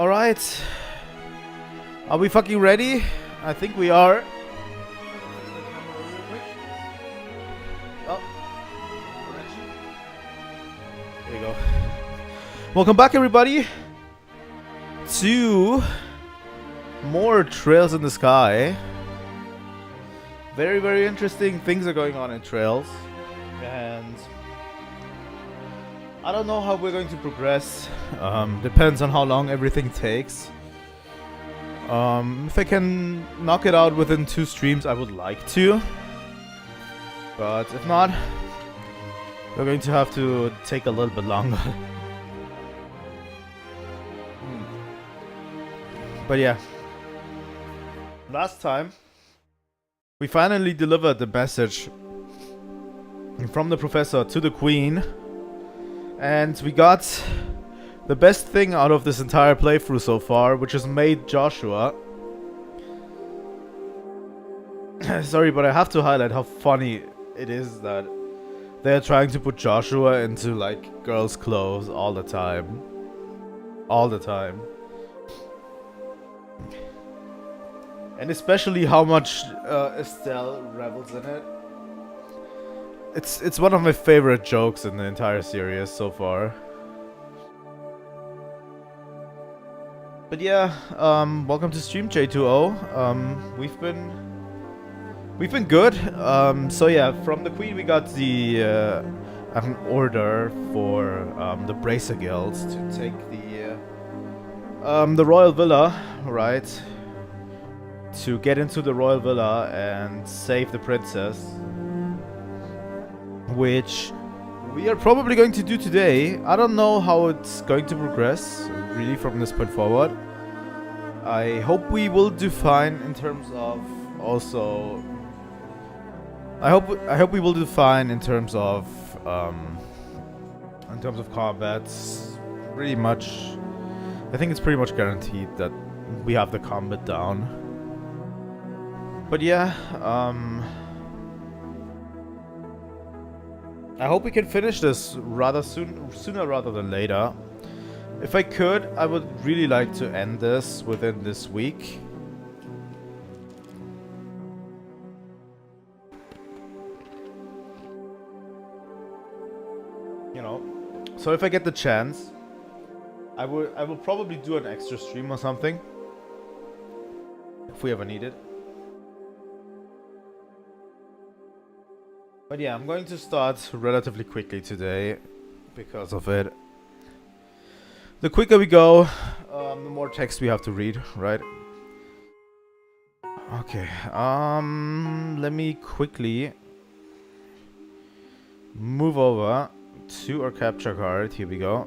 Alright. Are we fucking ready? I think we are. Oh. There you go. Welcome back, everybody, to more Trails in the Sky. Very, very interesting things are going on in Trails. And I don't know how we're going to progress. Depends on how long everything takes. If I can knock it out within 2 streams, I would like to. But if not, we're going to have to take a little bit longer. But yeah. Last time, we finally delivered the message from the professor to the queen. And we got the best thing out of this entire playthrough so far, which has made Joshua. Sorry, but I have to highlight how funny it is that they're trying to put Joshua into, like, girls' clothes all the time. All the time. And especially how much Estelle revels in it. It's one of my favorite jokes in the entire series so far. But yeah, welcome to stream J2O. We've been good. So yeah, from the queen we got the an order for the Bracer Guild to take the royal villa, right? To get into the royal villa and save the princess. Which we are probably going to do today. I don't know how it's going to progress really from this point forward. I hope we will do fine in terms of also. I hope we will do fine in terms of combat. Pretty much, I think it's pretty much guaranteed that we have the combat down. But yeah, I hope we can finish this rather sooner rather than later. If I could, I would really like to end this within this week. You know, so if I get the chance, I will probably do an extra stream or something if we ever need it. But yeah, I'm going to start relatively quickly today because of it. The quicker we go, the more text we have to read, right? Okay, let me quickly move over to our capture card. Here we go.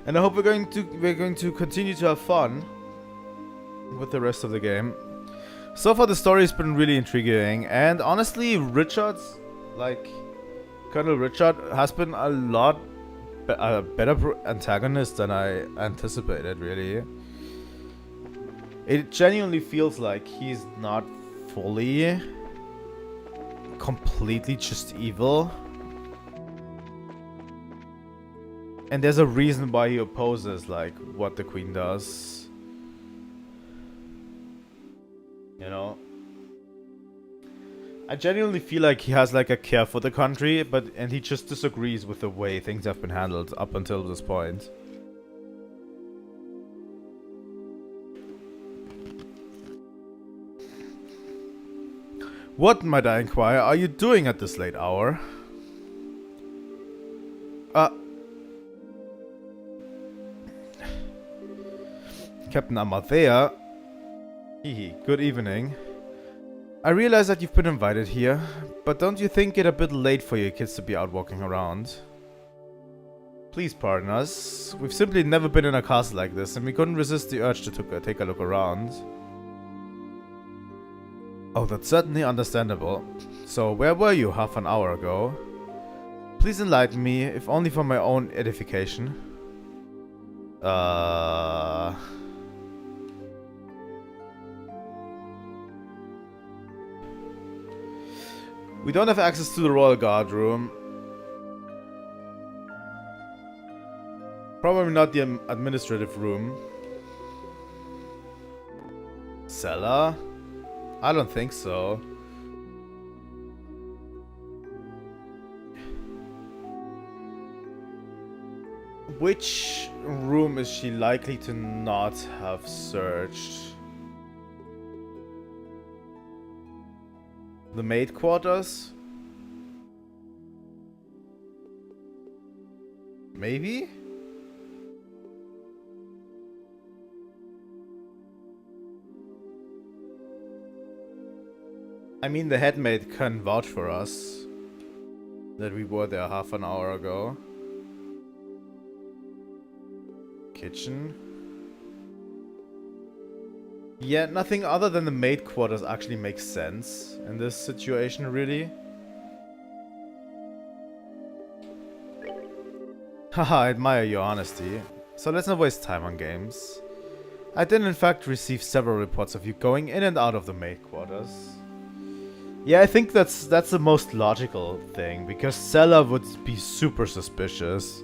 And I hope we're going to continue to have fun with the rest of the game. So far the story's been really intriguing, and honestly Richard's, like, Colonel Richard has been a lot better antagonist than I anticipated, really. It genuinely feels like he's not fully, completely just evil. And there's a reason why he opposes, like, what the Queen does. You know, I genuinely feel like he has, like, a care for the country, and he just disagrees with the way things have been handled up until this point. What, might I inquire, are you doing at this late hour? Captain Amathea. Good evening. I realize that you've been invited here, but don't you think it a bit late for your kids to be out walking around? Please pardon us. We've simply never been in a castle like this, and we couldn't resist the urge to take a look around. Oh, that's certainly understandable. So, where were you half an hour ago? Please enlighten me, if only for my own edification. We don't have access to the Royal Guard room. Probably not the administrative room. Cellar? I don't think so. Which room is she likely to not have searched? The maid quarters? Maybe? I mean, the head maid can vouch for us that we were there half an hour ago. Kitchen. Yeah, nothing other than the maid quarters actually makes sense in this situation, really. Haha, I admire your honesty. So let's not waste time on games. I did in fact receive several reports of you going in and out of the maid quarters. Yeah, I think that's the most logical thing, because Stella would be super suspicious.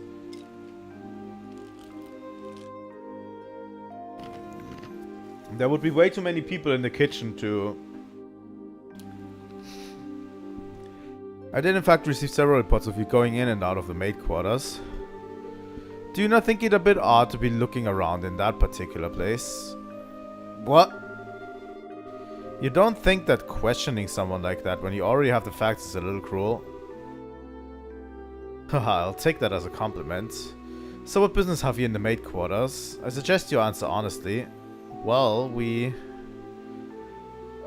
There would be way too many people in the kitchen too. I did in fact receive several reports of you going in and out of the maid quarters. Do you not think it a bit odd to be looking around in that particular place? What? You don't think that questioning someone like that when you already have the facts is a little cruel? Haha, I'll take that as a compliment. So what business have you in the maid quarters? I suggest you answer honestly. Well, we...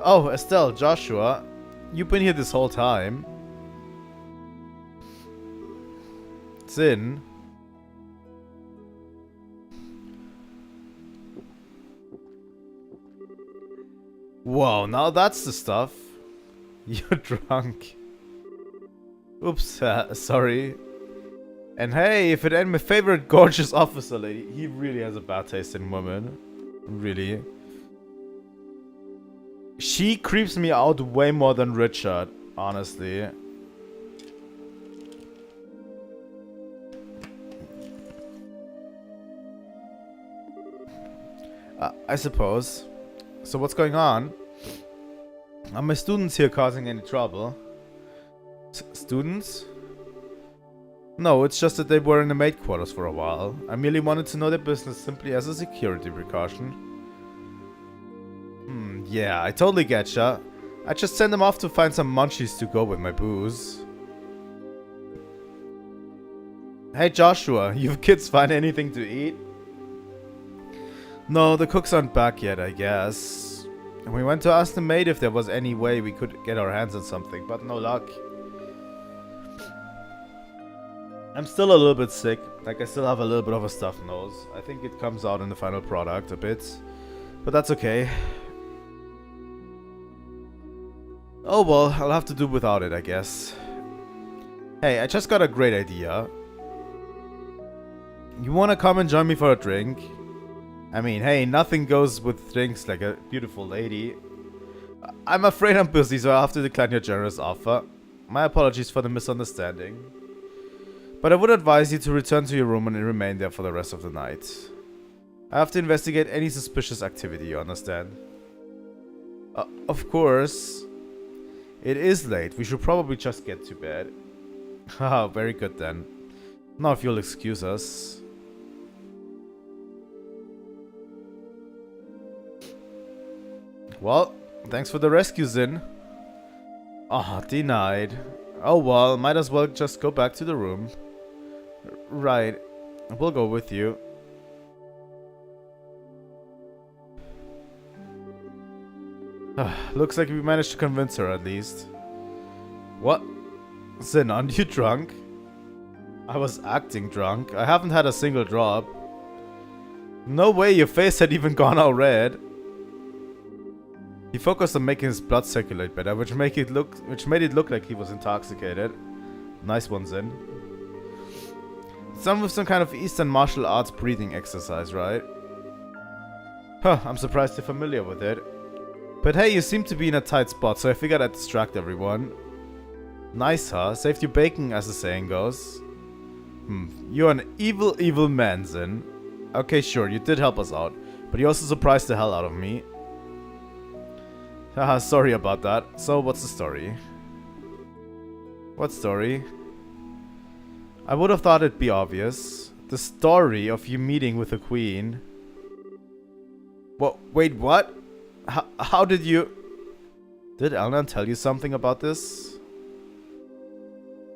Oh, Estelle, Joshua. You've been here this whole time. Zin. Whoa, now that's the stuff. You're drunk. Oops, sorry. And hey, if it ain't my favorite gorgeous officer lady, he really has a bad taste in women. Really. She creeps me out way more than Richard, honestly. I suppose. So what's going on? Are my students here causing any trouble? Students? No, it's just that they were in the maid quarters for a while. I merely wanted to know their business simply as a security precaution. Yeah, I totally getcha. I just sent them off to find some munchies to go with my booze. Hey Joshua, you kids find anything to eat? No, the cooks aren't back yet, I guess. We went to ask the maid if there was any way we could get our hands on something, but no luck. I'm still a little bit sick. Like, I still have a little bit of a stuffed nose. I think it comes out in the final product a bit. But that's okay. Oh well, I'll have to do without it, I guess. Hey, I just got a great idea. You wanna come and join me for a drink? I mean, hey, nothing goes with drinks like a beautiful lady. I'm afraid I'm busy, so I have to decline your generous offer. My apologies for the misunderstanding. But I would advise you to return to your room and remain there for the rest of the night. I have to investigate any suspicious activity, you understand? Of course. It is late. We should probably just get to bed. Haha, very good then. Now if you'll excuse us. Well, thanks for the rescue, Zin. Ah, denied. Oh well, might as well just go back to the room. Right, we'll go with you. Looks like we managed to convince her at least. What? Zin, aren't you drunk? I was acting drunk. I haven't had a single drop. No way, your face had even gone all red. He focused on making his blood circulate better, which made it look like he was intoxicated. Nice one, Zin. Some with some kind of Eastern martial arts breathing exercise, right? Huh, I'm surprised you're familiar with it. But hey, you seem to be in a tight spot, so I figured I'd distract everyone. Nice, huh? Saved you bacon, as the saying goes. You're an evil, evil man, Zin. Okay, sure, you did help us out, but you also surprised the hell out of me. Haha, sorry about that. So, what's the story? What story? I would have thought it'd be obvious. The story of you meeting with the queen. What? Wait, what? How did you... Did Elnan tell you something about this?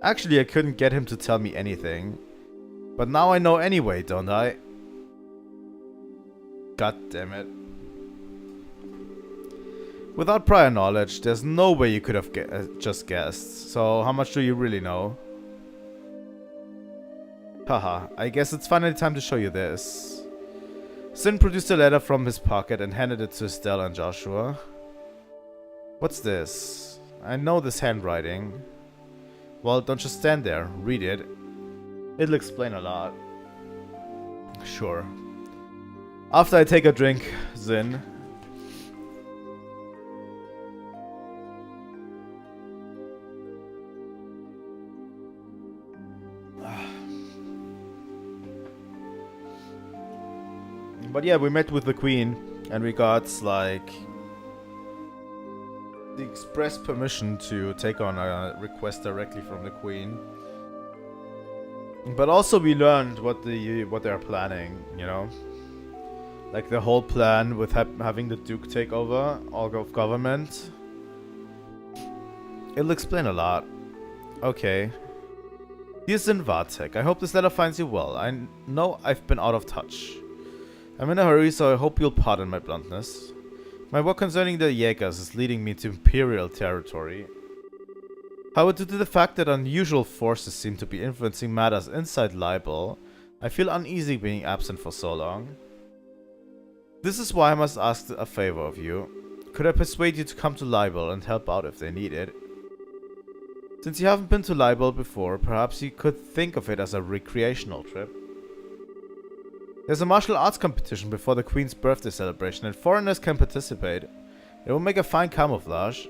Actually, I couldn't get him to tell me anything. But now I know anyway, don't I? God damn it. Without prior knowledge, there's no way you could have just guessed. So, how much do you really know? Haha, I guess it's finally time to show you this. Sin produced a letter from his pocket and handed it to Estelle and Joshua. What's this? I know this handwriting. Well, don't just stand there. Read it. It'll explain a lot. Sure. After I take a drink, Zin. But yeah, we met with the queen and we got like the express permission to take on a request directly from the queen. But also we learned what they're planning, you know? Like the whole plan with having the Duke take over all of government. It'll explain a lot. Okay. Dear Zin Vatek, I hope this letter finds you well. I know I've been out of touch. I'm in a hurry, so I hope you'll pardon my bluntness. My work concerning the Jaegers is leading me to Imperial territory. However, due to the fact that unusual forces seem to be influencing matters inside Libel, I feel uneasy being absent for so long. This is why I must ask a favor of you. Could I persuade you to come to Libel and help out if they need it? Since you haven't been to Libel before, perhaps you could think of it as a recreational trip. There's a martial arts competition before the Queen's birthday celebration and foreigners can participate. It will make a fine camouflage.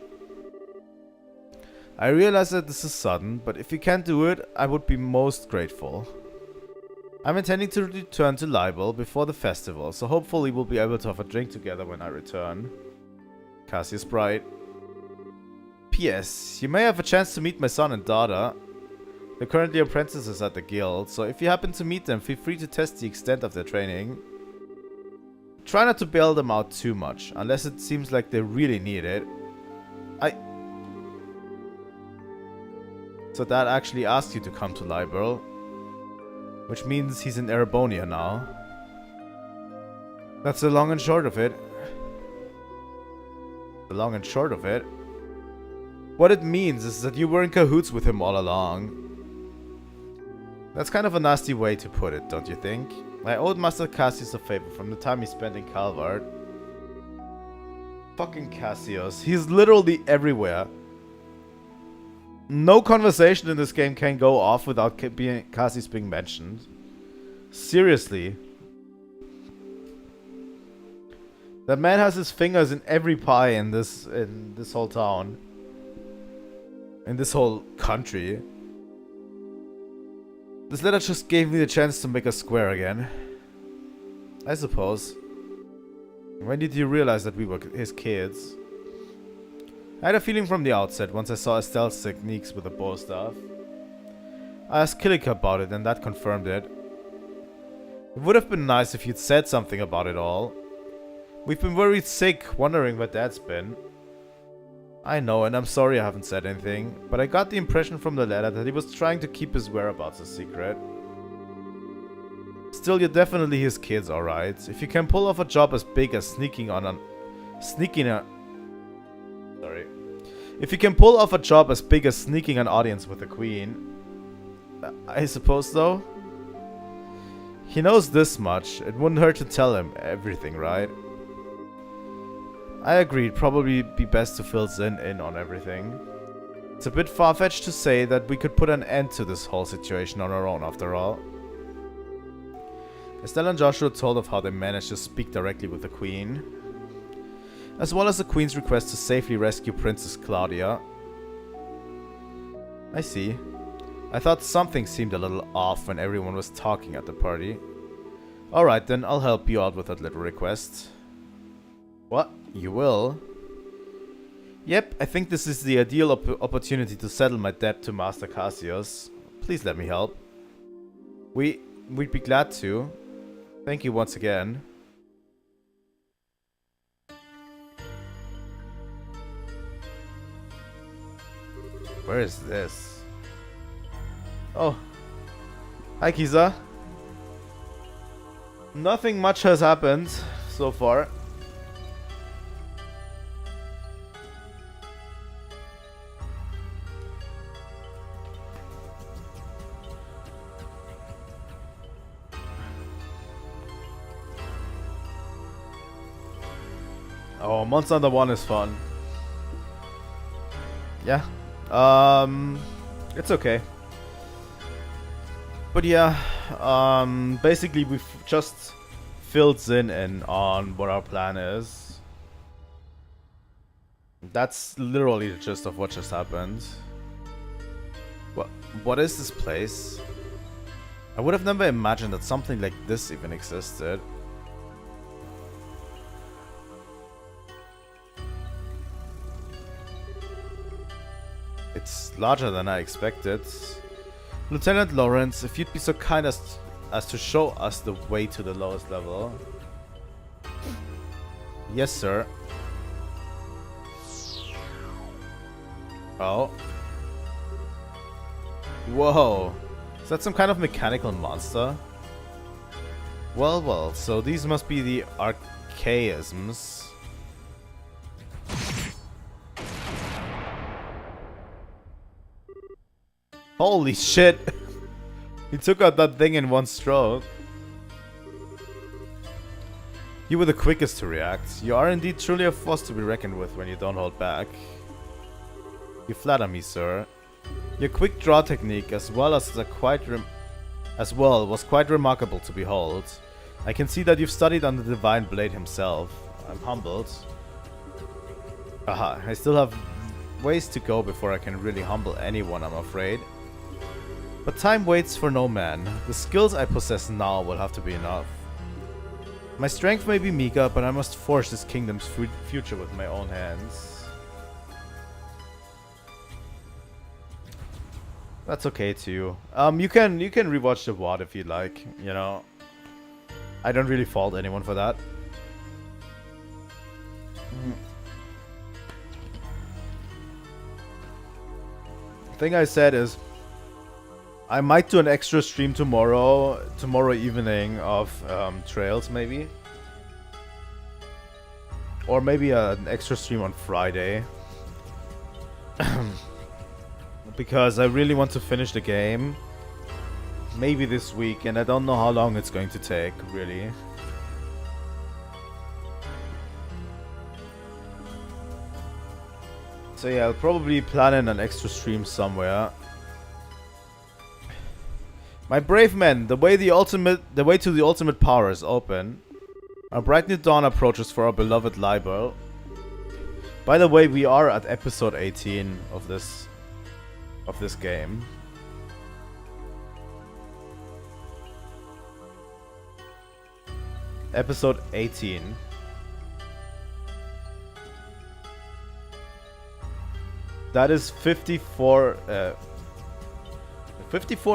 I realize that this is sudden, but if you can't do it, I would be most grateful. I'm intending to return to Libel before the festival, so hopefully we'll be able to have a drink together when I return. Cassius Bright. P.S. You may have a chance to meet my son and daughter. They're currently apprentices at the guild, so if you happen to meet them, feel free to test the extent of their training. Try not to bail them out too much, unless it seems like they really need it. So Dad actually asked you to come to Libel, which means he's in Erebonia now. That's the long and short of it. The long and short of it. What it means is that you were in cahoots with him all along. That's kind of a nasty way to put it, don't you think? I owed Master Cassius a favor from the time he spent in Calvard. Fucking Cassius. He's literally everywhere. No conversation in this game can go off without Cassius being mentioned. Seriously. That man has his fingers in every pie in this whole town. In this whole country. This letter just gave me the chance to make a square again. I suppose. When did you realize that we were his kids? I had a feeling from the outset once I saw Estelle's techniques with the bow staff. I asked Killick about it and that confirmed it. It would have been nice if you'd said something about it all. We've been worried sick, wondering where Dad's been. I know, and I'm sorry I haven't said anything, but I got the impression from the letter that he was trying to keep his whereabouts a secret. Still, you're definitely his kids, alright. If you can pull off a job as big as If you can pull off a job as big as sneaking an audience with the Queen, I suppose though? He knows this much, it wouldn't hurt to tell him everything, right? I agree, it'd probably be best to fill Zin in on everything. It's a bit far-fetched to say that we could put an end to this whole situation on our own after all. Estelle and Joshua told of how they managed to speak directly with the Queen, as well as the Queen's request to safely rescue Princess Claudia. I see. I thought something seemed a little off when everyone was talking at the party. Alright then, I'll help you out with that little request. What? You will? Yep, I think this is the ideal opportunity to settle my debt to Master Cassius. Please let me help. We'd be glad to. Thank you once again. Where is this? Oh. Hi, Kisa. Nothing much has happened so far. Oh, Monster Hunter 1 is fun. Yeah. It's okay. But yeah, basically we've just filled Zin in on what our plan is. That's literally the gist of what just happened. What is this place? I would have never imagined that something like this even existed. It's larger than I expected. Lieutenant Lawrence, if you'd be so kind as to show us the way to the lowest level. Yes, sir. Oh. Whoa. Is that some kind of mechanical monster? Well, well, so these must be the archaisms. Holy shit! He took out that thing in one stroke. You were the quickest to react. You are indeed truly a force to be reckoned with when you don't hold back. You flatter me, sir. Your quick draw technique was quite remarkable to behold. I can see that you've studied under the Divine Blade himself. I'm humbled. Aha, I still have ways to go before I can really humble anyone, I'm afraid. But time waits for no man. The skills I possess now will have to be enough. My strength may be meager, but I must forge this kingdom's future with my own hands. That's okay too. You can rewatch the VOD if you'd like. You know, I don't really fault anyone for that. The thing I said is, I might do an extra stream tomorrow evening of Trails, maybe. Or maybe an extra stream on Friday. Because I really want to finish the game. Maybe this week, and I don't know how long it's going to take, really. So yeah, I'll probably plan in an extra stream somewhere. My brave men, the way to the ultimate power is open. A bright new dawn approaches for our beloved Libel. By the way, we are at episode 18 of this game. Episode 18. That is 54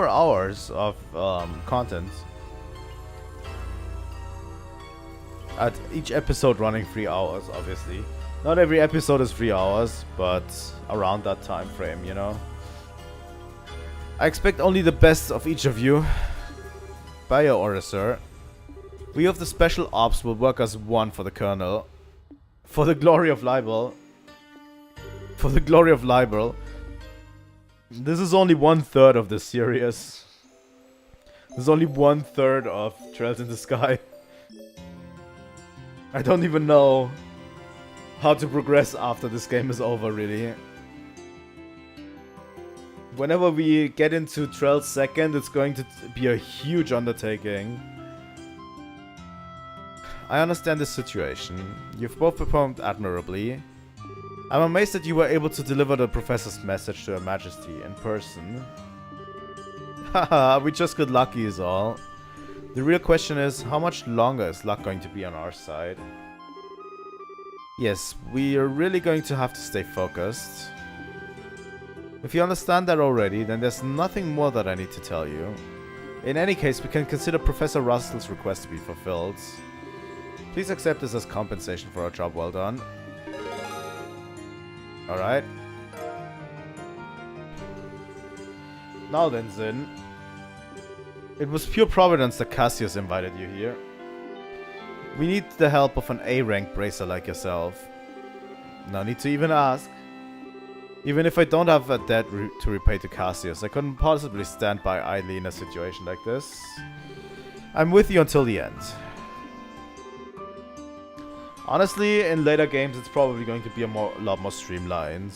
hours of content. At each episode running 3 hours, obviously. Not every episode is 3 hours, but around that time frame, you know. I expect only the best of each of you. By your order, sir. We of the Special Ops will work as one for the Colonel. For the glory of Libel. For the glory of Libel. This is only 1/3 of the series. This is only 1/3 of Trails in the Sky. I don't even know how to progress after this game is over, really. Whenever we get into Trails 2nd, it's going to be a huge undertaking. I understand this situation. You've both performed admirably. I'm amazed that you were able to deliver the Professor's message to Her Majesty in person. Haha, we just got lucky is all. The real question is, how much longer is luck going to be on our side? Yes, we are really going to have to stay focused. If you understand that already, then there's nothing more that I need to tell you. In any case, we can consider Professor Russell's request to be fulfilled. Please accept this as compensation for our job well done. Alright. Now then, Zin. It was pure providence that Cassius invited you here. We need the help of an A-rank bracer like yourself. No need to even ask. Even if I don't have a debt to repay to Cassius, I couldn't possibly stand by idly in a situation like this. I'm with you until the end. Honestly, in later games it's probably going to be a lot more streamlined.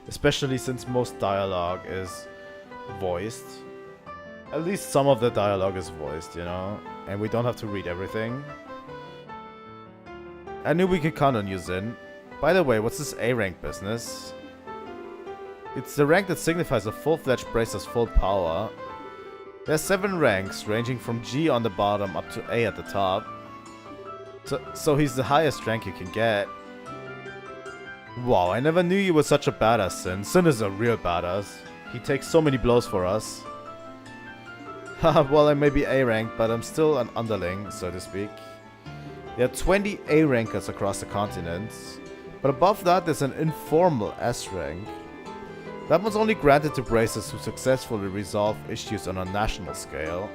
Especially since most dialogue is voiced. At least some of the dialogue is voiced, you know? And we don't have to read everything. I knew we could count on you, Zin. By the way, what's this A-rank business? It's the rank that signifies a full-fledged bracer's full power. There's 7 ranks, ranging from G on the bottom up to A at the top. So he's the highest rank you can get. Wow, I never knew you were such a badass, Sin. Sin is a real badass. He takes so many blows for us. Haha, well, I may be A-rank, but I'm still an underling, so to speak. There are 20 A-rankers across the continent. But above that, there's an informal S-rank. That one's only granted to bracers who successfully resolve issues on a national scale.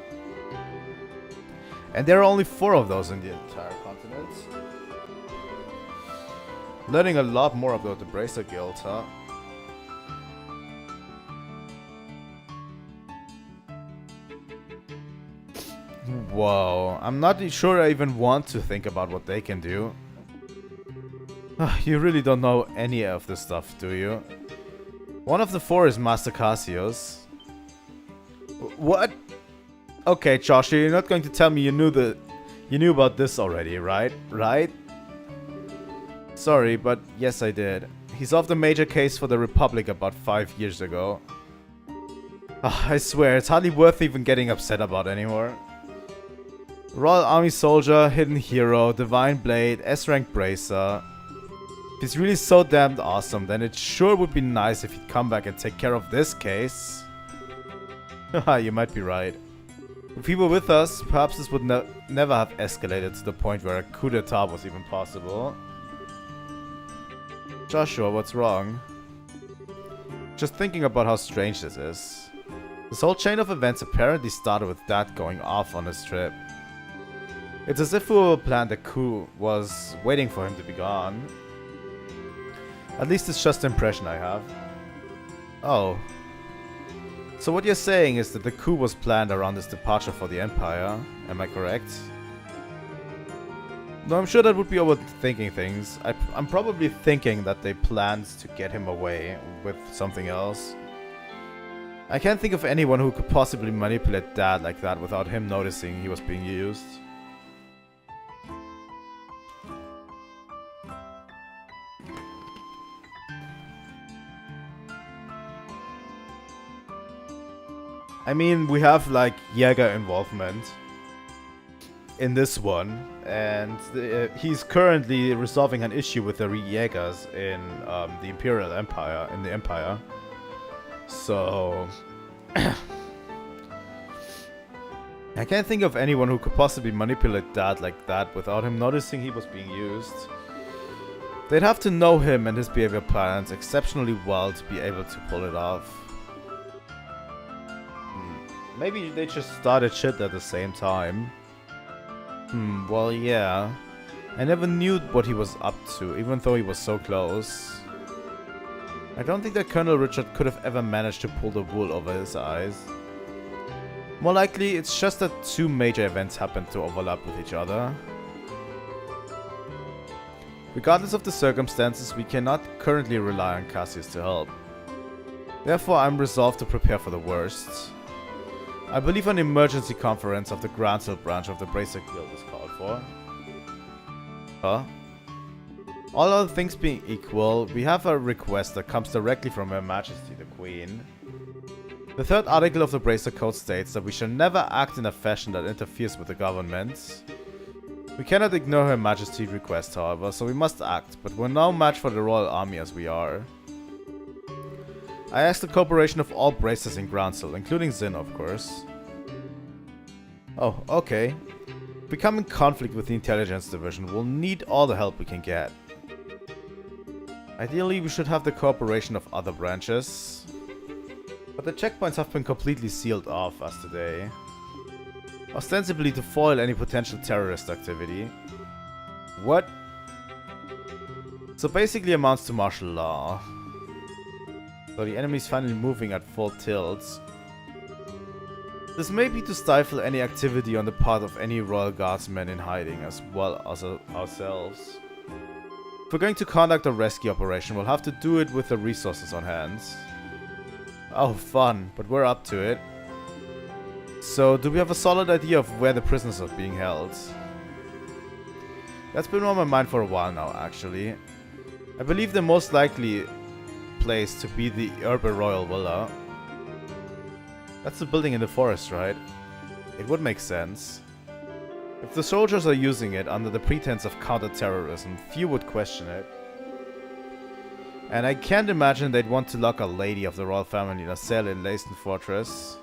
And there are only 4 of those in the entire continent. Learning a lot more about the Bracer Guild, huh? Whoa, I'm not sure I even want to think about what they can do. You really don't know any of this stuff, do you? One of the 4 is Master Cassius. What? Okay, Josh, you're not going to tell me you knew about this already, right? Right? Sorry, but yes, I did. He solved a major case for the Republic about 5 years ago. I swear, it's hardly worth even getting upset about anymore. Royal Army Soldier, Hidden Hero, Divine Blade, S-Rank Bracer. If he's really so damned awesome, then it sure would be nice if he'd come back and take care of this case. Haha, you might be right. If he were with us, perhaps this would never have escalated to the point where a coup d'etat was even possible. Joshua, what's wrong? Just thinking about how strange this is. This whole chain of events apparently started with Dad going off on his trip. It's as if whoever planned the coup was waiting for him to be gone. At least it's just the impression I have. Oh. So what you're saying is that the coup was planned around his departure for the Empire, am I correct? No, I'm sure that would be overthinking things. I'm probably thinking that they planned to get him away with something else. I can't think of anyone who could possibly manipulate Dad like that without him noticing he was being used. I mean, we have like Jäger involvement in this one, and he's currently resolving an issue with the Jägers in the Imperial Empire, in the Empire. So I can't think of anyone who could possibly manipulate Dad like that without him noticing he was being used. They'd have to know him and his behavior patterns exceptionally well to be able to pull it off. Maybe they just started shit at the same time. Well, yeah. I never knew what he was up to, even though he was so close. I don't think that Colonel Richard could have ever managed to pull the wool over his eyes. More likely, it's just that 2 major events happened to overlap with each other. Regardless of the circumstances, we cannot currently rely on Cassius to help. Therefore, I'm resolved to prepare for the worst. I believe an emergency conference of the Grantsville branch of the Bracer Guild is called for. Huh? All other things being equal, we have a request that comes directly from Her Majesty the Queen. The third article of the Bracer Code states that we shall never act in a fashion that interferes with the government. We cannot ignore Her Majesty's request, however, so we must act, but we're no match for the Royal Army as we are. I ask the cooperation of all bracers in Groundsel, including Zin, of course. Oh, okay. If we come in conflict with the Intelligence Division, we'll need all the help we can get. Ideally, we should have the cooperation of other branches. But the checkpoints have been completely sealed off as today. Ostensibly to foil any potential terrorist activity. What? So basically amounts to martial law. So the enemy is finally moving at full tilt. This may be to stifle any activity on the part of any Royal Guardsmen in hiding, as well as ourselves. If we're going to conduct a rescue operation, we'll have to do it with the resources on hand. Oh, fun, but we're up to it. So, do we have a solid idea of where the prisoners are being held? That's been on my mind for a while now, actually. I believe the most likely place to be the Urban Royal Villa. That's the building in the forest, right? It would make sense. If the soldiers are using it under the pretense of counter-terrorism, few would question it. And I can't imagine they'd want to lock a lady of the royal family in a cell in Leyston Fortress.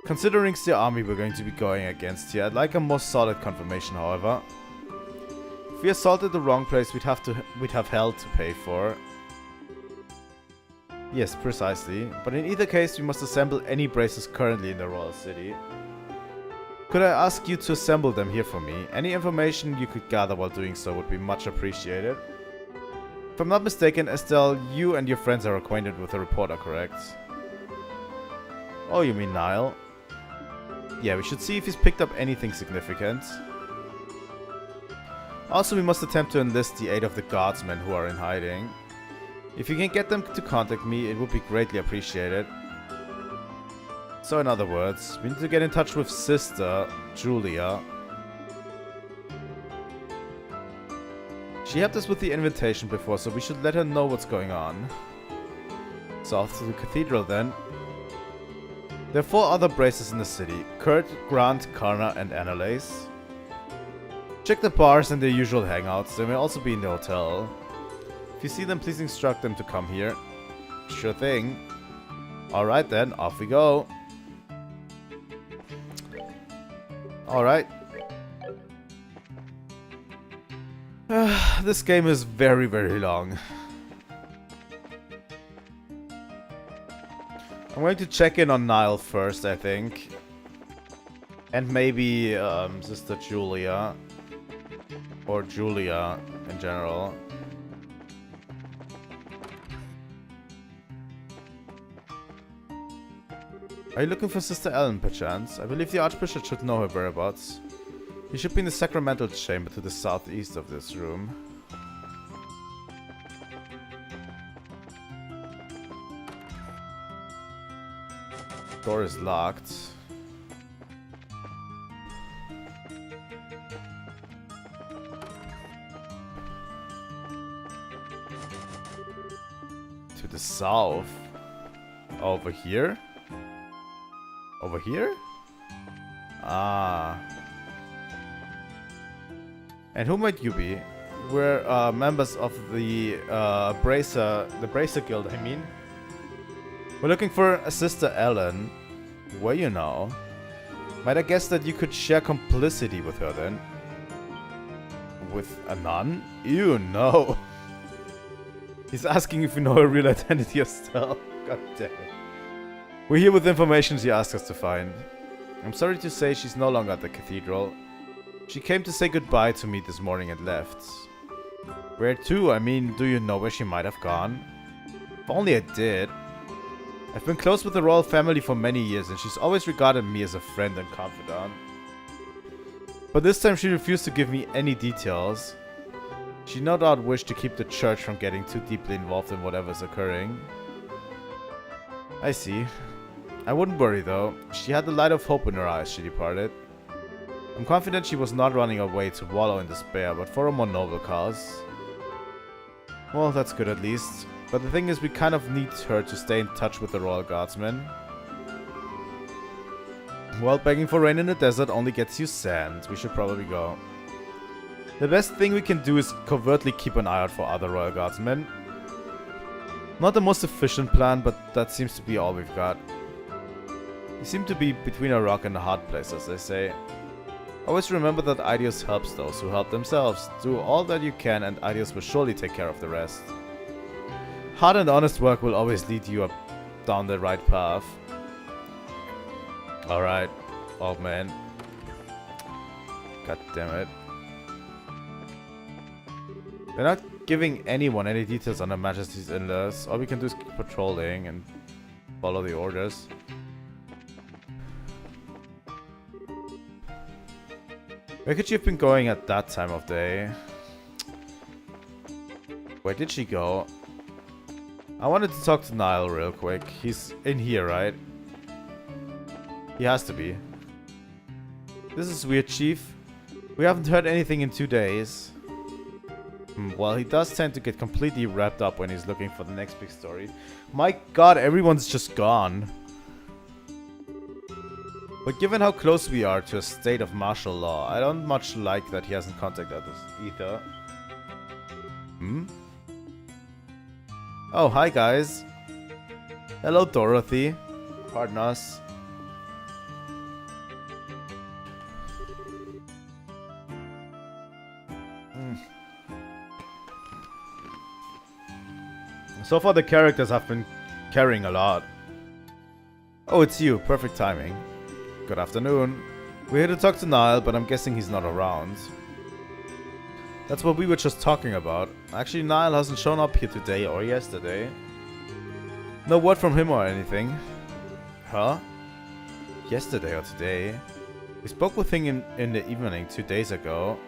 Considering it's the army we're going to be going against here, I'd like a more solid confirmation, however. If we assaulted the wrong place, we'd have hell to pay for. Yes, precisely. But in either case, we must assemble any bracers currently in the royal city. Could I ask you to assemble them here for me? Any information you could gather while doing so would be much appreciated. If I'm not mistaken, Estelle, you and your friends are acquainted with the reporter, correct? Oh, you mean Niall? Yeah, we should see if he's picked up anything significant. Also, we must attempt to enlist the aid of the guardsmen who are in hiding. If you can get them to contact me, it would be greatly appreciated. So in other words, we need to get in touch with Sister Julia. She helped us with the invitation before, so we should let her know what's going on. So off to the cathedral then. There are 4 other bracers in the city: Kurt, Grant, Karna, and Annalise. Check the bars and their usual hangouts. They may also be in the hotel. If you see them, please instruct them to come here. Sure thing. Alright then, off we go. Alright. This game is very, very long. I'm going to check in on Niall first, I think. And maybe Sister Julia. Or Julia in general. Are you looking for Sister Ellen, perchance? I believe the Archbishop should know her whereabouts. He should be in the sacramental chamber to the southeast of this room. Door is locked. To the south. Over here? Over here? Ah. And who might you be? We're members of the Bracer Guild, I mean. We're looking for a Sister Ellen. Well, you know. Might I guess that you could share complicity with her then? With a nun? Ew, no. He's asking if we know her real identity, Estelle. God damn it. We're here with information she asked us to find. I'm sorry to say she's no longer at the cathedral. She came to say goodbye to me this morning and left. Where to? I mean, do you know where she might have gone? If only I did. I've been close with the royal family for many years and she's always regarded me as a friend and confidant. But this time she refused to give me any details. She no doubt wished to keep the church from getting too deeply involved in whatever's occurring. I see. I wouldn't worry though. She had the light of hope in her eyes she departed. I'm confident she was not running away to wallow in despair, but for a more noble cause. Well, that's good at least. But the thing is, we kind of need her to stay in touch with the Royal Guardsmen. Well, begging for rain in the desert only gets you sand. We should probably go. The best thing we can do is covertly keep an eye out for other Royal Guardsmen. Not the most efficient plan, but that seems to be all we've got. You seem to be between a rock and a hard place, as they say. Always remember that Aidios helps those who help themselves. Do all that you can and Aidios will surely take care of the rest. Hard and honest work will always lead you up down the right path. Alright, old man. God damn it. They're not giving anyone any details on Her Majesty's in-laws. All we can do is keep patrolling and follow the orders. Where could she have been going at that time of day? Where did she go? I wanted to talk to Niall real quick. He's in here, right? He has to be. This is weird, Chief. We haven't heard anything in 2 days. Well, he does tend to get completely wrapped up when he's looking for the next big story. My god, everyone's just gone. But given how close we are to a state of martial law, I don't much like that he hasn't contacted us either. Oh, hi guys. Hello, Dorothy. Pardon us. So far the characters have been carrying a lot. Oh, it's you. Perfect timing. Good afternoon. We're here to talk to Niall, but I'm guessing he's not around. That's what we were just talking about. Actually, Niall hasn't shown up here today or yesterday. No word from him or anything. Huh? Yesterday or today? We spoke with him in the evening 2 days ago.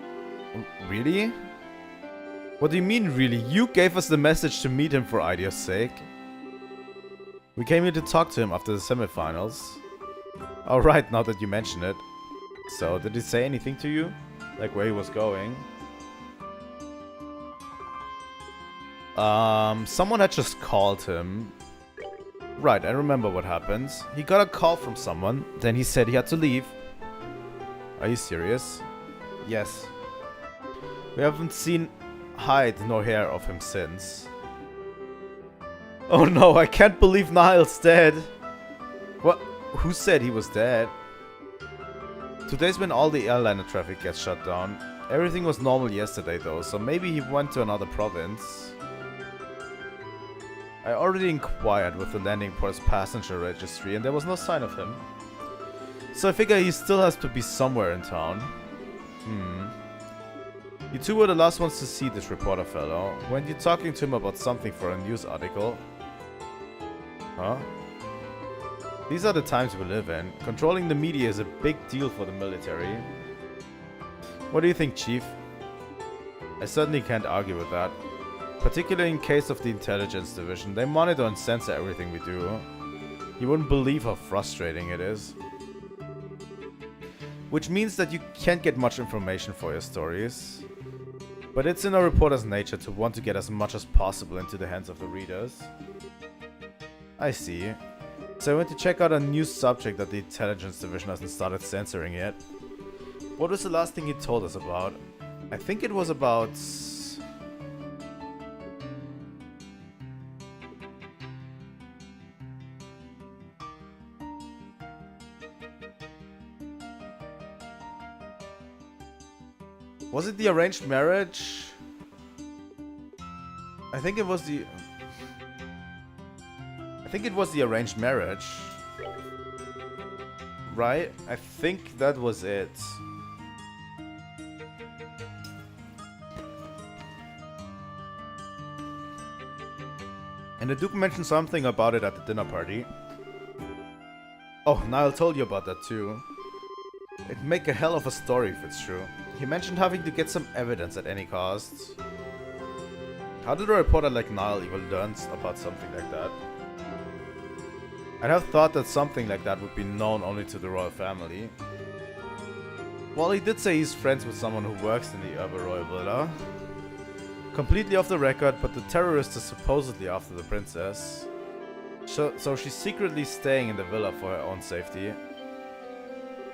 Really? What do you mean, really? You gave us the message to meet him for Aidios' sake. We came here to talk to him after the semifinals. Alright, now that you mention it. So, did he say anything to you? Like where he was going? Someone had just called him. Right, I remember what happened. He got a call from someone, then he said he had to leave. Are you serious? Yes. We haven't seen hide nor hair of him since. Oh no, I can't believe Niall's dead. What? Who said he was dead? Today's when all the airliner traffic gets shut down. Everything was normal yesterday though, so maybe he went to another province. I already inquired with the landing port's passenger registry and there was no sign of him. So I figure he still has to be somewhere in town. You two were the last ones to see this reporter fellow. Weren't you talking to him about something for a news article? Huh? These are the times we live in. Controlling the media is a big deal for the military. What do you think, Chief? I certainly can't argue with that. Particularly in case of the intelligence division. They monitor and censor everything we do. You wouldn't believe how frustrating it is. Which means that you can't get much information for your stories. But it's in a reporter's nature to want to get as much as possible into the hands of the readers. I see. So I went to check out a new subject that the intelligence division hasn't started censoring yet. What was the last thing he told us about? I think it was about... Was it the arranged marriage? I think it was the arranged marriage. Right? I think that was it. And the Duke mentioned something about it at the dinner party. Oh, Niall told you about that too. It'd make a hell of a story if it's true. He mentioned having to get some evidence at any cost. How did a reporter like Niall even learn about something like that? I'd have thought that something like that would be known only to the royal family. Well, he did say he's friends with someone who works in the urban royal villa. Completely off the record, but the terrorist is supposedly after the princess. So she's secretly staying in the villa for her own safety.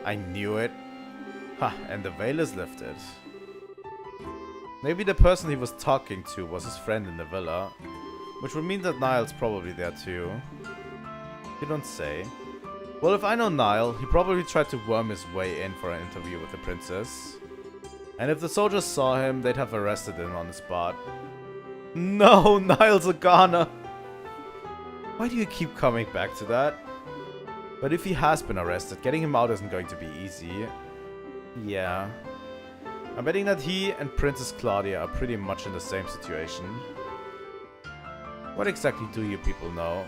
I knew it. Ha, and the veil is lifted. Maybe the person he was talking to was his friend in the villa, which would mean that Niall's probably there too. You don't say. Well, if I know Niall, he probably tried to worm his way in for an interview with the princess. And if the soldiers saw him, they'd have arrested him on the spot. No, Niall's a goner! Why do you keep coming back to that? But if he has been arrested, getting him out isn't going to be easy. Yeah. I'm betting that he and Princess Claudia are pretty much in the same situation. What exactly do you people know?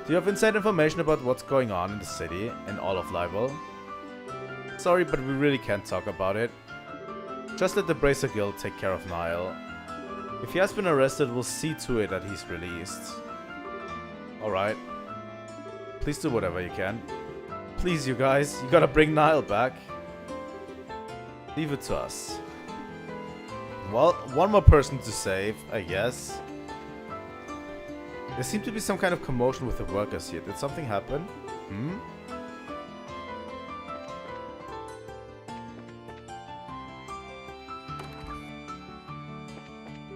Do you have inside information about what's going on in the city, in all of Libel? Sorry, but we really can't talk about it. Just let the Bracer Guild take care of Niall. If he has been arrested, we'll see to it that he's released. Alright. Please do whatever you can. Please, you guys, you gotta bring Niall back. Leave it to us. Well, one more person to save, I guess. There seemed to be some kind of commotion with the workers here. Did something happen? Hmm?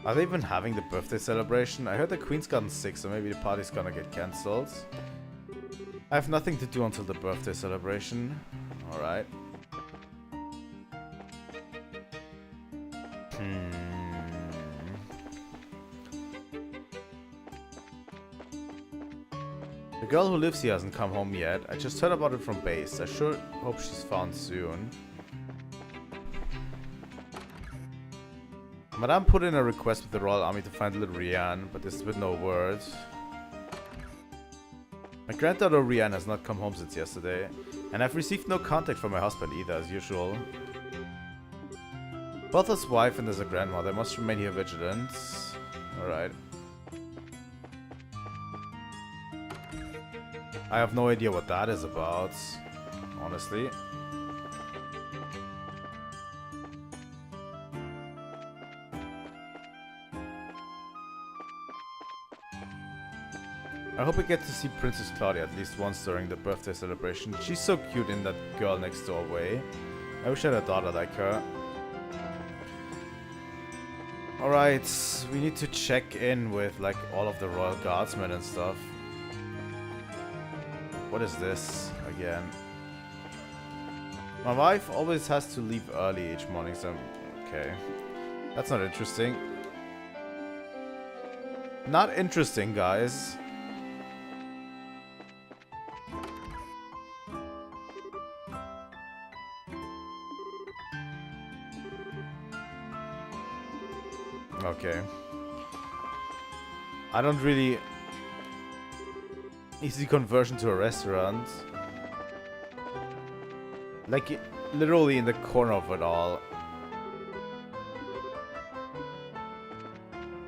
Are they even having the birthday celebration? I heard the Queen's gotten sick, so maybe the party's gonna get cancelled. I have nothing to do until the birthday celebration. Alright. The girl who lives here hasn't come home yet. I just heard about it from base. I sure hope she's found soon. Madame put in a request with the Royal Army to find little Rianne, but there's been no word. My granddaughter Rianne has not come home since yesterday, and I've received no contact from my husband either, as usual. Both his wife and as a grandmother must remain here vigilant. Alright. I have no idea what that is about, honestly. I hope we get to see Princess Claudia at least once during the birthday celebration. She's so cute in that girl next door way. I wish I had a daughter like her. Alright, we need to check in with like all of the royal guardsmen and stuff. What is this again? My wife always has to leave early each morning, so okay. That's not interesting. Not interesting, guys. Okay. I don't really... Easy conversion to a restaurant. Like, literally in the corner of it all.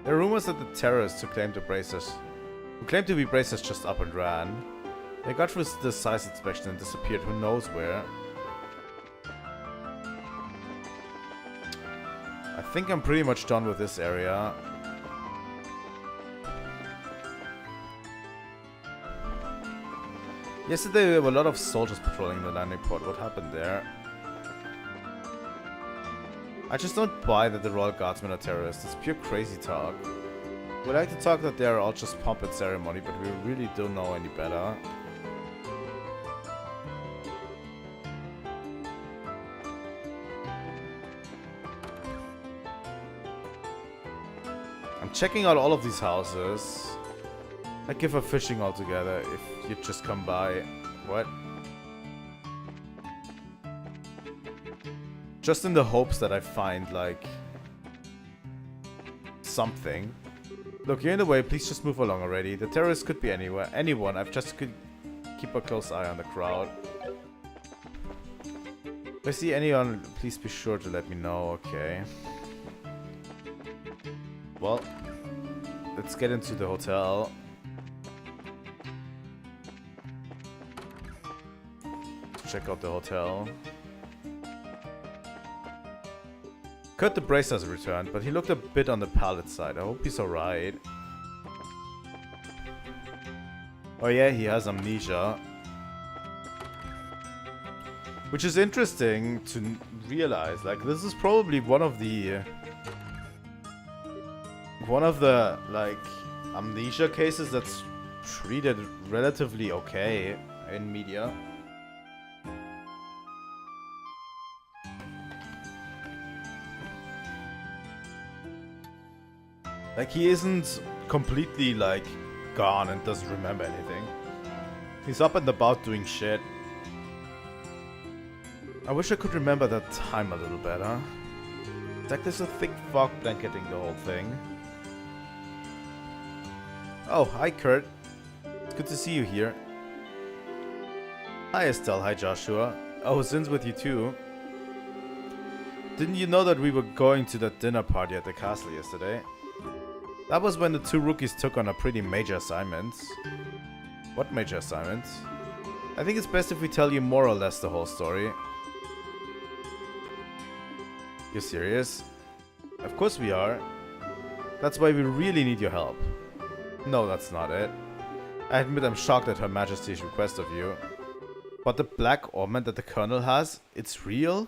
There are rumors that the terrorists who claim to be bracers just up and ran. They got through the size inspection and disappeared who knows where. I think I'm pretty much done with this area. Yesterday there were a lot of soldiers patrolling the landing port. What happened there? I just don't buy that the Royal Guardsmen are terrorists. It's pure crazy talk. We like to talk that they're all just pomp and ceremony, but we really don't know any better. I'm checking out all of these houses. I give up fishing altogether if you just come by. What? Just in the hopes that I find, like, something. Look, you're in the way. Please just move along already. The terrorists could be anywhere. Anyone. I've just could keep a close eye on the crowd. If I see anyone, please be sure to let me know. Okay. Well, let's get into the hotel. Check out the hotel. Kurt the Brace has returned, but he looked a bit on the pallid side. I hope he's alright. Oh yeah, he has amnesia. Which is interesting to realize. Like, this is probably one of the like amnesia cases that's treated relatively okay in media. Like, he isn't completely, like, gone and doesn't remember anything. He's up and about doing shit. I wish I could remember that time a little better. It's like there's a thick fog blanketing the whole thing. Oh, hi Kurt. It's good to see you here. Hi Estelle, hi Joshua. Oh, Zin's with you too. Didn't you know that we were going to that dinner party at the castle yesterday? That was when the two rookies took on a pretty major assignment. What major assignment? I think it's best if we tell you more or less the whole story. You serious? Of course we are. That's why we really need your help. No, that's not it. I admit I'm shocked at Her Majesty's request of you. But the black orbment that the Colonel has, it's real?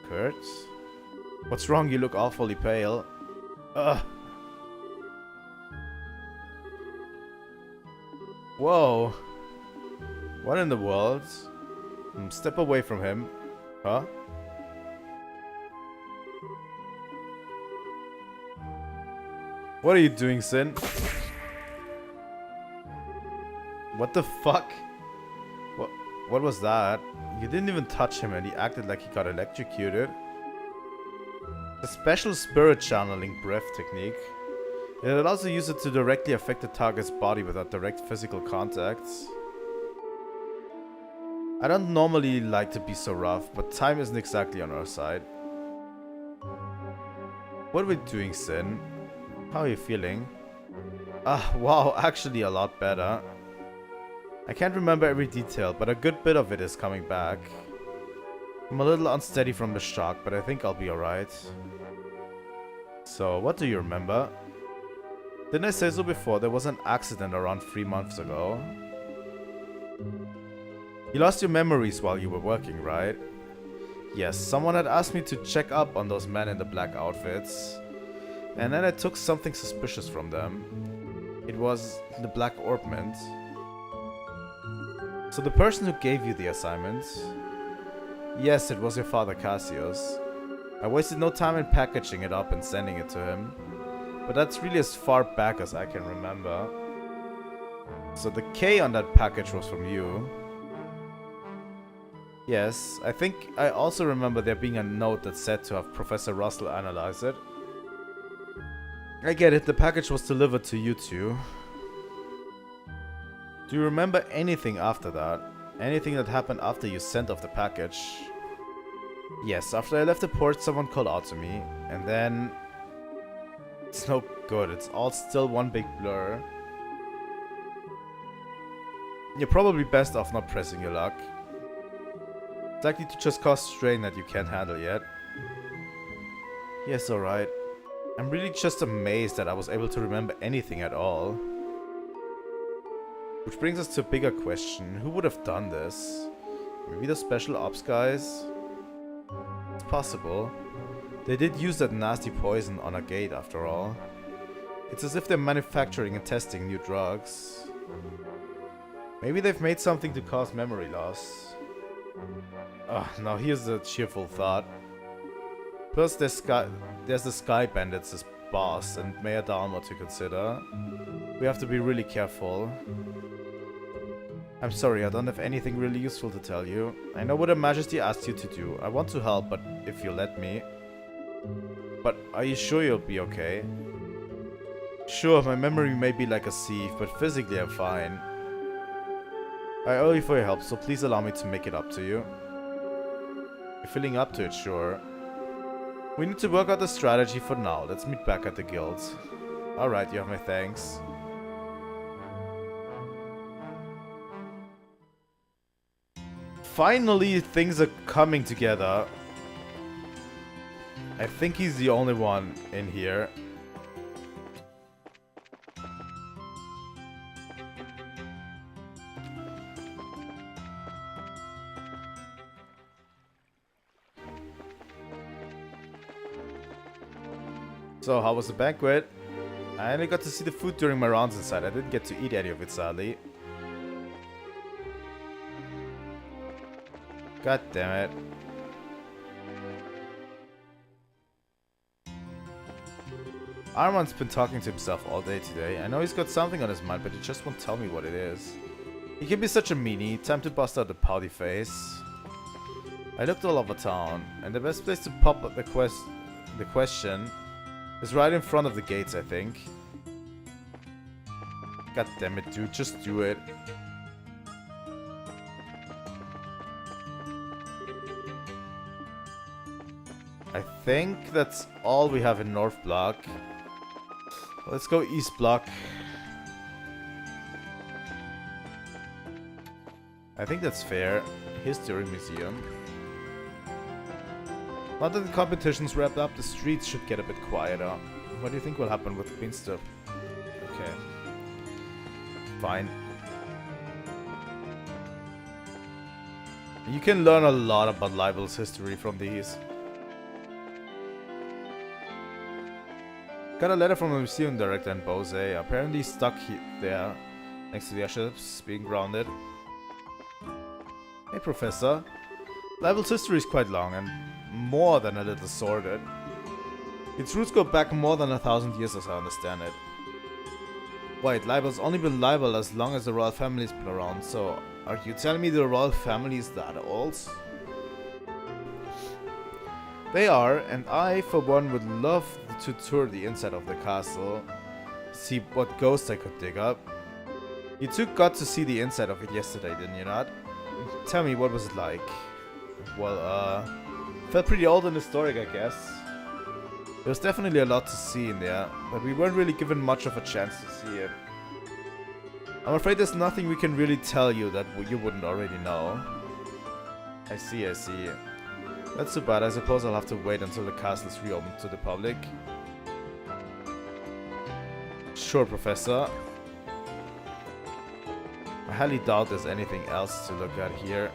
Kurt? What's wrong? You look awfully pale. Ugh. Whoa. What in the world? Step away from him. Huh? What are you doing, Sin? What the fuck? What was that? You didn't even touch him and he acted like he got electrocuted. A special spirit channeling breath technique. It allows the user to directly affect the target's body without direct physical contact. I don't normally like to be so rough, but time isn't exactly on our side. What are we doing, Sin? How are you feeling? Ah, wow, actually a lot better. I can't remember every detail, but a good bit of it is coming back. I'm a little unsteady from the shock, but I think I'll be alright. So, what do you remember? Didn't I say so before? There was an accident around 3 months ago. You lost your memories while you were working, right? Yes, someone had asked me to check up on those men in the black outfits. And then I took something suspicious from them. It was the black Orbments. So the person who gave you the assignment... Yes, it was your father Cassius. I wasted no time in packaging it up and sending it to him. But that's really as far back as I can remember. So the K on that package was from you. Yes, I think I also remember there being a note that said to have Professor Russell analyze it. I get it, the package was delivered to you too. Do you remember anything after that? Anything that happened after you sent off the package? Yes, after I left the port, someone called out to me, and then... It's no good, it's all still one big blur. You're probably best off not pressing your luck. It's likely to just cause strain that you can't handle yet. Yes, alright. I'm really just amazed that I was able to remember anything at all. Which brings us to a bigger question. Who would have done this? Maybe the special ops guys? It's possible. They did use that nasty poison on a gate after all. It's as if they're manufacturing and testing new drugs. Maybe they've made something to cause memory loss. Now here's a cheerful thought. Plus there's the Sky Bandits' boss and Mayor Dalma to consider. We have to be really careful. I'm sorry, I don't have anything really useful to tell you. I know what Her Majesty asked you to do. I want to help, but if you let me. But are you sure you'll be okay? Sure, my memory may be like a sieve, but physically I'm fine. I owe you for your help, so please allow me to make it up to you. You're feeling up to it, sure. We need to work out the strategy for now. Let's meet back at the guild. Alright, you have my thanks. Finally, things are coming together. I think he's the only one in here. So, how was the banquet? I only got to see the food during my rounds inside. I didn't get to eat any of it, sadly. God damn it. Armand's been talking to himself all day today. I know he's got something on his mind, but he just won't tell me what it is. He can be such a meanie. Time to bust out the pouty face. I looked all over town, and the best place to pop up the question is right in front of the gates, I think. God damn it, dude. Just do it. I think that's all we have in North Block. Let's go East Block. I think that's fair. History Museum. Now that the competition's wrapped up, the streets should get a bit quieter. What do you think will happen with Queen stuff? Okay. Fine. You can learn a lot about Libel's history from these. Got a letter from the museum director in Bose. Apparently stuck there, next to the airships being grounded. Hey, Professor. Libel's history is quite long and more than a little sordid. Its roots go back more than 1,000 years as I understand it. Wait, Libel's only been Libel as long as the royal family's been around, so are you telling me the royal family is that old? They are, and I, for one, would love to tour the inside of the castle, see what ghosts I could dig up. You two got to see the inside of it yesterday, didn't you not? Tell me, what was it like? Well, felt pretty old and historic, I guess. There was definitely a lot to see in there, but we weren't really given much of a chance to see it. I'm afraid there's nothing we can really tell you that you wouldn't already know. I see, I see. That's too bad. I suppose I'll have to wait until the castle's reopened to the public. Sure, Professor. I highly doubt there's anything else to look at here.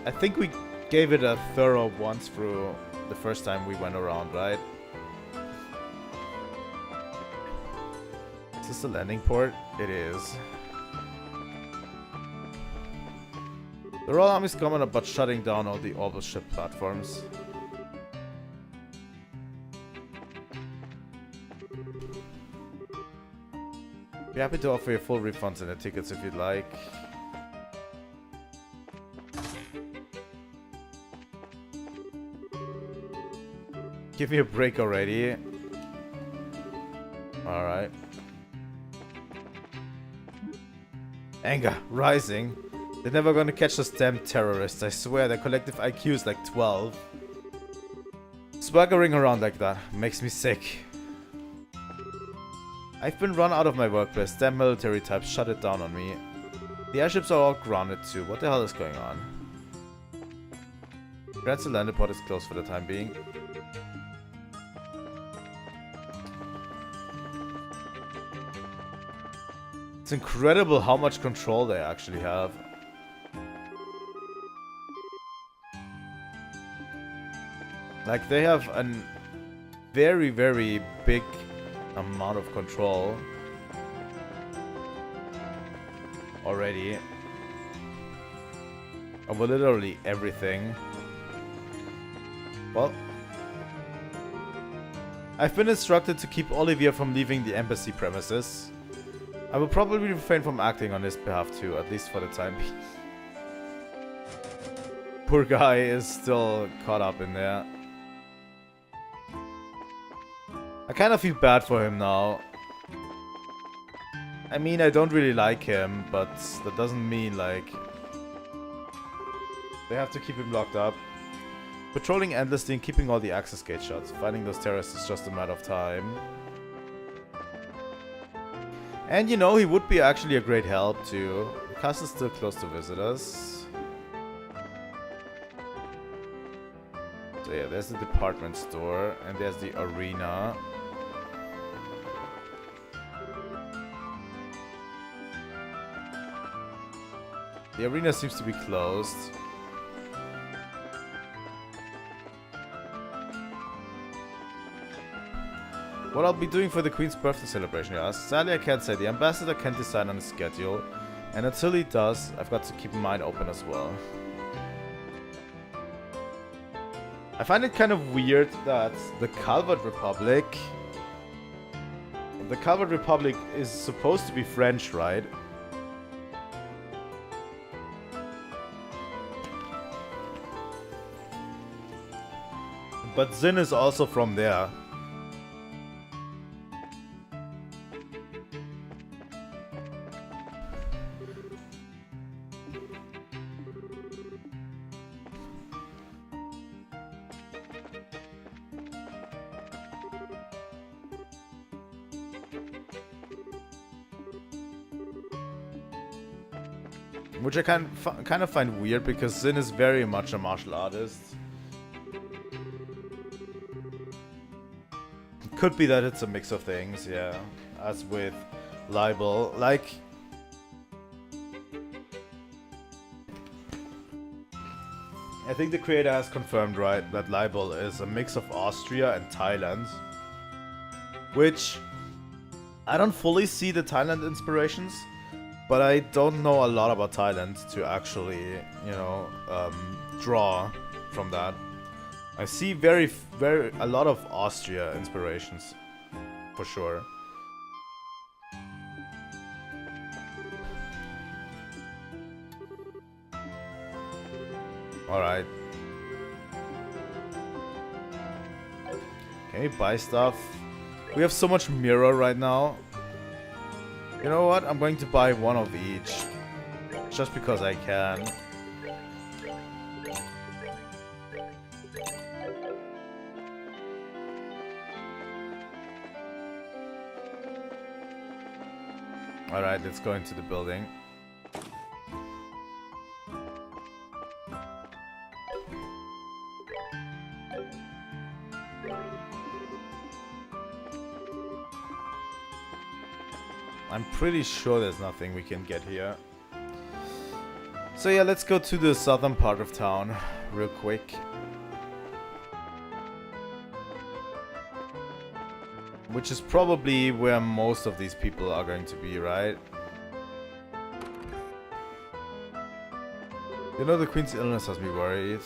I think we gave it a thorough once through the first time we went around, right? Is this a landing port? It is. The Royal Army's coming about shutting down all the orbital ship platforms. Be happy to offer you full refunds on the tickets if you'd like. Give me a break already. Alright. Anger rising. They're never gonna catch those damn terrorists. I swear their collective IQ is like 12. Swaggering around like that makes me sick. I've been run out of my workplace. Damn military types shut it down on me. The airships are all grounded too. What the hell is going on? Grant's landing port is closed for the time being. It's incredible how much control they actually have. Like, they have a very, very big amount of control already over literally everything. Well, I've been instructed to keep Olivier from leaving the embassy premises. I will probably refrain from acting on his behalf too, at least for the time being. Poor guy is still caught up in there. I kind of feel bad for him now. I mean, I don't really like him, but that doesn't mean, like, they have to keep him locked up. Patrolling endlessly and keeping all the access gates shut. Finding those terrorists is just a matter of time. And you know, he would be actually a great help too. The castle's still closed to visitors. So yeah, there's the department store, and there's the arena. The arena seems to be closed. What I'll be doing for the Queen's birthday celebration, yeah. Sadly, I can't say. The ambassador can't decide on the schedule. And until he does, I've got to keep my mind open as well. I find it kind of weird that the Calvert Republic... The Calvert Republic is supposed to be French, right? But Zin is also from there. Which I kind of find weird because Zin is very much a martial artist. Could be that it's a mix of things, yeah. As with Libel. Like... I think the creator has confirmed, right, that Libel is a mix of Austria and Thailand. Which... I don't fully see the Thailand inspirations. But I don't know a lot about Thailand to actually, you know, draw from that. I see a lot of Austria inspirations, for sure. Alright. Can we buy stuff? We have so much mirror right now. You know what? I'm going to buy one of each. Just because I can. Alright, let's go into the building. I'm pretty sure there's nothing we can get here. So yeah, let's go to the southern part of town real quick. Which is probably where most of these people are going to be, right? You know, the Queen's illness has me worried.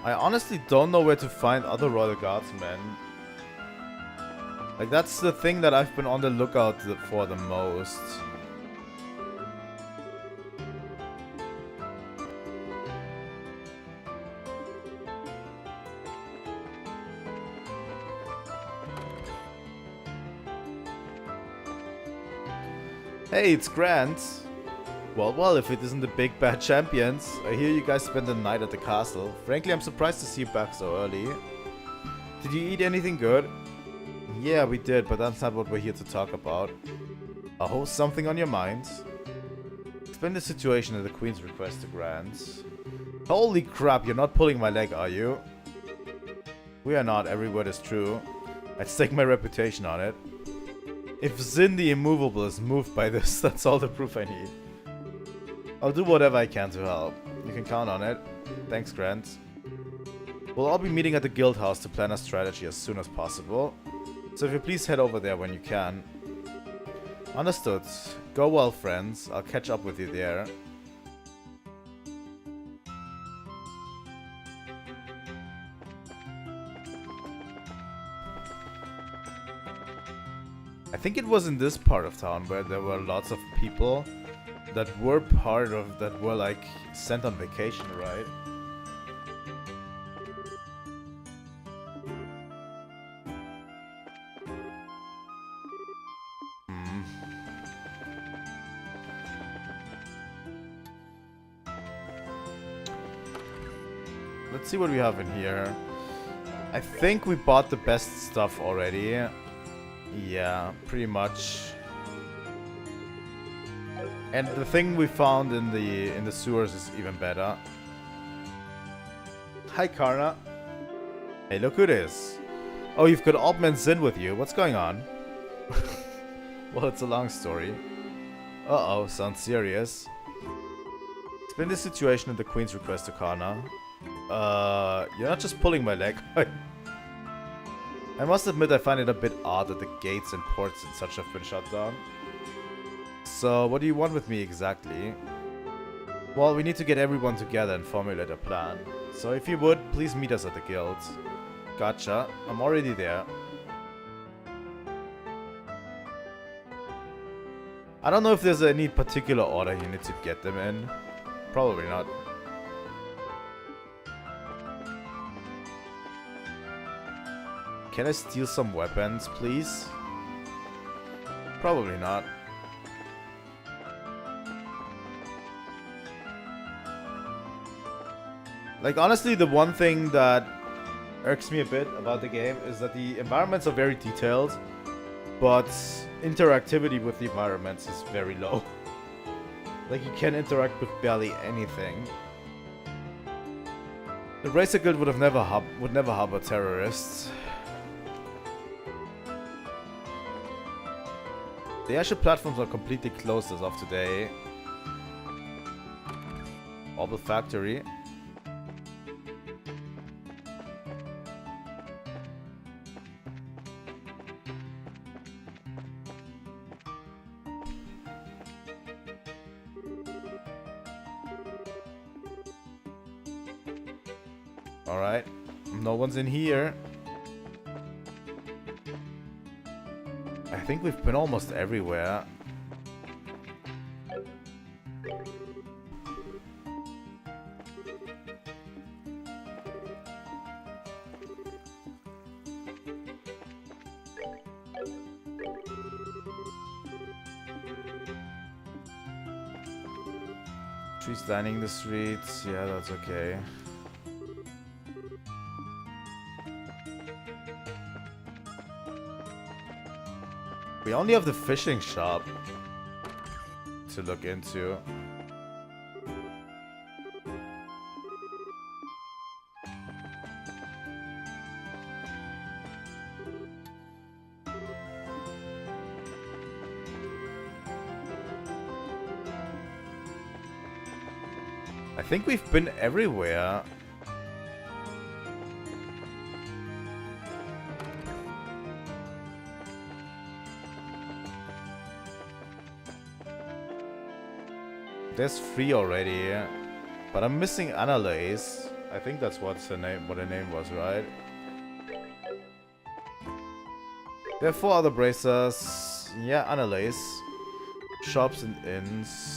I honestly don't know where to find other Royal Guardsmen. Like, that's the thing that I've been on the lookout for the most. Hey, it's Grant. Well, if it isn't the big bad champions. I hear you guys spent the night at the castle. Frankly, I'm surprised to see you back so early. Did you eat anything good? Yeah, we did, but that's not what we're here to talk about. Oh, something on your mind? Explain the situation at the Queen's request to Grant. Holy crap, you're not pulling my leg, are you? We are not, every word is true. I'd stake my reputation on it. If Zin the Immovable is moved by this, that's all the proof I need. I'll do whatever I can to help. You can count on it. Thanks, Grant. We'll all be meeting at the guild house to plan a strategy as soon as possible. So if you please head over there when you can. Understood. Go well, friends. I'll catch up with you there. I think it was in this part of town where there were lots of people that were like sent on vacation, right? Let's see what we have in here. I think we bought the best stuff already. Yeah, pretty much. And the thing we found in the sewers is even better. Hi, Karna. Hey, look who it is. Oh, you've got Orbments in with you. What's going on? Well, it's a long story. Uh-oh, sounds serious. Explain the situation at the Queen's request to Karna. You're not just pulling my leg. I must admit I find it a bit odd that the gates and ports and such have been shut down. So, what do you want with me exactly? Well, we need to get everyone together and formulate a plan. So if you would, please meet us at the guild. Gotcha. I'm already there. I don't know if there's any particular order you need to get them in. Probably not. Can I steal some weapons, please? Probably not. Like, honestly, the one thing that irks me a bit about the game is that the environments are very detailed, but interactivity with the environments is very low. Like, you can interact with barely anything. The Racer Guild would never harbor terrorists. The airship platforms are completely closed as of today. Orbital Factory. Alright, no one's in here. I think we've been almost everywhere. Trees lining the streets, yeah, that's okay. We only have the fishing shop to look into. I think we've been everywhere. There's 3 already, but I'm missing Annalise. I think that's what her name was, right? There are 4 other bracers. Yeah, Annalise. Shops and inns.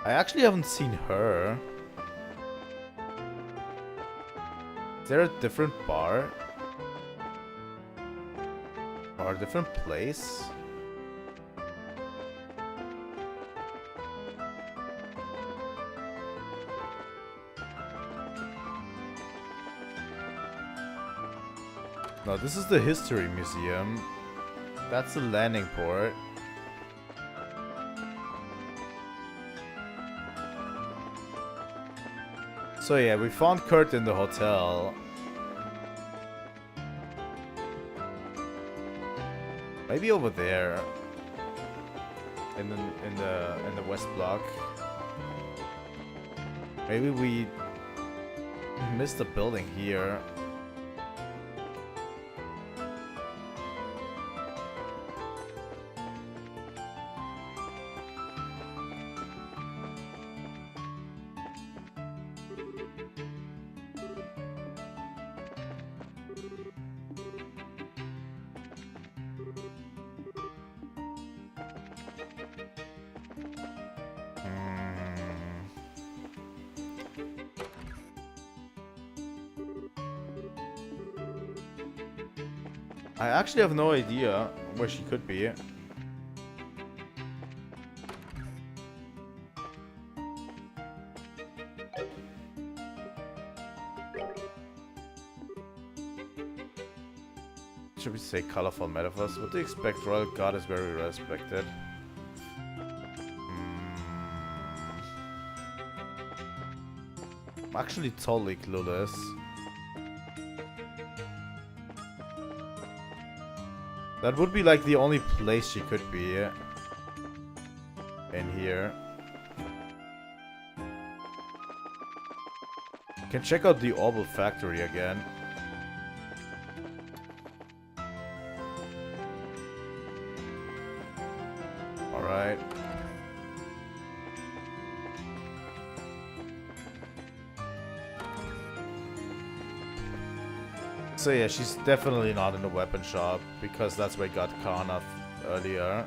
I actually haven't seen her. Is there a different bar? Or a different place? No, this is the History Museum. That's the landing port. So yeah, we found Kurt in the hotel. Maybe over there, in the west block. Maybe we missed a building here. I actually have no idea where she could be. should we say colorful metaphors? What do you expect? Royal Guard is very respected. I'm actually totally clueless. That would be like the only place she could be in here. Can check out the Orbital Factory again. Alright. So yeah, she's definitely not in the weapon shop, because that's where I got Karna earlier.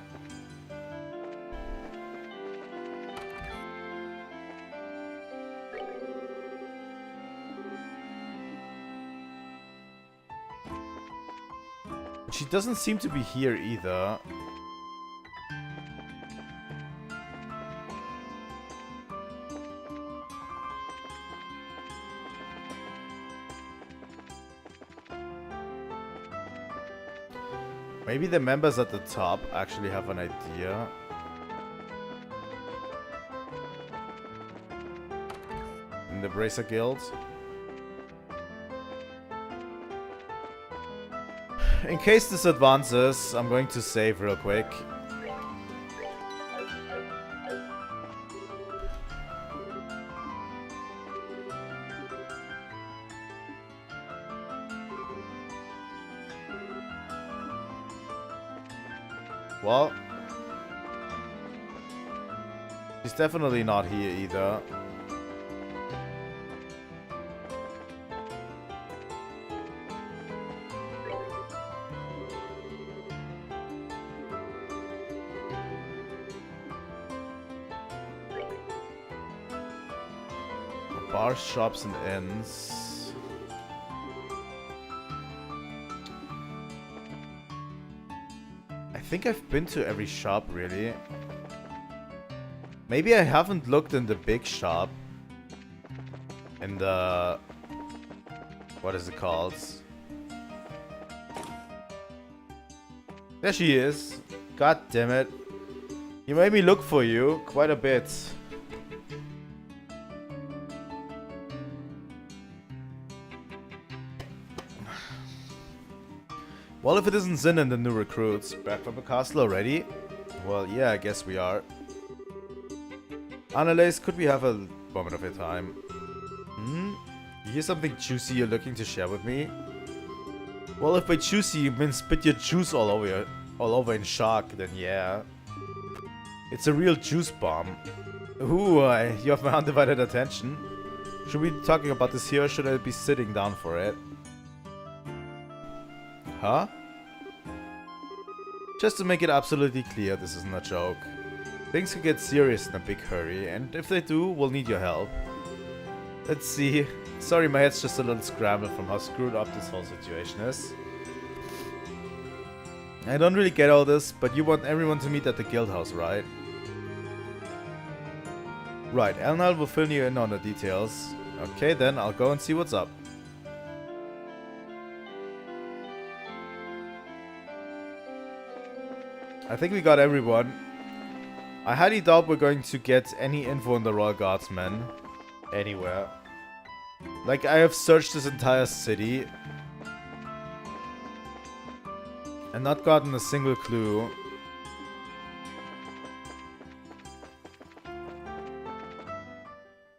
She doesn't seem to be here either. Maybe the members at the top actually have an idea. In the Bracer Guild. In case this advances, I'm going to save real quick. Well, she's definitely not here either. Bars, shops, and inns. I think I've been to every shop, really. Maybe I haven't looked in the big shop. In the... what is it called? There she is. God damn it. You made me look for you quite a bit. Well, if it isn't Zin and the new recruits. Back from the castle already? Well, yeah, I guess we are. Annalise, could we have a moment of your time? Hmm? You hear something juicy you're looking to share with me? Well, if by juicy you mean spit your juice all over in shock, then yeah. It's a real juice bomb. Ooh, you have my undivided attention. Should we be talking about this here, or should I be sitting down for it? Huh? Just to make it absolutely clear, this isn't a joke. Things can get serious in a big hurry, and if they do, we'll need your help. Let's see. Sorry, my head's just a little scrambled from how screwed up this whole situation is. I don't really get all this, but you want everyone to meet at the guild house, right? Right, Elnal will fill you in on the details. Okay then, I'll go and see what's up. I think we got everyone. I highly doubt we're going to get any info on the Royal Guardsmen. Anywhere. Like, I have searched this entire city. And not gotten a single clue.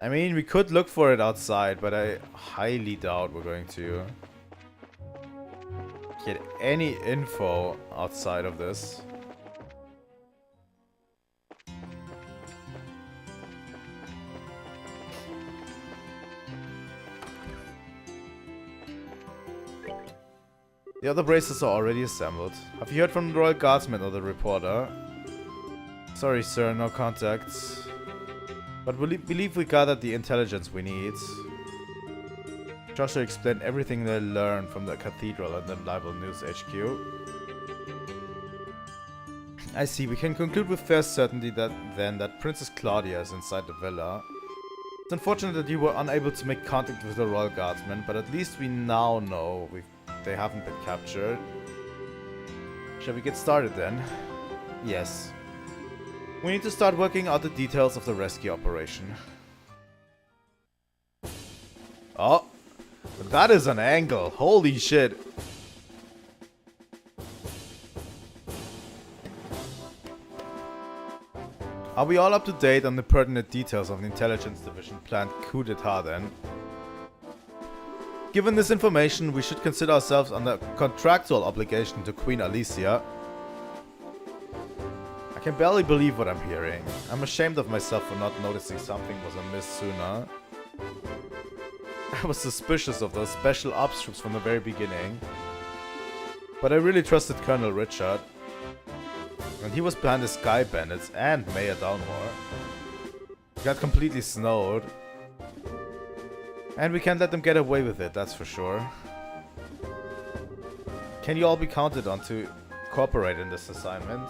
I mean, we could look for it outside, but I highly doubt we're going to get any info outside of this. The other braces are already assembled. Have you heard from the Royal Guardsman or the reporter? Sorry, sir, no contacts. But we believe we gathered the intelligence we need. Joshua explained everything they learned from the cathedral and the Libel News HQ. I see, we can conclude with fair certainty that Princess Claudia is inside the villa. It's unfortunate that you were unable to make contact with the Royal Guardsmen, but at least we now know they haven't been captured. Shall we get started then? Yes. We need to start working out the details of the rescue operation. Oh! That is an angle! Holy shit! Are we all up to date on the pertinent details of the Intelligence Division planned coup d'etat then? Given this information, we should consider ourselves under contractual obligation to Queen Alicia. I can barely believe what I'm hearing. I'm ashamed of myself for not noticing something was amiss sooner. I was suspicious of those special ops troops from the very beginning. But I really trusted Colonel Richard. And he was behind the Sky Bandits and Mayor Downmore. He got completely snowed. And we can't let them get away with it, that's for sure. Can you all be counted on to cooperate in this assignment?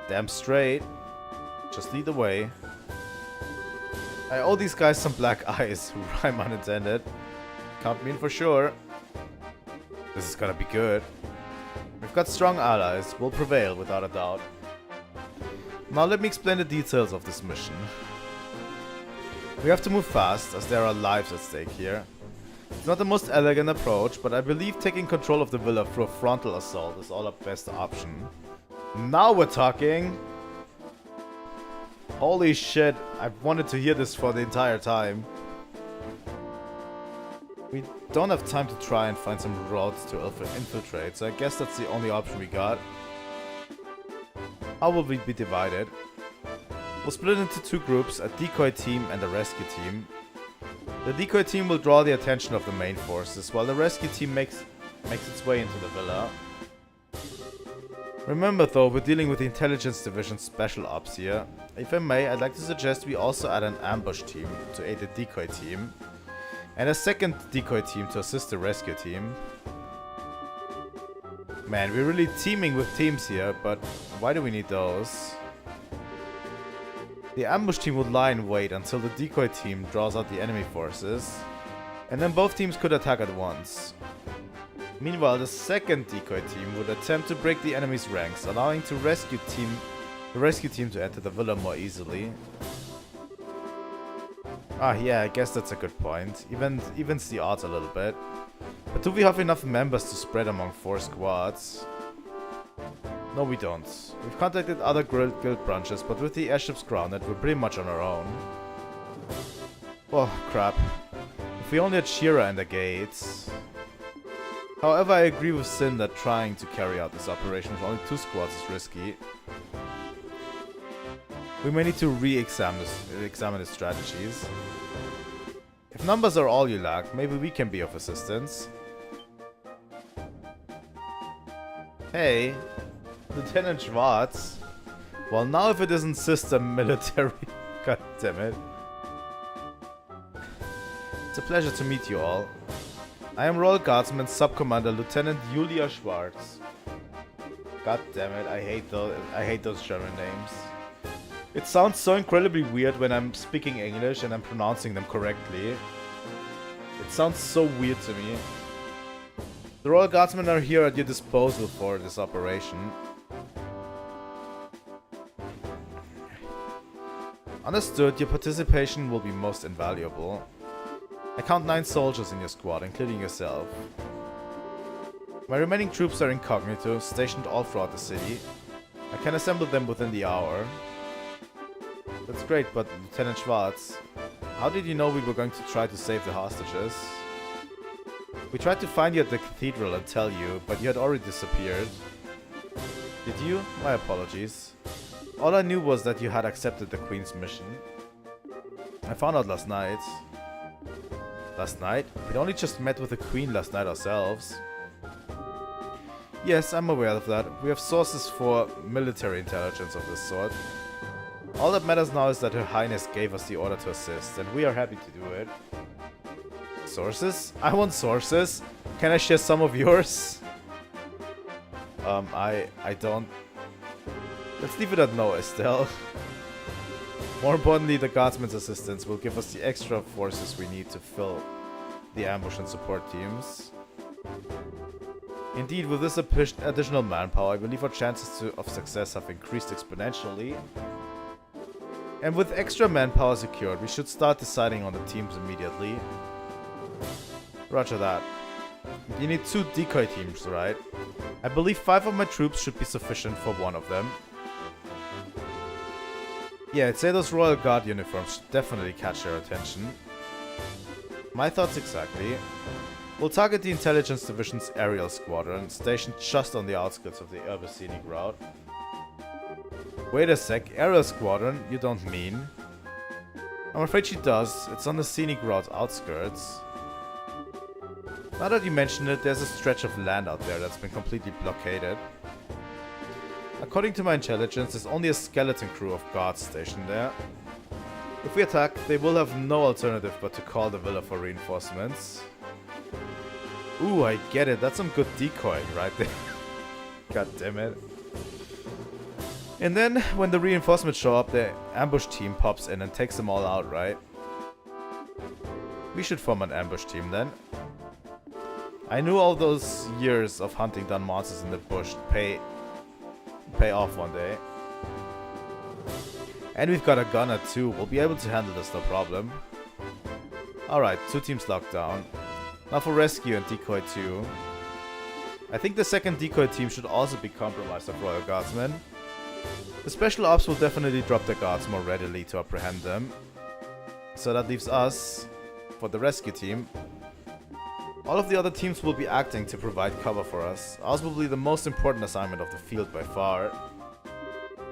Damn straight. Just lead the way. I owe these guys some black eyes, rhyme unintended. Count me in for sure. This is gonna be good. We've got strong allies, we'll prevail without a doubt. Now let me explain the details of this mission. We have to move fast, as there are lives at stake here. It's not the most elegant approach, but I believe taking control of the villa through a frontal assault is our best option. Now we're talking! Holy shit, I've wanted to hear this for the entire time. We don't have time to try and find some routes to infiltrate, so I guess that's the only option we got. How will we be divided? We'll split into two groups, a decoy team and a rescue team. The decoy team will draw the attention of the main forces, while the rescue team makes its way into the villa. Remember though, we're dealing with the Intelligence Division Special Ops here. If I may, I'd like to suggest we also add an ambush team to aid the decoy team. And a second decoy team to assist the rescue team. Man, we're really teaming with teams here, but why do we need those? The ambush team would lie in wait until the decoy team draws out the enemy forces, and then both teams could attack at once. Meanwhile, the second decoy team would attempt to break the enemy's ranks, allowing the rescue team to enter the villa more easily. Ah, yeah, I guess that's a good point. Evens the odds a little bit. But do we have enough members to spread among 4 squads? No, we don't. We've contacted other guild branches, but with the airships grounded, we're pretty much on our own. Oh, crap. If we only had Shira and the gates. However, I agree with Sin that trying to carry out this operation with only 2 squads is risky. We may need to re-examine the strategies. If numbers are all you lack, maybe we can be of assistance. Hey, Lieutenant Schwartz. Well, now if it isn't system military. God damn it. It's a pleasure to meet you all. I am Royal Guardsman Sub-Commander Lieutenant Julia Schwartz. God damn it, I hate those German names. It sounds so incredibly weird when I'm speaking English and I'm pronouncing them correctly. It sounds so weird to me. The Royal Guardsmen are here at your disposal for this operation. Understood, your participation will be most invaluable. I count 9 soldiers in your squad, including yourself. My remaining troops are incognito, stationed all throughout the city. I can assemble them within the hour. That's great, but Lieutenant Schwartz, how did you know we were going to try to save the hostages? We tried to find you at the cathedral and tell you, but you had already disappeared. Did you? My apologies. All I knew was that you had accepted the Queen's mission. I found out last night. Last night? We'd only just met with the Queen last night ourselves. Yes, I'm aware of that. We have sources for military intelligence of this sort. All that matters now is that Her Highness gave us the order to assist, and we are happy to do it. Sources? I want sources. Can I share some of yours? I don't. Let's leave it at no, Estelle. More importantly, the Guardsman's assistance will give us the extra forces we need to fill the ambush and support teams. Indeed, with this additional manpower, I believe our chances of success have increased exponentially. And with extra manpower secured, we should start deciding on the teams immediately. Roger that. You need 2 decoy teams, right? I believe 5 of my troops should be sufficient for 1 of them. Yeah, I'd say those Royal Guard uniforms should definitely catch their attention. My thoughts exactly. We'll target the Intelligence Division's aerial squadron, stationed just on the outskirts of the urban scenic route. Wait a sec, aerial squadron? You don't mean? I'm afraid she does. It's on the scenic route's outskirts. Now that you mention it, there's a stretch of land out there that's been completely blockaded. According to my intelligence, there's only a skeleton crew of guards stationed there. If we attack, they will have no alternative but to call the villa for reinforcements. Ooh, I get it. That's some good decoying right there. God damn it. And then, when the reinforcements show up, the ambush team pops in and takes them all out, right? We should form an ambush team then. I knew all those years of hunting down monsters in the bush pay off one day. And we've got a gunner too. We'll be able to handle this no problem. Alright, 2 teams locked down. Now for rescue and decoy 2. I think the second decoy team should also be compromised of Royal Guardsmen. The special ops will definitely drop their guards more readily to apprehend them. So that leaves us for the rescue team. All of the other teams will be acting to provide cover for us. Ours will be the most important assignment of the field by far.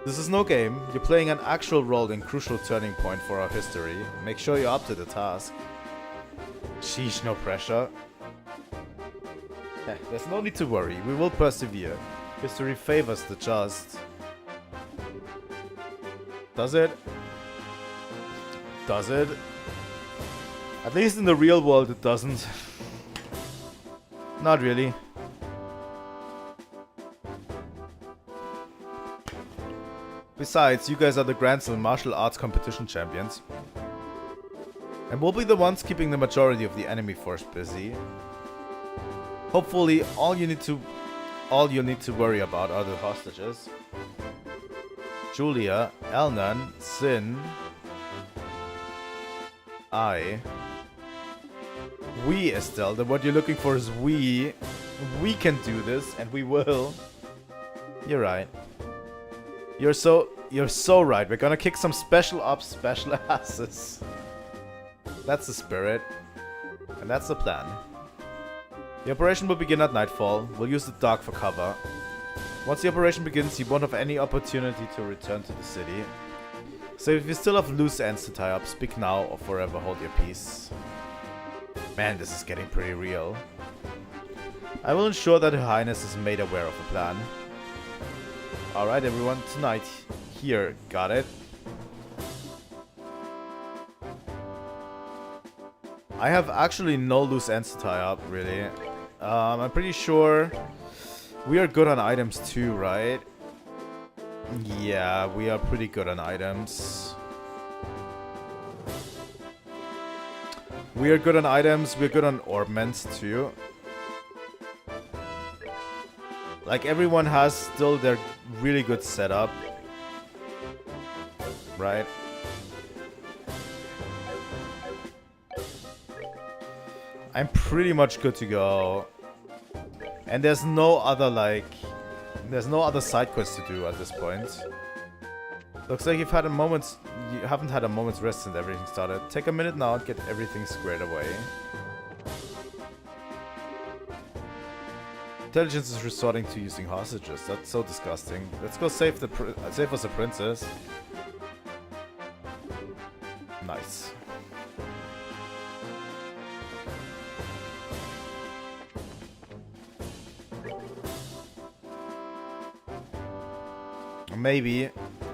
This is no game. You're playing an actual role in crucial turning point for our history. Make sure you're up to the task. Sheesh, no pressure. There's no need to worry. We will persevere. History favors the just. Does it? Does it? At least in the real world it doesn't. Not really. Besides, you guys are the Grand Slam martial arts competition champions. And we'll be the ones keeping the majority of the enemy force busy. Hopefully, all you need to worry about are the hostages. Julia, Elnan, Sin, I. We, Estelle. The word you're looking for is we. We can do this, and we will. You're right. You're so right. We're gonna kick some special ops special asses. That's the spirit. And that's the plan. The operation will begin at nightfall. We'll use the dark for cover. Once the operation begins, you won't have any opportunity to return to the city. So if you still have loose ends to tie up, speak now or forever hold your peace. Man, this is getting pretty real. I will ensure that Her Highness is made aware of the plan. Alright everyone, tonight. Here, got it? I have actually no loose ends to tie up, really. I'm pretty sure we are good on items too, right? Yeah, we are pretty good on items. We are good on items, we're good on Orbments too. Like, everyone has still their really good setup. Right? I'm pretty much good to go. And there's no other, like... There's no other side quests to do at this point. Looks like you haven't had a moment's rest since everything started. Take a minute now and get everything squared away. Intelligence is resorting to using hostages. That's so disgusting. Let's go save us a princess. Nice. Maybe.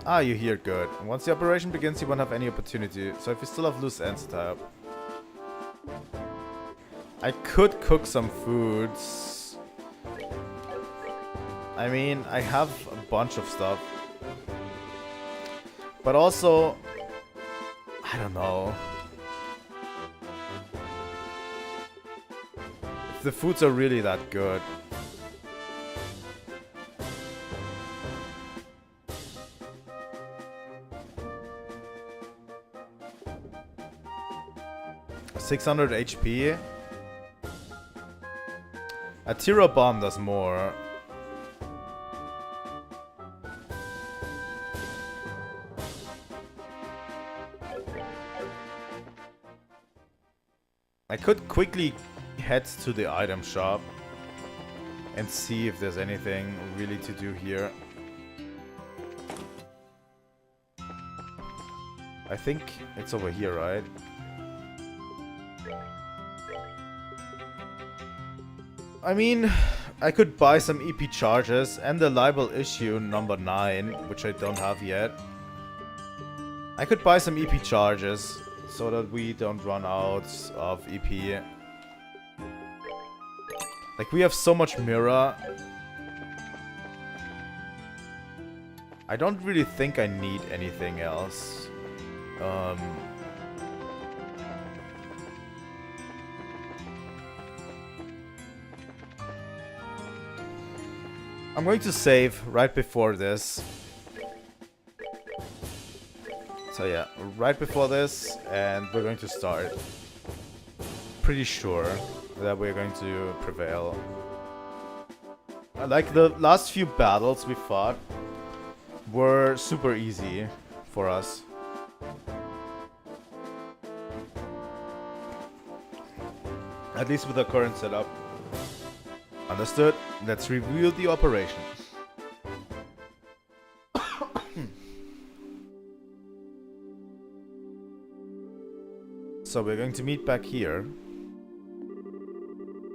Ah, you're here, good. Once the operation begins, you won't have any opportunity, so if you still have loose ends to tie up. I could cook some foods. I mean, I have a bunch of stuff. But also, I don't know. If the foods are really that good. 600 HP. A Tira Bomb does more. I could quickly head to the item shop and see if there's anything really to do here. I think it's over here, right? I mean, I could buy some EP charges and the libel issue number 9, which I don't have yet. I could buy some EP charges so that we don't run out of EP. Like, we have so much mirror. I don't really think I need anything else. I'm going to save right before this. So yeah, right before this, and we're going to start. Pretty sure that we're going to prevail. Like, the last few battles we fought were super easy for us. At least with the current setup. Understood. Let's review the operation. So we're going to meet back here.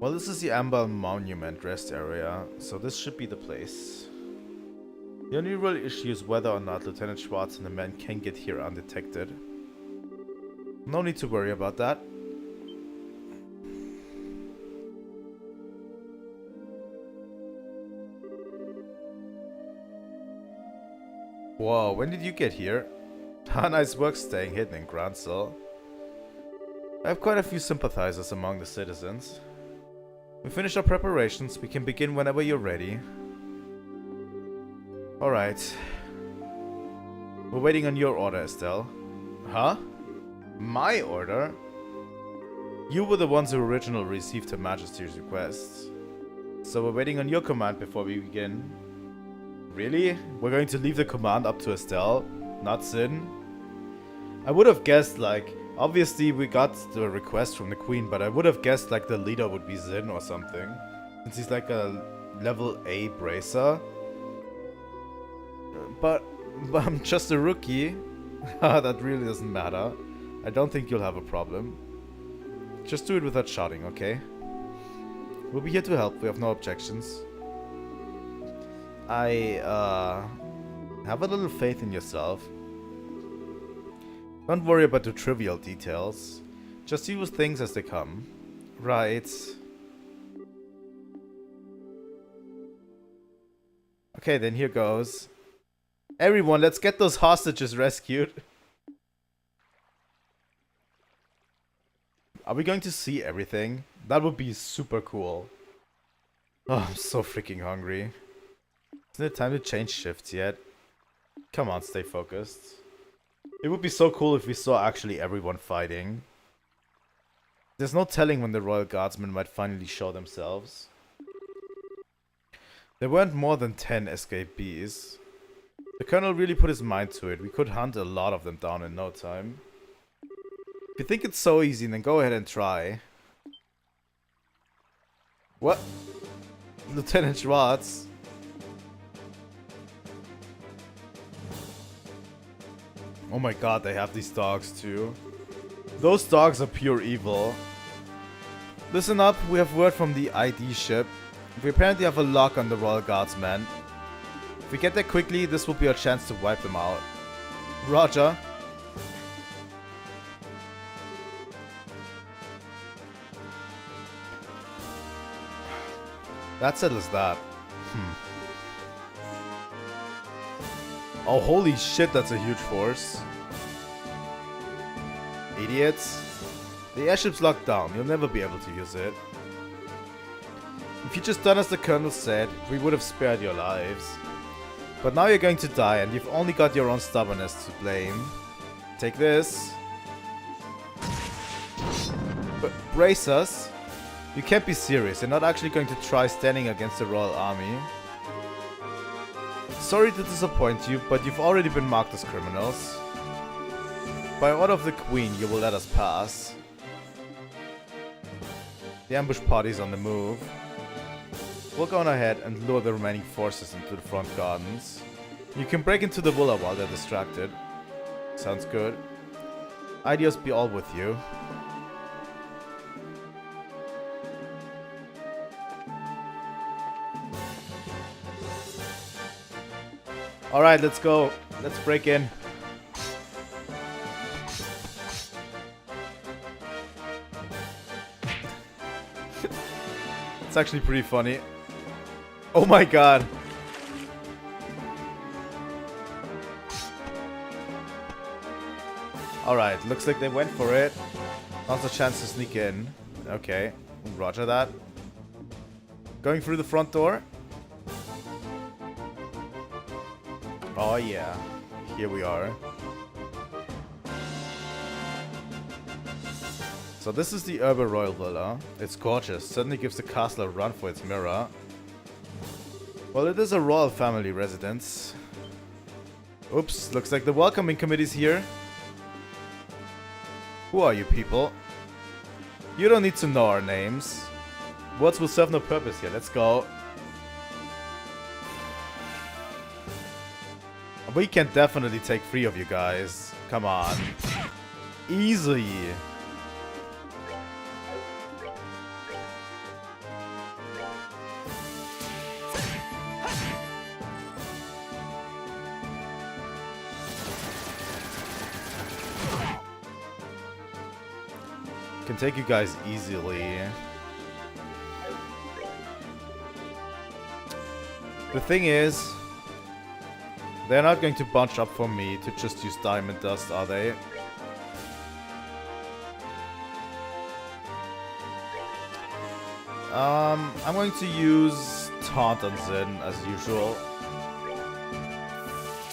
Well, this is the Amber Monument rest area, so this should be the place. The only real issue is whether or not Lieutenant Schwartz and the men can get here undetected. No need to worry about that. Whoa, when did you get here? Nice work staying hidden in Gransel. I have quite a few sympathizers among the citizens. We finished our preparations. We can begin whenever you're ready. Alright. We're waiting on your order, Estelle. Huh? My order? You were the ones who originally received Her Majesty's requests. So we're waiting on your command before we begin. Really? We're going to leave the command up to Estelle, not Sin? I would have guessed, like, obviously we got the request from the Queen, but I would have guessed, like, the leader would be Zin or something. Since he's like a level A bracer. But I'm just a rookie. That really doesn't matter. I don't think you'll have a problem. Just do it without shouting, okay? We'll be here to help. We have no objections. I have a little faith in yourself. Don't worry about the trivial details. Just deal with things as they come. Right. Okay, then here goes. Everyone, let's get those hostages rescued. Are we going to see everything? That would be super cool. Oh, I'm so freaking hungry. Isn't it time to change shifts yet? Come on, stay focused. It would be so cool if we saw actually everyone fighting. There's no telling when the Royal Guardsmen might finally show themselves. There weren't more than 10 escapees. The Colonel really put his mind to it. We could hunt a lot of them down in no time. If you think it's so easy, then go ahead and try. What? Lieutenant Schwartz? Oh my god, they have these dogs too. Those dogs are pure evil. Listen up, we have word from the ID ship. We apparently have a lock on the Royal Guardsmen. If we get there quickly, this will be our chance to wipe them out. Roger. That settles that. Oh, holy shit, that's a huge force. Idiots. The airship's locked down. You'll never be able to use it. If you'd just done as the Colonel said, we would have spared your lives. But now you're going to die, and you've only got your own stubbornness to blame. Take this. brace us. You can't be serious. You're not actually going to try standing against the royal army. Sorry to disappoint you, but you've already been marked as criminals. By order of the Queen, you will let us pass. The ambush party's on the move. We'll go on ahead and lure the remaining forces into the front gardens. You can break into the villa while they're distracted. Sounds good. Ideas be all with you. Alright, let's go. Let's break in. It's actually pretty funny. Oh my god. Alright, looks like they went for it. Now's a chance to sneak in. Okay, roger that. Going through the front door. Oh yeah, here we are. So this is the Urban Royal Villa. It's gorgeous, certainly gives the castle a run for its mirror. Well, it is a royal family residence. Oops, looks like the welcoming committee's here. Who are you people? You don't need to know our names. Words will serve no purpose here, let's go. We can definitely take 3 of you guys. Come on. Easily. Can take you guys easily. The thing is, they're not going to bunch up for me to just use diamond dust, are they? I'm going to use taunt on Zin as usual.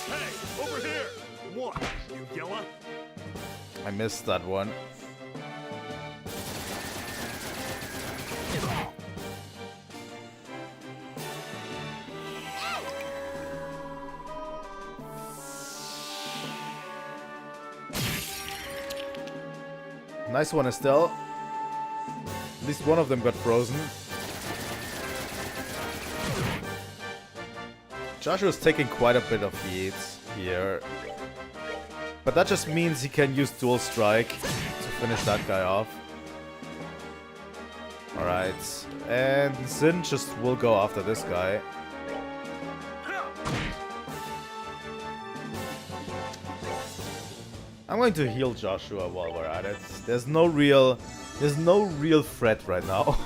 Hey, over here! What, you yella? I missed that one. Nice one, Estelle. At least one of them got frozen. Joshua's taking quite a bit of heat here. But that just means he can use dual strike to finish that guy off. Alright. And Zin just will go after this guy. I'm going to heal Joshua while we're at it. There's no real threat right now.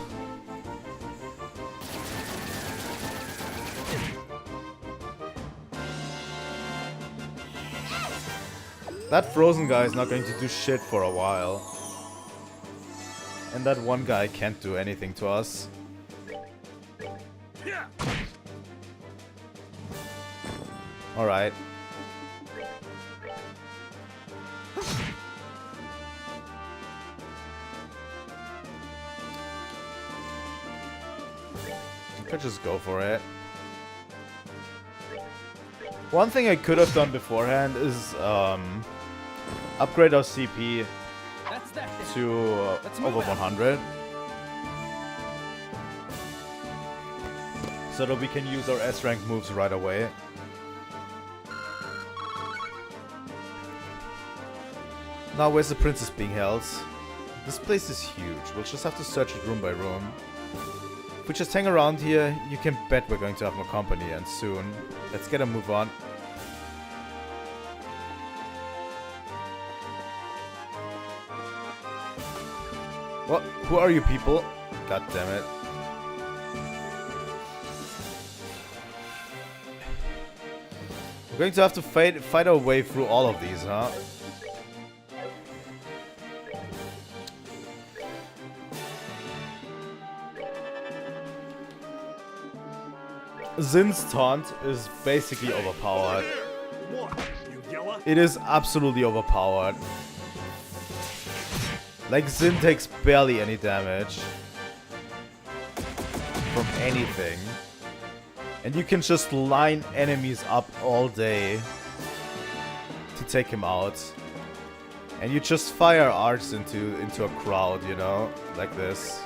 That frozen guy is not going to do shit for a while. And that one guy can't do anything to us. Alright. Could just go for it. One thing I could have done beforehand is upgrade our CP to over 100, so that we can use our S rank moves right away. Now where's the princess being held? This place is huge. We'll just have to search it room by room. If we just hang around here, you can bet we're going to have more company, and soon. Let's get a move on. What? Who are you people? God damn it. We're going to have to fight our way through all of these, huh? Zin's taunt is basically overpowered. What, you yella? It is absolutely overpowered. Like, Zin takes barely any damage from anything. And you can just line enemies up all day to take him out. And you just fire arts into a crowd, you know? Like this.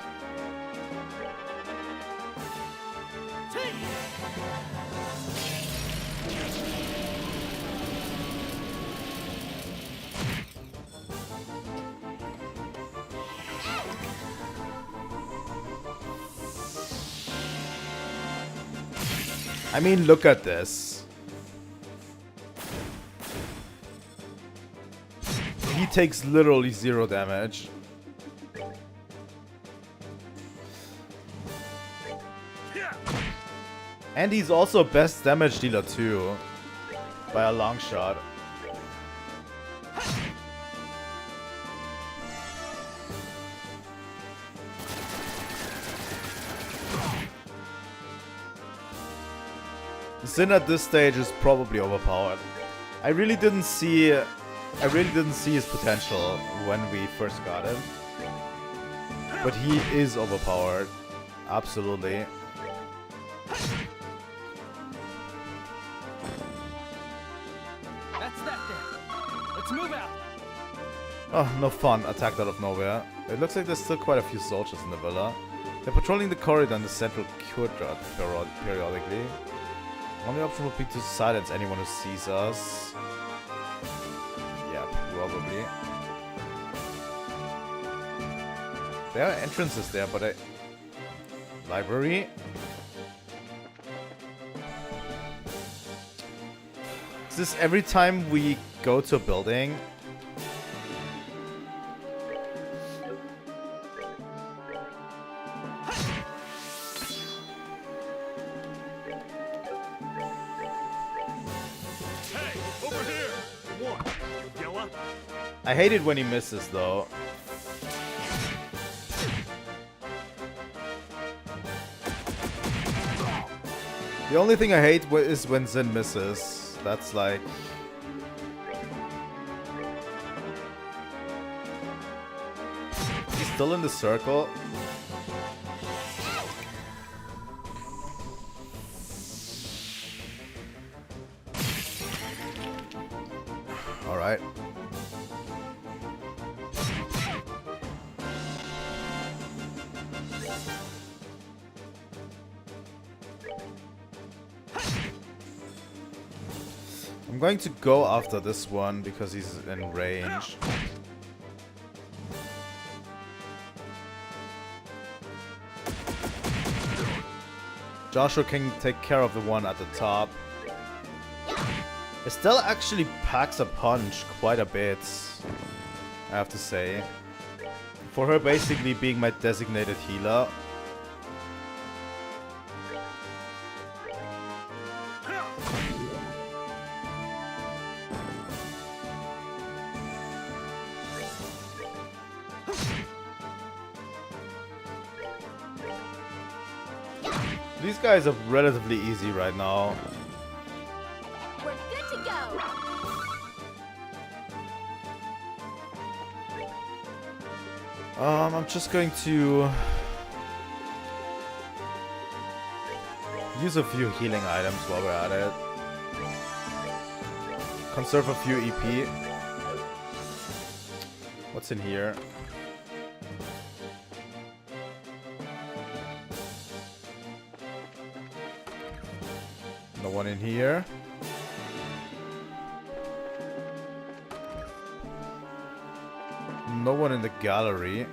I mean, look at this. He takes literally 0 damage. And he's also best damage dealer too, by a long shot. Zin at this stage is probably overpowered. I really didn't see his potential when we first got him. But he is overpowered. Absolutely. That's that then. Let's move out. Oh, no fun. Attacked out of nowhere. It looks like there's still quite a few soldiers in the villa. They're patrolling the corridor in the central courtyard periodically. Only option would be to silence anyone who sees us. Yeah, probably. There are entrances there, but library? Is this every time we go to a building? I hate it when he misses, though. The only thing I hate is when Zin misses. That's like... He's still in the circle. Alright. I'm going to go after this one because he's in range. Joshua can take care of the one at the top. Estelle actually packs a punch quite a bit, I have to say. For her basically being my designated healer. These guys are relatively easy right now. We're good to go. I'm just going to use a few healing items while we're at it. Conserve a few EP. What's in here? No one in here. No one in the gallery.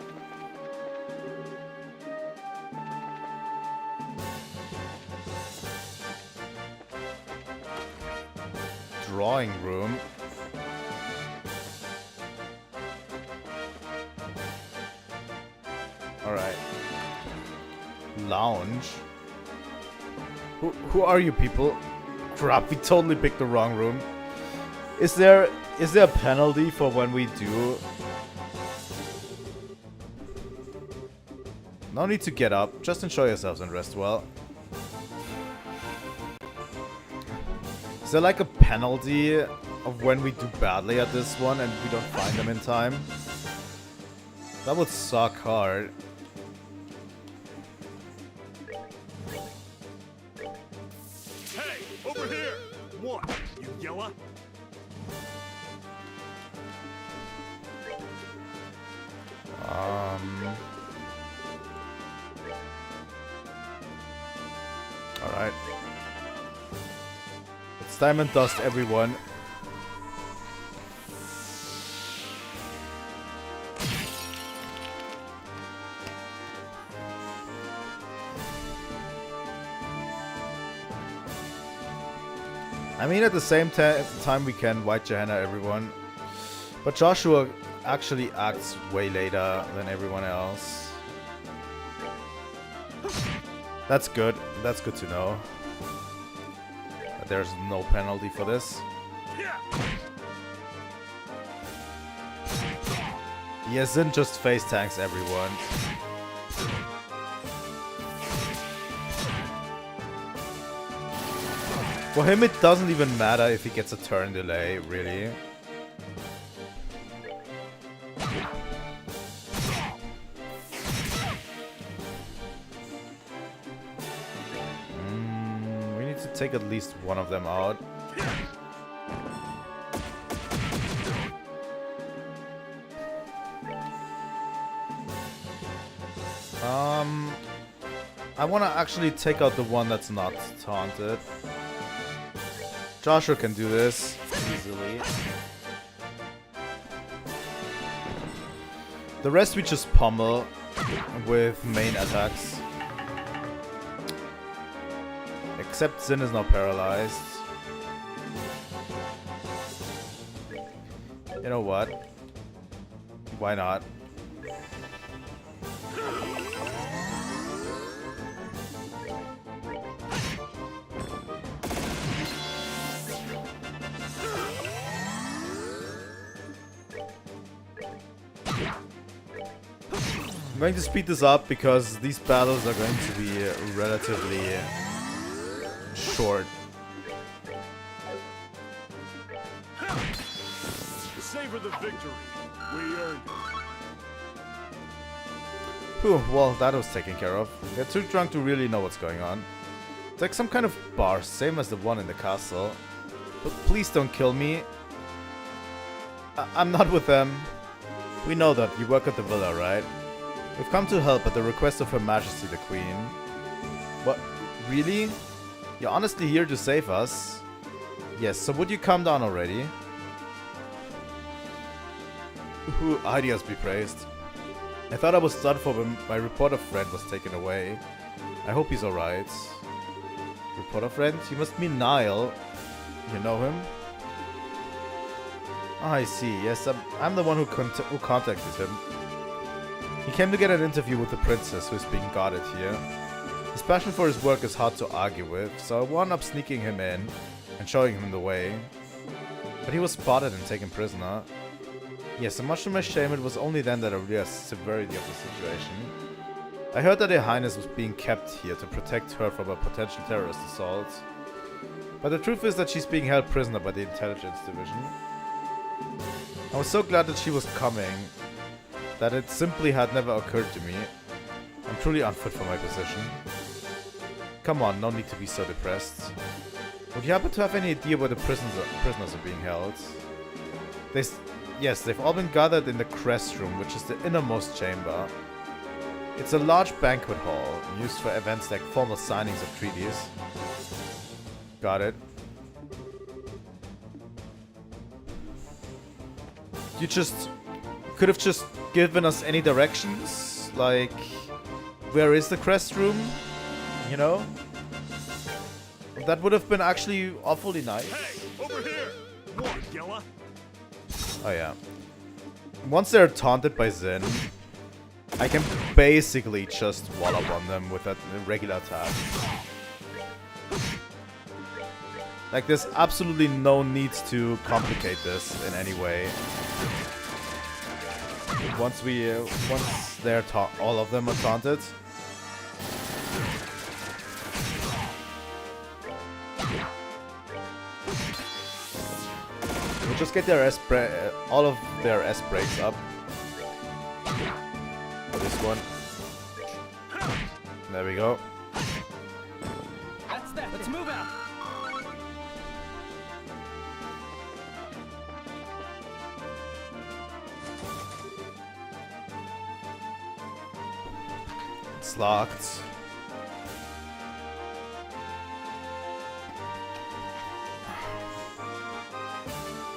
Drawing room. Alright. Lounge. Who are you people? Crap, we totally picked the wrong room. Is there a penalty for when we do? No need to get up. Just enjoy yourselves and rest well. Is there like a penalty of when we do badly at this one and we don't find them in time? That would suck hard. Hey, over here! What? You yella? Alright. It's Diamond Dust, everyone. I mean, at the same time we can White Johanna everyone. But Joshua actually acts way later than everyone else. That's good. That's good to know. But there's no penalty for this. Yeah, Zin just face tanks everyone. For him, it doesn't even matter if he gets a turn delay, really. We need to take at least one of them out. I want to actually take out the one that's not taunted. Joshua can do this easily. The rest we just pummel with main attacks. Except Zin is now paralyzed. You know what? Why not? I'm going to speed this up because these battles are going to be relatively short. Savor the victory. We earned it. Whew, well, that was taken care of. They're too drunk to really know what's going on. It's like some kind of bar, same as the one in the castle. But please don't kill me. I'm not with them. We know that. You work at the villa, right? We've come to help at the request of Her Majesty the Queen. What? Really? You're honestly here to save us? Yes, so would you calm down already? Ooh, ideas be praised. I thought I was done for when my reporter friend was taken away. I hope he's alright. Reporter friend? You must mean Niall. You know him? Oh, I see. Yes, I'm the one who contacted him. He came to get an interview with the princess who is being guarded here. His passion for his work is hard to argue with, so I wound up sneaking him in and showing him the way. But he was spotted and taken prisoner. Yes, and much to my shame, it was only then that I realized the severity of the situation. I heard that Her Highness was being kept here to protect her from a potential terrorist assault. But the truth is that she's being held prisoner by the intelligence division. I was so glad that she was coming that it simply had never occurred to me. I'm truly unfit for my position. Come on, no need to be so depressed. Would you happen to have any idea where the prisoners are being held? Yes, they've all been gathered in the Crest Room, which is the innermost chamber. It's a large banquet hall, used for events like formal signings of treaties. Got it. You could have just given us any directions, like, where is the Crest Room, you know? That would have been actually awfully nice. Hey, over here! What, yella? Oh yeah. Once they're taunted by Zin, I can basically just wallop on them with a regular attack. Like, there's absolutely no need to complicate this in any way. Once they're all of them are taunted. We'll just get their all of their S breaks up. this one. There we go. That's that. Let's move out. It's locked.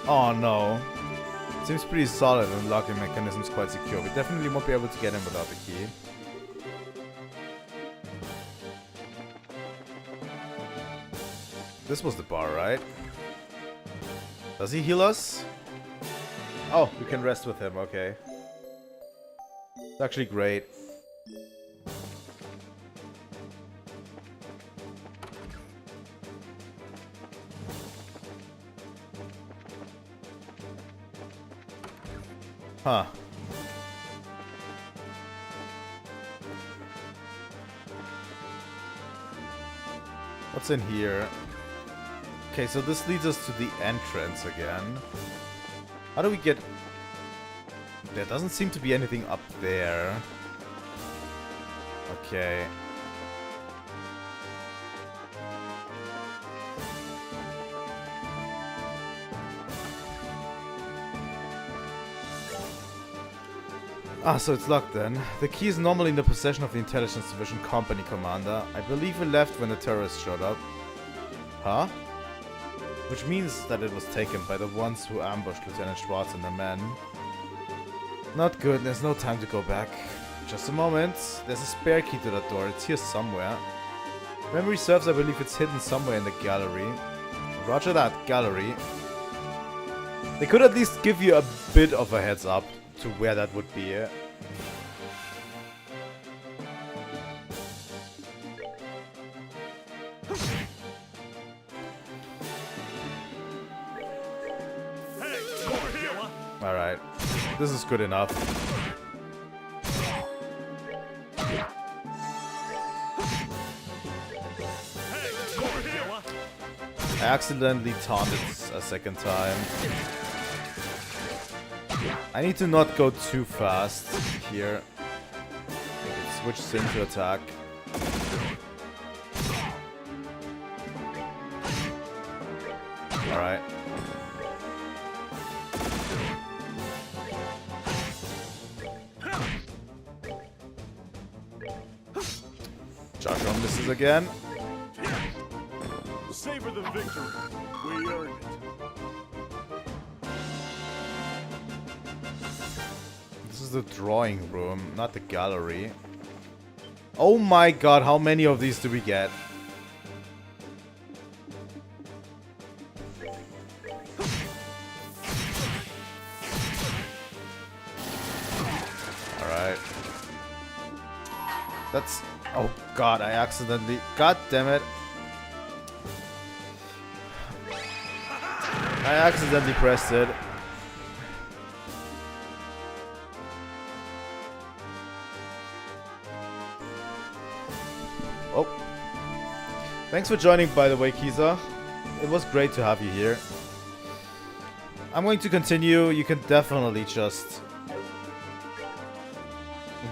Oh no. Seems pretty solid and locking mechanism is quite secure. We definitely won't be able to get in without the key. This was the bar, right? Does he heal us? Oh, we can rest with him, okay. It's actually great. Huh. What's in here? Okay, so this leads us to the entrance again. How do we get... There doesn't seem to be anything up there. Okay. Ah, so it's locked then. The key is normally in the possession of the Intelligence Division Company Commander. I believe it left when the terrorists showed up. Huh? Which means that it was taken by the ones who ambushed Lieutenant Schwartz and the men. Not good, there's no time to go back. Just a moment. There's a spare key to that door, it's here somewhere. Memory serves, I believe it's hidden somewhere in the gallery. Roger that, gallery. They could at least give you a bit of a heads up to where that would be. Alright, this is good enough. I accidentally taunted a second time. I need to not go too fast here. It switches into attack. Alright. Joshua misses again. Savor the victory. We earned it. This is the drawing room, not the gallery. Oh my god, how many of these do we get? Alright. That's... Oh god, I accidentally... God damn it. I accidentally pressed it. Oh. Thanks for joining, by the way, Kiza. It was great to have you here. I'm going to continue. You can definitely just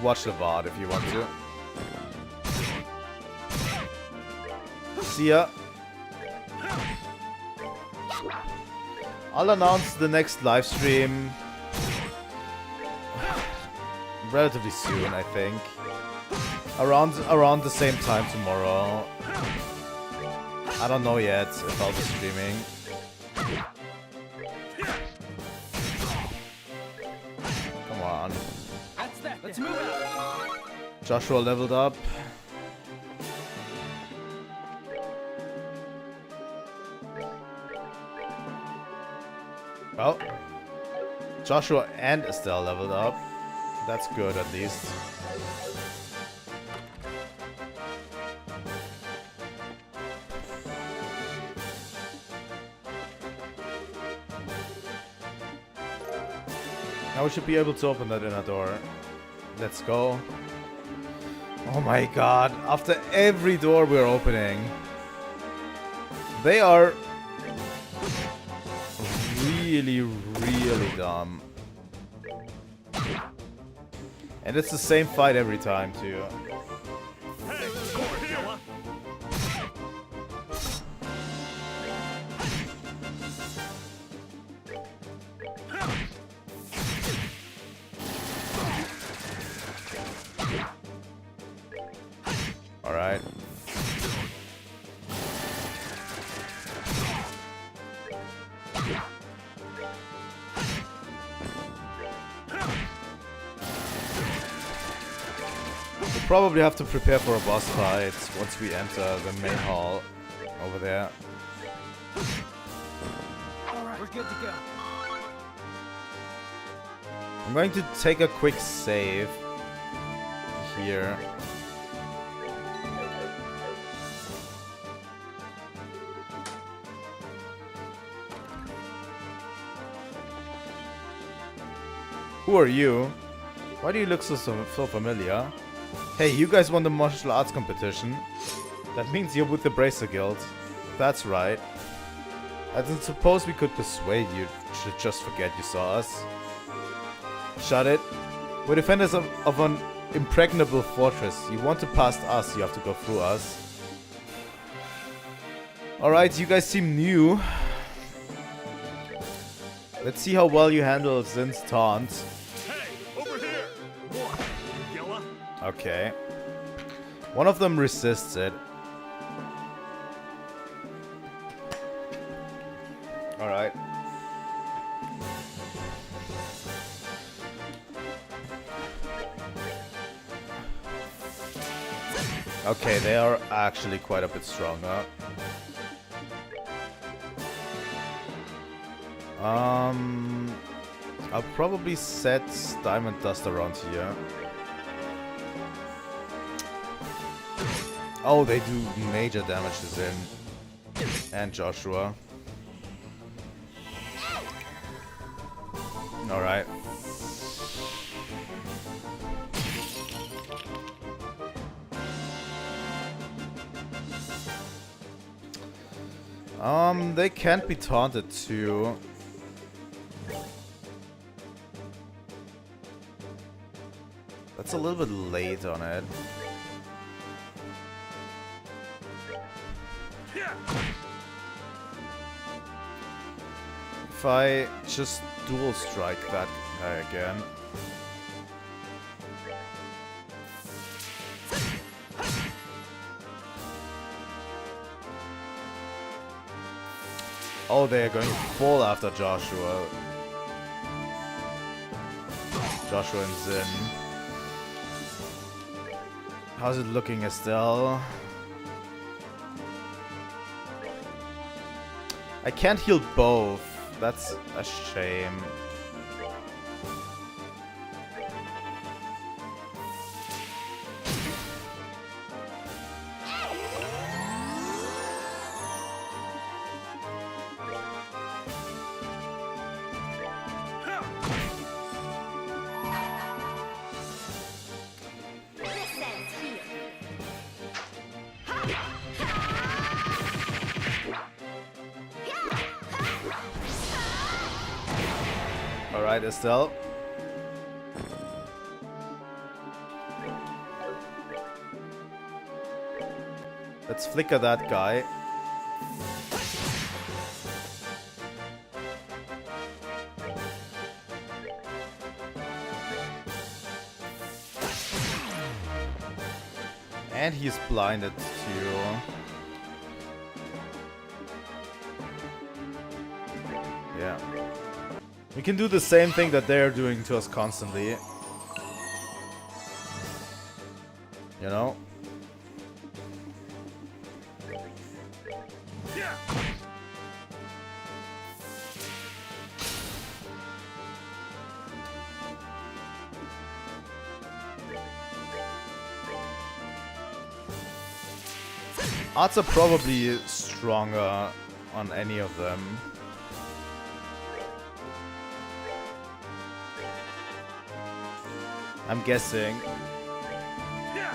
watch the VOD if you want to. See ya. I'll announce the next live stream relatively soon, I think. Around the same time tomorrow. I don't know yet if I'll be streaming. Come on. That's that. Let's move out. Joshua leveled up. Well, Joshua and Estelle leveled up. That's good, at least. Now we should be able to open that inner door. Let's go. Oh my god, after every door we're opening, they are really, really dumb. And it's the same fight every time too. Hey, over here. Alright. Probably have to prepare for a boss fight once we enter the main hall over there. Alright, we're good to go. I'm going to take a quick save here. Who are you? Why do you look so familiar? Hey, you guys won the martial arts competition. That means you're with the Bracer Guild. That's right. I don't suppose we could persuade you to just forget you saw us. Shut it. We're defenders of an impregnable fortress. You want to pass us, you have to go through us. Alright, you guys seem new. Let's see how well you handle Zin's taunt. Hey, over here. What? Yella? Okay. One of them resists it. Alright. Okay, they are actually quite a bit stronger. I'll probably set Diamond Dust around here. Oh, they do major damage to Zin and Joshua. Alright. They can't be taunted too. That's a little bit late on it. If I just dual strike that guy again. Oh, they're going full after Joshua. Joshua and Zin. How's it looking, Estelle? I can't heal both. That's a shame. Alright, Estelle. Let's flicker that guy. And he's blinded too. Yeah. We can do the same thing that they're doing to us constantly. You know? Yeah. Arts are probably stronger on any of them. I'm guessing. Yeah.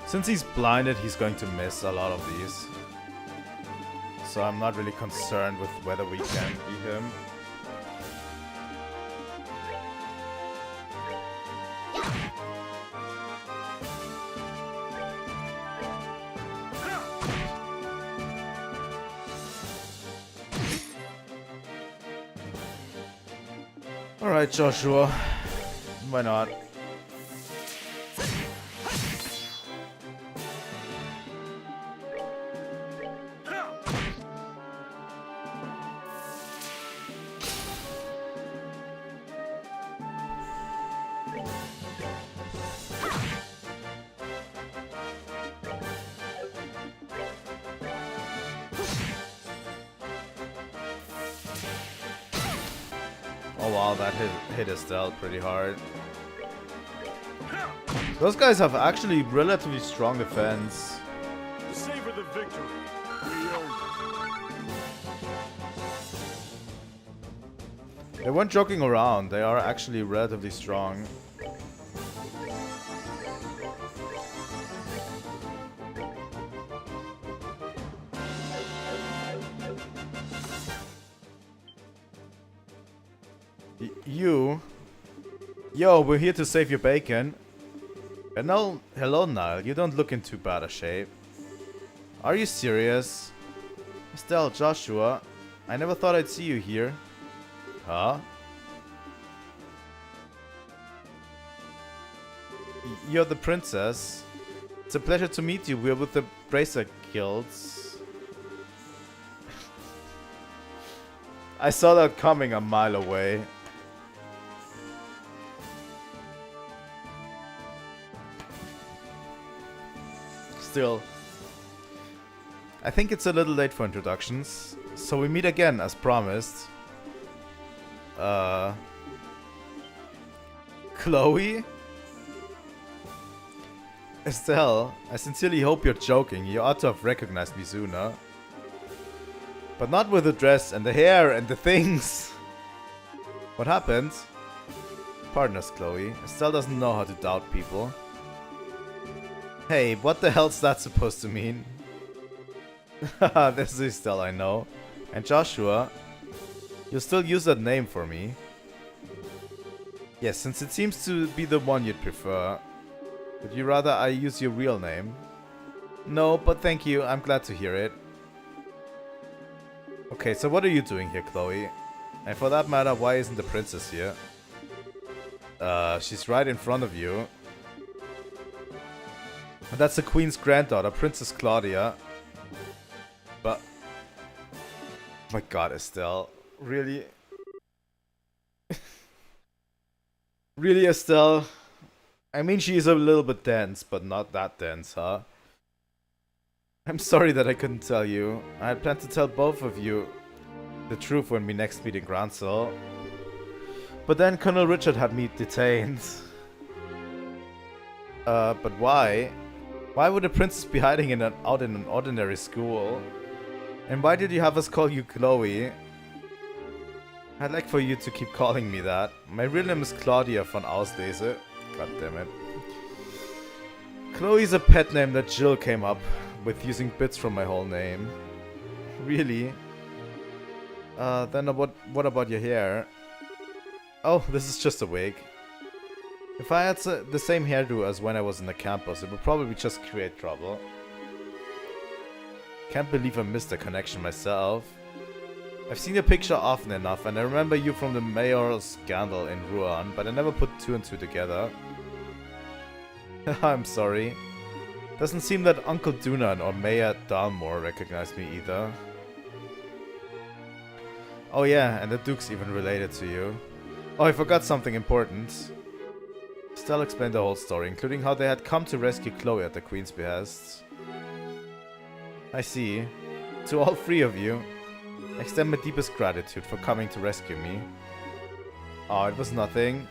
Since he's blinded, he's going to miss a lot of these. So I'm not really concerned with whether we can beat him. Alright, Joshua. Why not? Oh wow, that hit Estelle pretty hard. Those guys have actually relatively strong defense. Savor the victory. We earned it. They weren't joking around, they are actually relatively strong. Yo, we're here to save your bacon. No, hello Nile, you don't look in too bad a shape. Are you serious? Estelle, Joshua, I never thought I'd see you here. Huh? You're the princess. It's a pleasure to meet you. We're with the Bracer Guilds. I saw that coming a mile away. Still, I think it's a little late for introductions, so we meet again as promised. Chloe? Estelle, I sincerely hope you're joking. You ought to have recognized me sooner. But not with the dress and the hair and the things. What happened? Pardon us, Chloe. Estelle doesn't know how to doubt people. Hey, what the hell's that supposed to mean? Haha, this is Estelle, I know. And Joshua, you'll still use that name for me. Yes, since it seems to be the one you'd prefer. Would you rather I use your real name? No, but thank you, I'm glad to hear it. Okay, so what are you doing here, Chloe? And for that matter, why isn't the princess here? She's right in front of you. And that's the queen's granddaughter, Princess Claudia. But... oh my god, Estelle. Really? Really, Estelle? I mean, she is a little bit dense, but not that dense, huh? I'm sorry that I couldn't tell you. I had planned to tell both of you the truth when we next meet in Grancel. But then Colonel Richard had me detained. But why? Why would a princess be hiding out in an ordinary school? And why did you have us call you Chloe? I'd like for you to keep calling me that. My real name is Claudia von Auslese. God damn it. Chloe's a pet name that Jill came up with using bits from my whole name. Really? Then what about your hair? Oh, this is just a wig. If I had the same hairdo as when I was in the campus, it would probably just create trouble. Can't believe I missed the connection myself. I've seen your picture often enough, and I remember you from the mayoral scandal in Rouen, but I never put two and two together. I'm sorry. Doesn't seem that Uncle Dunan or Mayor Dalmore recognized me either. Oh yeah, and the Duke's even related to you. Oh, I forgot something important. Estelle explained the whole story, including how they had come to rescue Chloe at the Queen's behest. I see. To all three of you, I extend my deepest gratitude for coming to rescue me. Oh, it was nothing.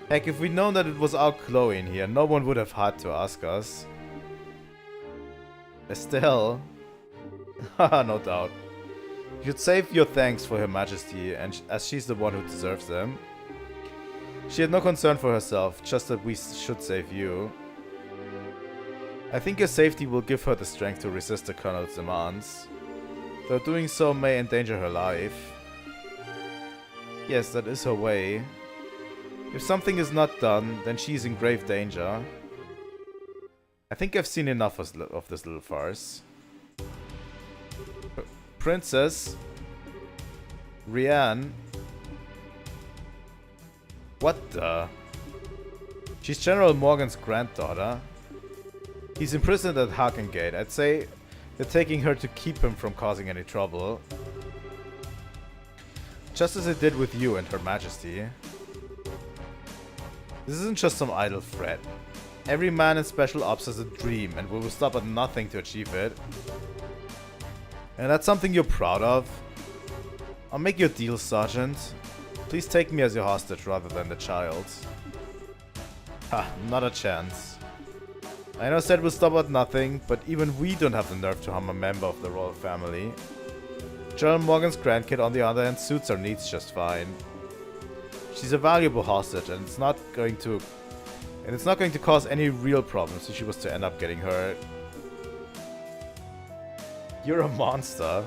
Heck, if we'd known that it was our Chloe in here, no one would have had to ask us. Estelle? Haha, no doubt. You should save your thanks for Her Majesty, and as she's the one who deserves them. She had no concern for herself, just that we should save you. I think your safety will give her the strength to resist the Colonel's demands, though doing so may endanger her life. Yes, that is her way. If something is not done, then she is in grave danger. I think I've seen enough of this little farce. Princess Rianne. What the? She's General Morgan's granddaughter. He's imprisoned at Hakengate. I'd say they're taking her to keep him from causing any trouble. Just as it did with you and Her Majesty. This isn't just some idle threat. Every man in Special Ops has a dream, and we will stop at nothing to achieve it. And that's something you're proud of? I'll make you a deal, Sergeant. Please take me as your hostage rather than the child. Ha, not a chance. I know said we'll stop at nothing, but even we don't have the nerve to harm a member of the royal family. General Morgan's grandkid, on the other hand, suits our needs just fine. She's a valuable hostage, and it's not going to cause any real problems if she was to end up getting hurt. You're a monster.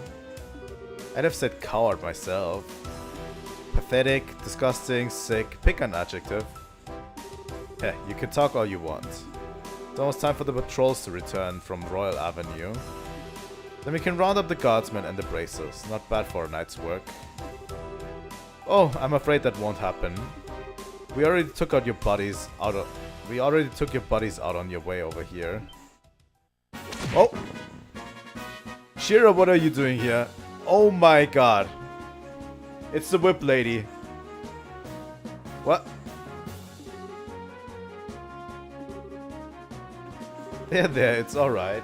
I'd have said coward myself. Pathetic, disgusting, sick, pick an adjective. Heh, you can talk all you want. It's almost time for the patrols to return from Royal Avenue. Then we can round up the guardsmen and the bracers. Not bad for a night's work. Oh, I'm afraid that won't happen. We already took your buddies out on your way over here. Oh! Shira, what are you doing here? Oh my god. It's the whip lady. What? There, it's alright.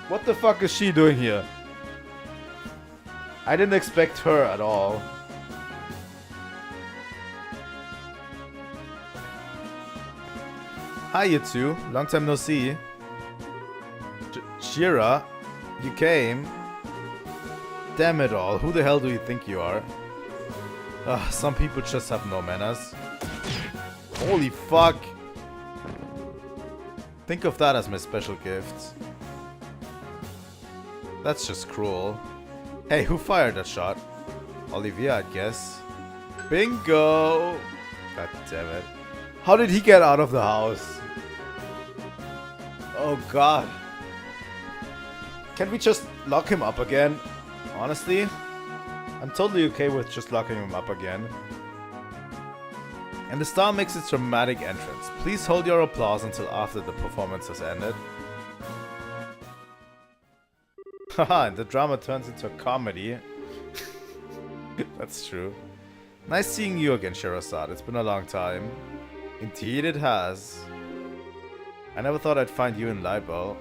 What the fuck is she doing here? I didn't expect her at all. Hi, you two. Long time no see. Shira, you came. Damn it all. Who the hell do you think you are? Some people just have no manners. Holy fuck. Think of that as my special gift. That's just cruel. Hey, who fired that shot? Olivia, I guess. Bingo! God damn it. How did he get out of the house? Oh god. Can we just lock him up again? Honestly, I'm totally okay with just locking him up again. And the star makes its dramatic entrance. Please hold your applause until after the performance has ended. Haha, and the drama turns into a comedy. That's true. Nice seeing you again, Sherazade. It's been a long time. Indeed it has. I never thought I'd find you in Libel,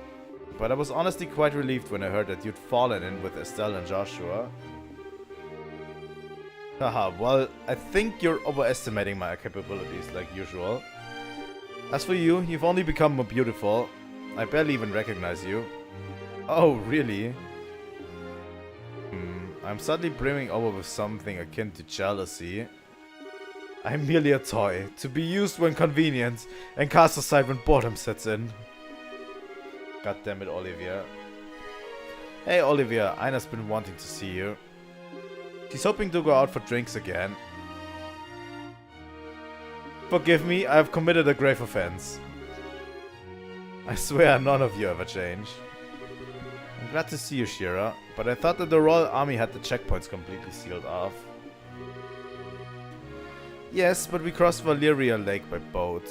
but I was honestly quite relieved when I heard that you'd fallen in with Estelle and Joshua. Haha, well, I think you're overestimating my capabilities like usual. As for you, you've only become more beautiful. I barely even recognize you. Oh, really? I'm suddenly brimming over with something akin to jealousy. I'm merely a toy, to be used when convenient, and cast aside when boredom sets in. God damn it, Olivia. Hey, Olivia, Ina's been wanting to see you. She's hoping to go out for drinks again. Forgive me, I have committed a grave offense. I swear none of you ever change. I'm glad to see you, Shira, but I thought that the Royal Army had the checkpoints completely sealed off. Yes, but we crossed Valeria Lake by boat,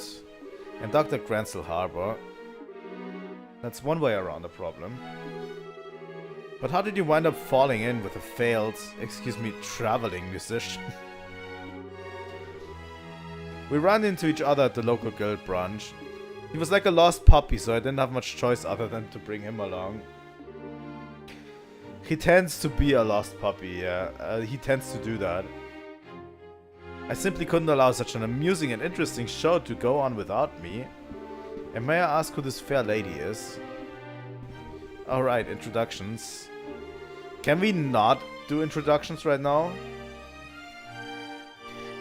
and Dr. Gransel Harbor. That's one way around the problem. But how did you wind up falling in with a failed, traveling musician? We ran into each other at the local guild branch. He was like a lost puppy, so I didn't have much choice other than to bring him along. He tends to be a lost puppy, yeah. He tends to do that. I simply couldn't allow such an amusing and interesting show to go on without me. And may I ask who this fair lady is? Alright, introductions. Can we not do introductions right now?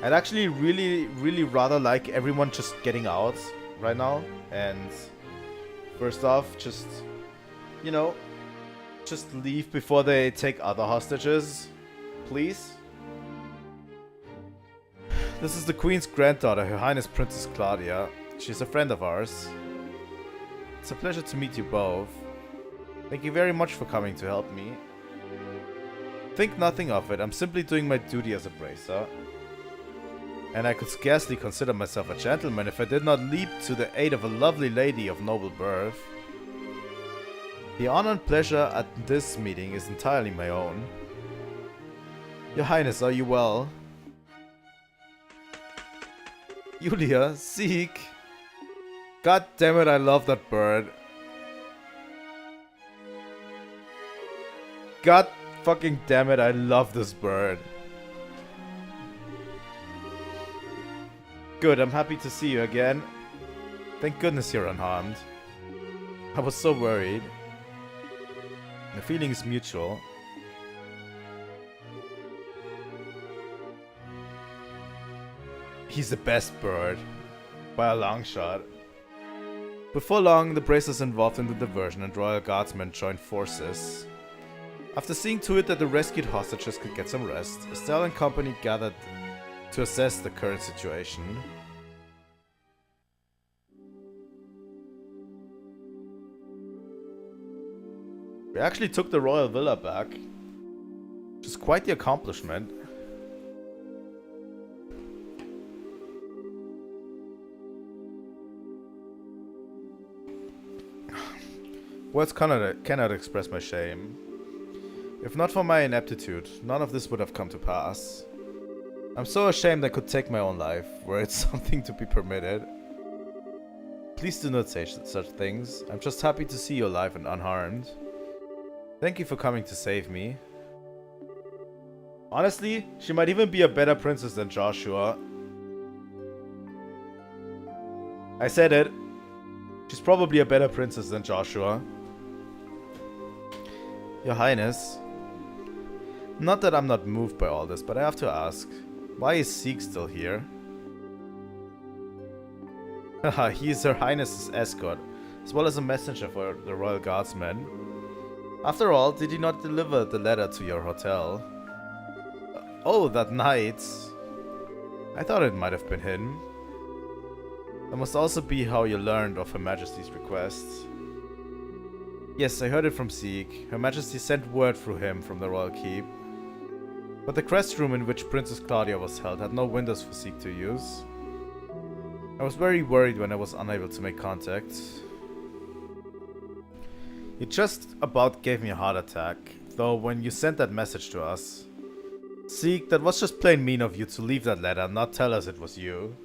I'd actually really rather like everyone just getting out right now and First off, just, you know, just leave before they take other hostages, please. This is the Queen's granddaughter, Her Highness Princess Claudia. She's a friend of ours. It's a pleasure to meet you both. Thank you very much for coming to help me. Think nothing of it, I'm simply doing my duty as a bracer. And I could scarcely consider myself a gentleman if I did not leap to the aid of a lovely lady of noble birth. The honor and pleasure at this meeting is entirely my own. Your Highness, are you well? Julia, Zeke. God damn it, I love that bird. God fucking damn it, I love this bird. Good, I'm happy to see you again. Thank goodness you're unharmed. I was so worried. The feeling is mutual. He's the best bird. By a long shot. Before long, the bracers involved in the diversion and Royal Guardsmen joined forces. After seeing to it that the rescued hostages could get some rest, Estelle and company gathered to assess the current situation. We actually took the royal villa back, which is quite the accomplishment. Words cannot express my shame. If not for my ineptitude, none of this would have come to pass. I'm so ashamed I could take my own life, were it something to be permitted. Please do not say such things. I'm just happy to see you alive and unharmed. Thank you for coming to save me. Honestly, she might even be a better princess than Joshua. I said it. She's probably a better princess than Joshua. Your Highness. Not that I'm not moved by all this, but I have to ask. Why is Zeke still here? Haha, he is Her Highness's escort, as well as a messenger for the Royal Guardsmen. After all, did he not deliver the letter to your hotel? Oh, that night. I thought it might have been hidden. That must also be how you learned of Her Majesty's request. Yes, I heard it from Zeke. Her Majesty sent word through him from the Royal Keep. But the crest room in which Princess Claudia was held had no windows for Zeke to use. I was very worried when I was unable to make contact. You just about gave me a heart attack, though when you sent that message to us. Zeke, that was just plain mean of you to leave that letter and not tell us it was you.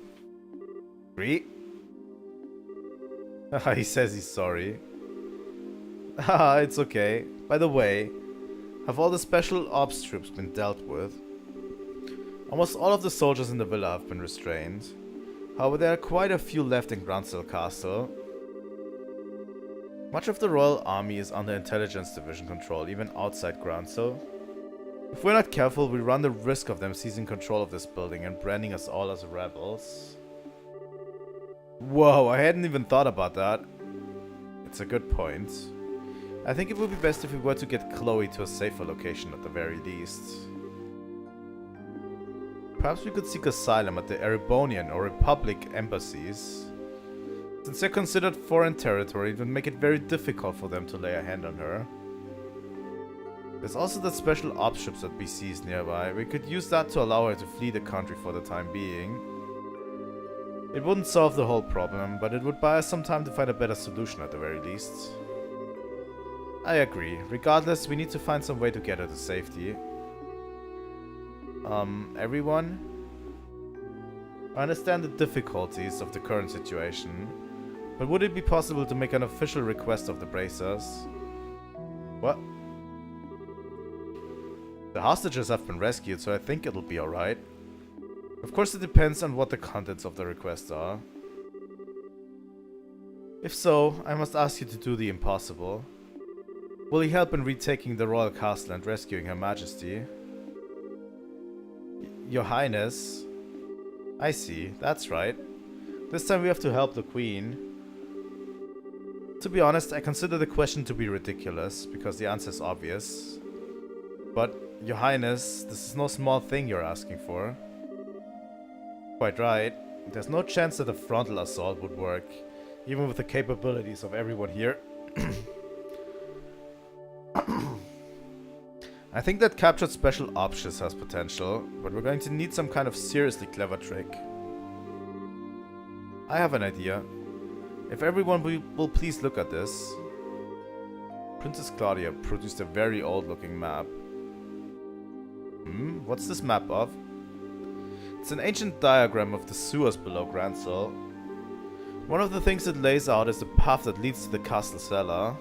Agree? He says he's sorry. Haha, it's okay. By the way, have all the special ops troops been dealt with? Almost all of the soldiers in the villa have been restrained. However, there are quite a few left in Groundsel Castle. Much of the royal army is under intelligence division control, even outside Groundsel. If we're not careful, we run the risk of them seizing control of this building and branding us all as rebels. Whoa, I hadn't even thought about that. It's a good point. I think it would be best if we were to get Chloe to a safer location at the very least. Perhaps we could seek asylum at the Erebonian or Republic embassies. Since they're considered foreign territory, it would make it very difficult for them to lay a hand on her. There's also the special ops ships at BCs nearby. We could use that to allow her to flee the country for the time being. It wouldn't solve the whole problem, but it would buy us some time to find a better solution at the very least. I agree. Regardless, we need to find some way to get her to safety. Everyone? I understand the difficulties of the current situation, but would it be possible to make an official request of the bracers? What? The hostages have been rescued, so I think it'll be alright. Of course, it depends on what the contents of the request are. If so, I must ask you to do the impossible. Will you help in retaking the royal castle and rescuing Her Majesty? Your Highness? I see, that's right. This time we have to help the Queen. To be honest, I consider the question to be ridiculous, because the answer is obvious. But, Your Highness, this is no small thing you're asking for. Quite right. There's no chance that a frontal assault would work, even with the capabilities of everyone here. I think that captured special options has potential, but we're going to need some kind of seriously clever trick. I have an idea. If everyone will please look at this. Princess Claudia produced a very old-looking map. What's this map of? It's an ancient diagram of the sewers below Grancel. One of the things it lays out is the path that leads to the castle cellar.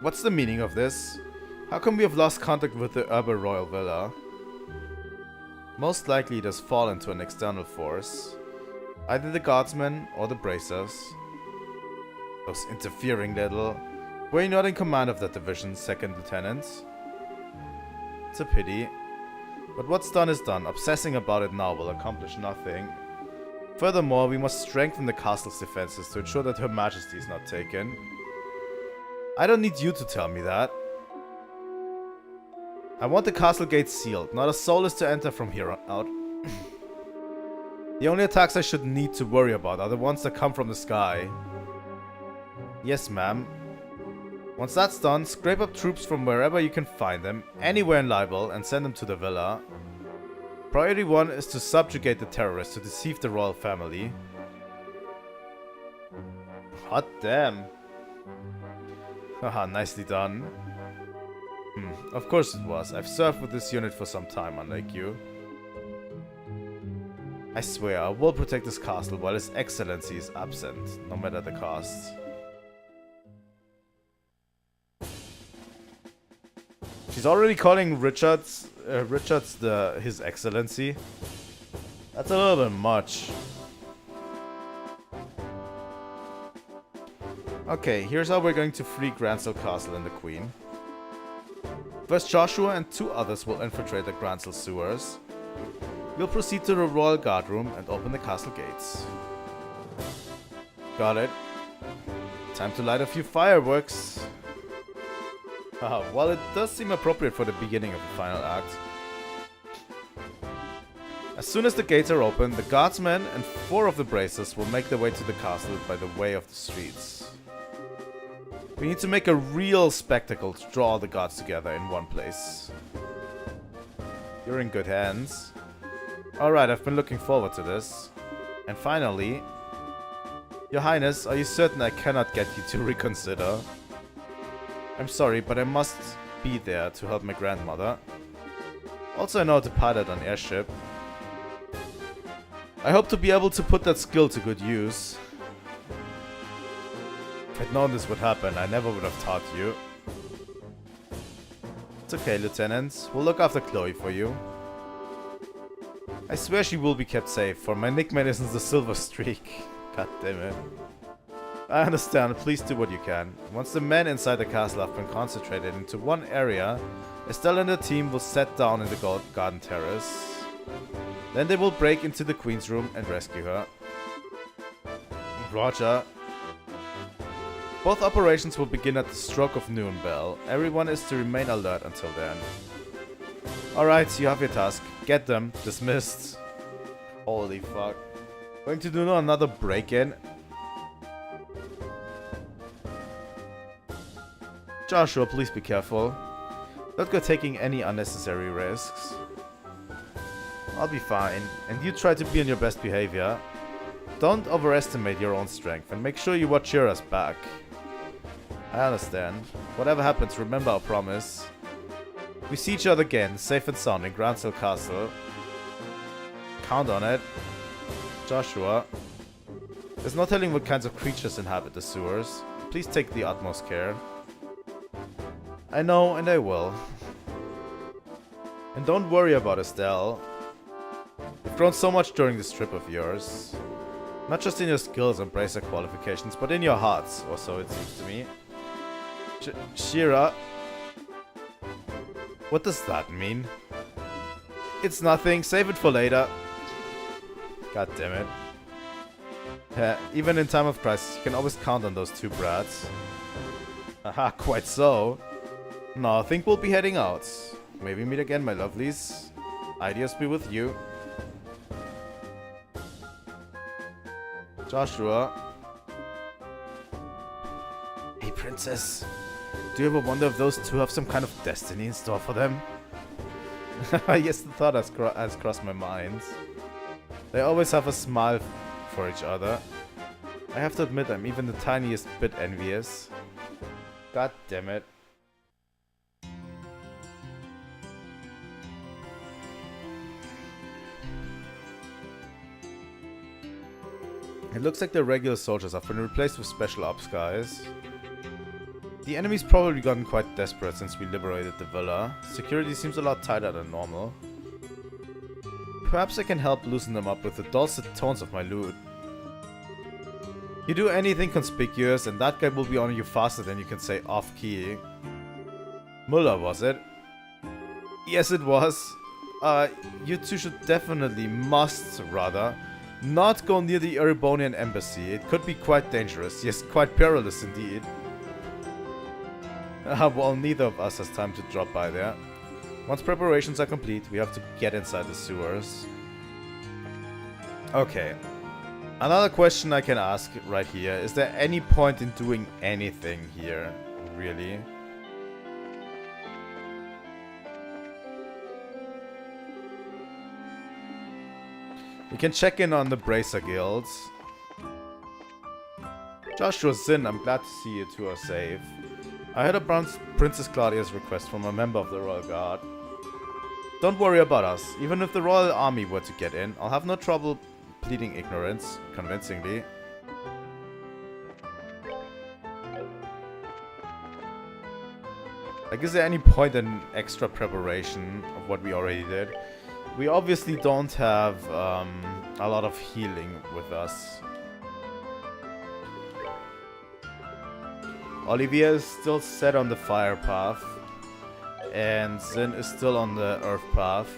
What's the meaning of this? How come we have lost contact with the Urban Royal Villa? Most likely it has fallen to an external force. Either the guardsmen or the bracers. Those interfering little... Were you not in command of that division, Second Lieutenant? It's a pity. But what's done is done. Obsessing about it now will accomplish nothing. Furthermore, we must strengthen the castle's defenses to ensure that Her Majesty is not taken. I don't need you to tell me that. I want the castle gates sealed. Not a soul is to enter from here on out. The only attacks I should need to worry about are the ones that come from the sky. Yes, ma'am. Once that's done, scrape up troops from wherever you can find them, anywhere in Libel, and send them to the villa. Priority 1 is to subjugate the terrorists to deceive the royal family. Hot damn. Haha, nicely done. Of course it was. I've served with this unit for some time, unlike you. I swear, I will protect this castle while His Excellency is absent, no matter the cost. She's already calling Richards His Excellency. That's a little bit much. Okay, here's how we're going to free Grancel Castle and the Queen. First, Joshua and 2 others will infiltrate the Grancel sewers. We'll proceed to the Royal Guard Room and open the castle gates. Got it. Time to light a few fireworks. While it does seem appropriate for the beginning of the final act. As soon as the gates are open, the guardsmen and 4 of the bracers will make their way to the castle by the way of the streets. We need to make a real spectacle to draw all the guards together in one place. You're in good hands. Alright, I've been looking forward to this. And finally... Your Highness, are you certain I cannot get you to reconsider? I'm sorry, but I must be there to help my grandmother. Also, I know how to pilot an airship. I hope to be able to put that skill to good use. If I'd known this would happen, I never would have taught you. It's okay, Lieutenant. We'll look after Chloe for you. I swear she will be kept safe, for my nickname isn't the Silver Streak. God damn it. I understand, please do what you can. Once the men inside the castle have been concentrated into one area, Estelle and her team will set down in the garden terrace. Then they will break into the Queen's room and rescue her. Roger. Both operations will begin at the stroke of noon bell. Everyone is to remain alert until then. Alright, you have your task. Get them. Dismissed. Holy fuck. Going to do another break-in. Joshua, please be careful. Don't go taking any unnecessary risks. I'll be fine, and you try to be on your best behavior. Don't overestimate your own strength, and make sure you watch Shira's back. I understand. Whatever happens, remember our promise. We see each other again, safe and sound in Grancel Castle. Count on it. Joshua. There's no telling what kinds of creatures inhabit the sewers. Please take the utmost care. I know, and I will. And don't worry about Estelle. You've grown so much during this trip of yours. Not just in your skills and bracer qualifications, but in your hearts, or so it seems to me. Shira. What does that mean? It's nothing. Save it for later. God damn it. Even in time of crisis, you can always count on those two brats. Haha, quite so. Now I think we'll be heading out. Maybe meet again, my lovelies. Ideas be with you. Joshua. Hey, princess. Do you ever wonder if those two have some kind of destiny in store for them? Yes, the thought has crossed my mind. They always have a smile for each other. I have to admit, I'm even the tiniest bit envious. God damn it. It looks like the regular soldiers have been replaced with special ops guys. The enemy's probably gotten quite desperate since we liberated the villa. Security seems a lot tighter than normal. Perhaps I can help loosen them up with the dulcet tones of my lute. You do anything conspicuous and that guy will be on you faster than you can say off-key. Muller, was it? Yes, it was. You two should definitely, not go near the Erebonian embassy. It could be quite dangerous. Yes, quite perilous indeed. Well, neither of us has time to drop by there. Once preparations are complete, we have to get inside the sewers. Okay. Another question I can ask right here. Is there any point in doing anything here? Really? We can check in on the Bracer Guilds. Joshua Zinn, I'm glad to see you two are safe. I heard about Princess Claudia's request from a member of the Royal Guard. Don't worry about us. Even if the Royal Army were to get in, I'll have no trouble pleading ignorance, convincingly. Like, is there any point in extra preparation of what we already did? We obviously don't have a lot of healing with us. Olivia is still set on the fire path. And Zin is still on the earth path.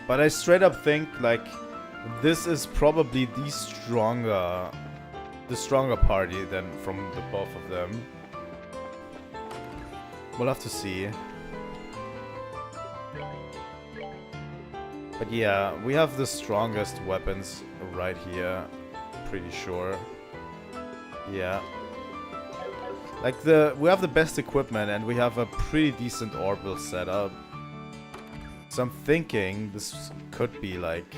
But I straight up think, like, this is probably the stronger party than from the both of them. We'll have to see. But yeah, we have the strongest weapons right here. Pretty sure. Yeah. Like, we have the best equipment and we have a pretty decent orbital setup. So I'm thinking this could be like...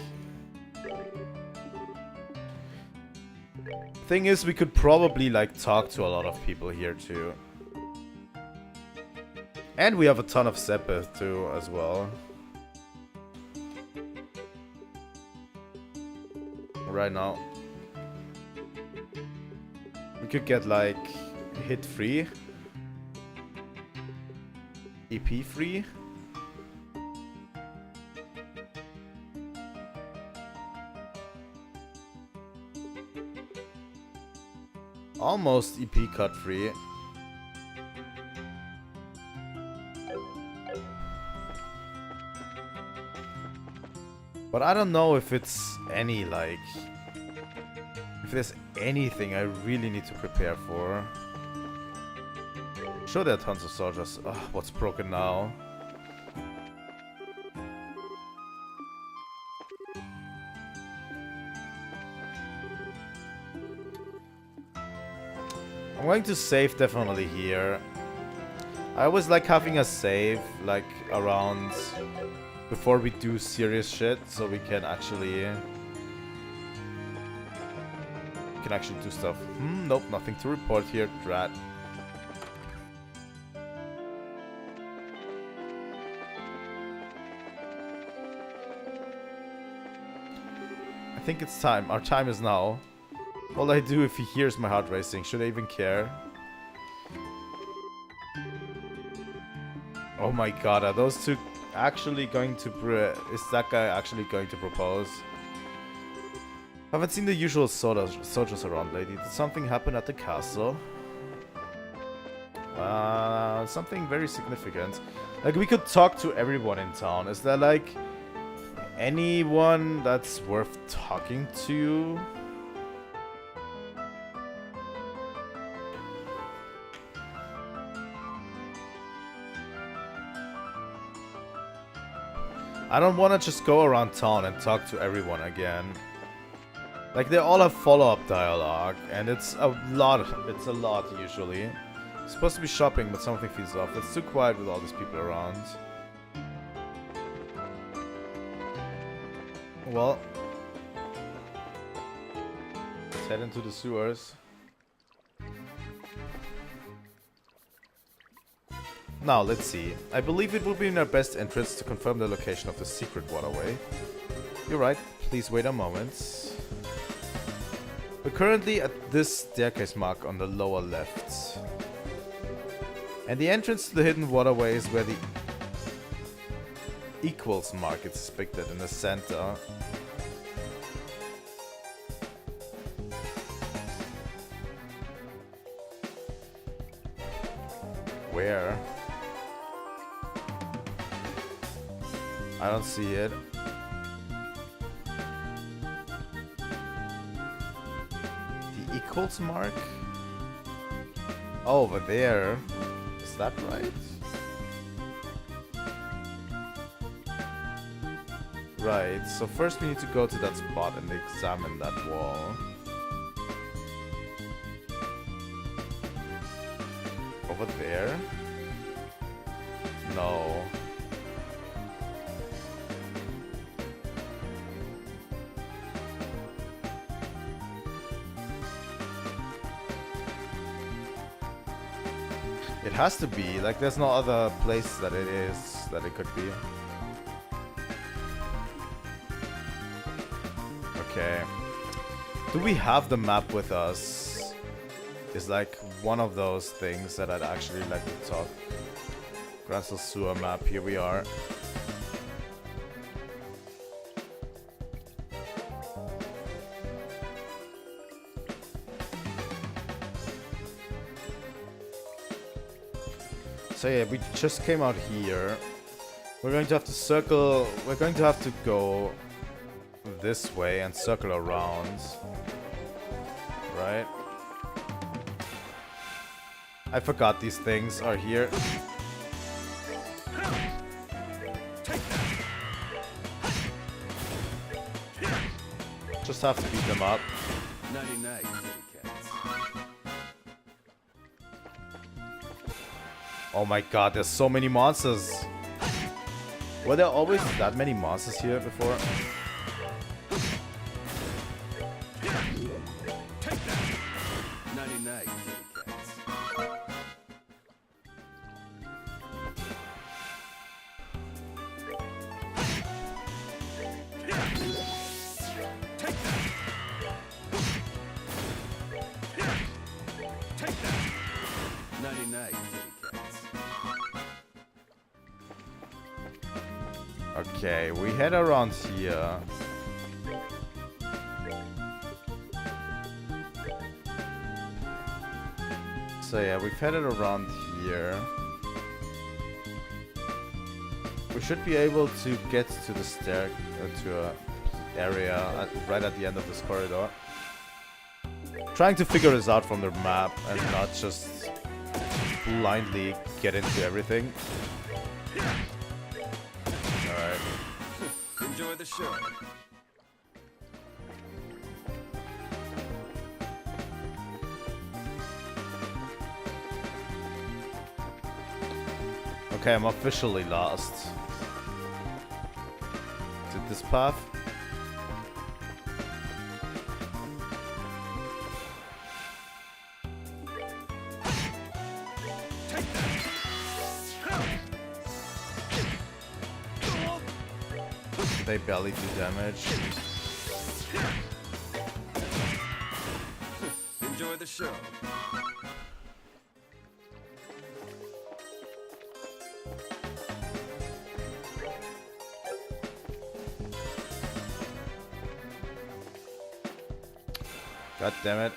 Thing is, we could probably like talk to a lot of people here too. And we have a ton of Sepith too as well. Right now. We could get like hit free. EP free. Almost EP cut free. But I don't know if it's any like... If there's anything I really need to prepare for. Sure, there are tons of soldiers. Ugh, what's broken now? I'm going to save definitely here. I always like having a save like around before we do serious shit, so we can actually do stuff. Nope, nothing to report here, drat. I think it's time. Our time is now. All I do if he hears my heart racing, should I even care? Oh my god, are those two actually going to is that guy actually going to propose? Haven't seen the usual soldiers around lately. Did something happen at the castle? Something very significant. Like, we could talk to everyone in town. Is there, like, anyone that's worth talking to? I don't want to just go around town and talk to everyone again. Like, they all have follow-up dialogue, and it's a lot. It's a lot, usually. Supposed to be shopping, but something feels off. It's too quiet with all these people around. Well, let's head into the sewers. Now, let's see. I believe it would be in our best interest to confirm the location of the secret waterway. You're right. Please wait a moment. We're currently at this staircase mark on the lower left. And the entrance to the hidden waterway is where the equals mark is depicted in the center. Where? I don't see it. The equals mark? Oh, over there. Is that right? Right, so first we need to go to that spot and examine that wall. Over there? No. It has to be, like there's no other place that it is, that it could be. Okay. Do we have the map with us? Is like one of those things that I'd actually like to talk. Grassel Sewer map, here we are. So yeah, we just came out here. We're going to have to circle, we're going to have to go this way and circle around. Right? I forgot these things are here. Just have to beat them up. 99 kitty cats. Oh my god, there's so many monsters. Were there always that many monsters here before? Okay, we head around here. So yeah, we've headed around here. We should be able to get to the stair, to a area right at the end of this corridor. Trying to figure this out from the map and not just blindly get into everything. Alright. Enjoy the show. Okay, I'm officially lost. Is it this path? They barely do damage. Enjoy the show. God damn it.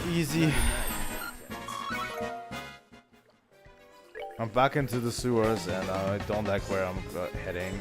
Easy. I'm back into the sewers and I don't like where I'm heading.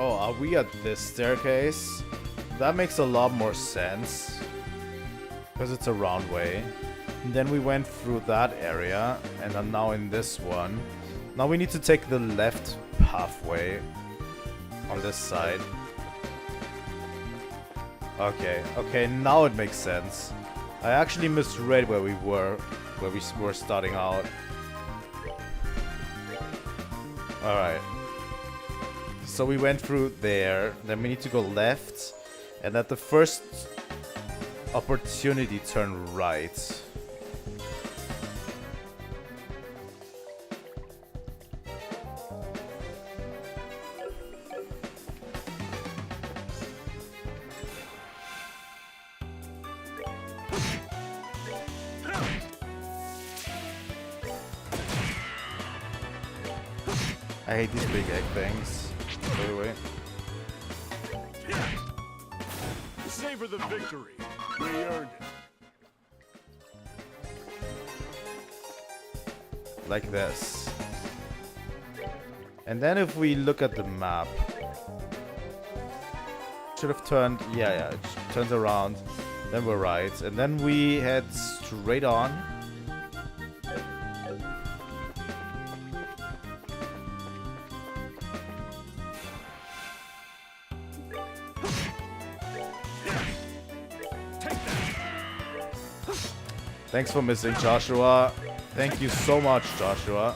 Oh, are we at this staircase? That makes a lot more sense. Because it's a round way. And then we went through that area. And I'm now in this one. Now we need to take the left pathway. On this side. Okay, okay, now it makes sense. I actually misread where we were. Where we were starting out. Alright. So we went through there, then we need to go left, and at the first opportunity turn right. I hate these big egg things. By the way. Savor the victory. We earned it. Like this. And then if we look at the map, should have turned, yeah, it turns around, then we're right, and then we head straight on. Thanks for missing, Joshua. Thank you so much, Joshua.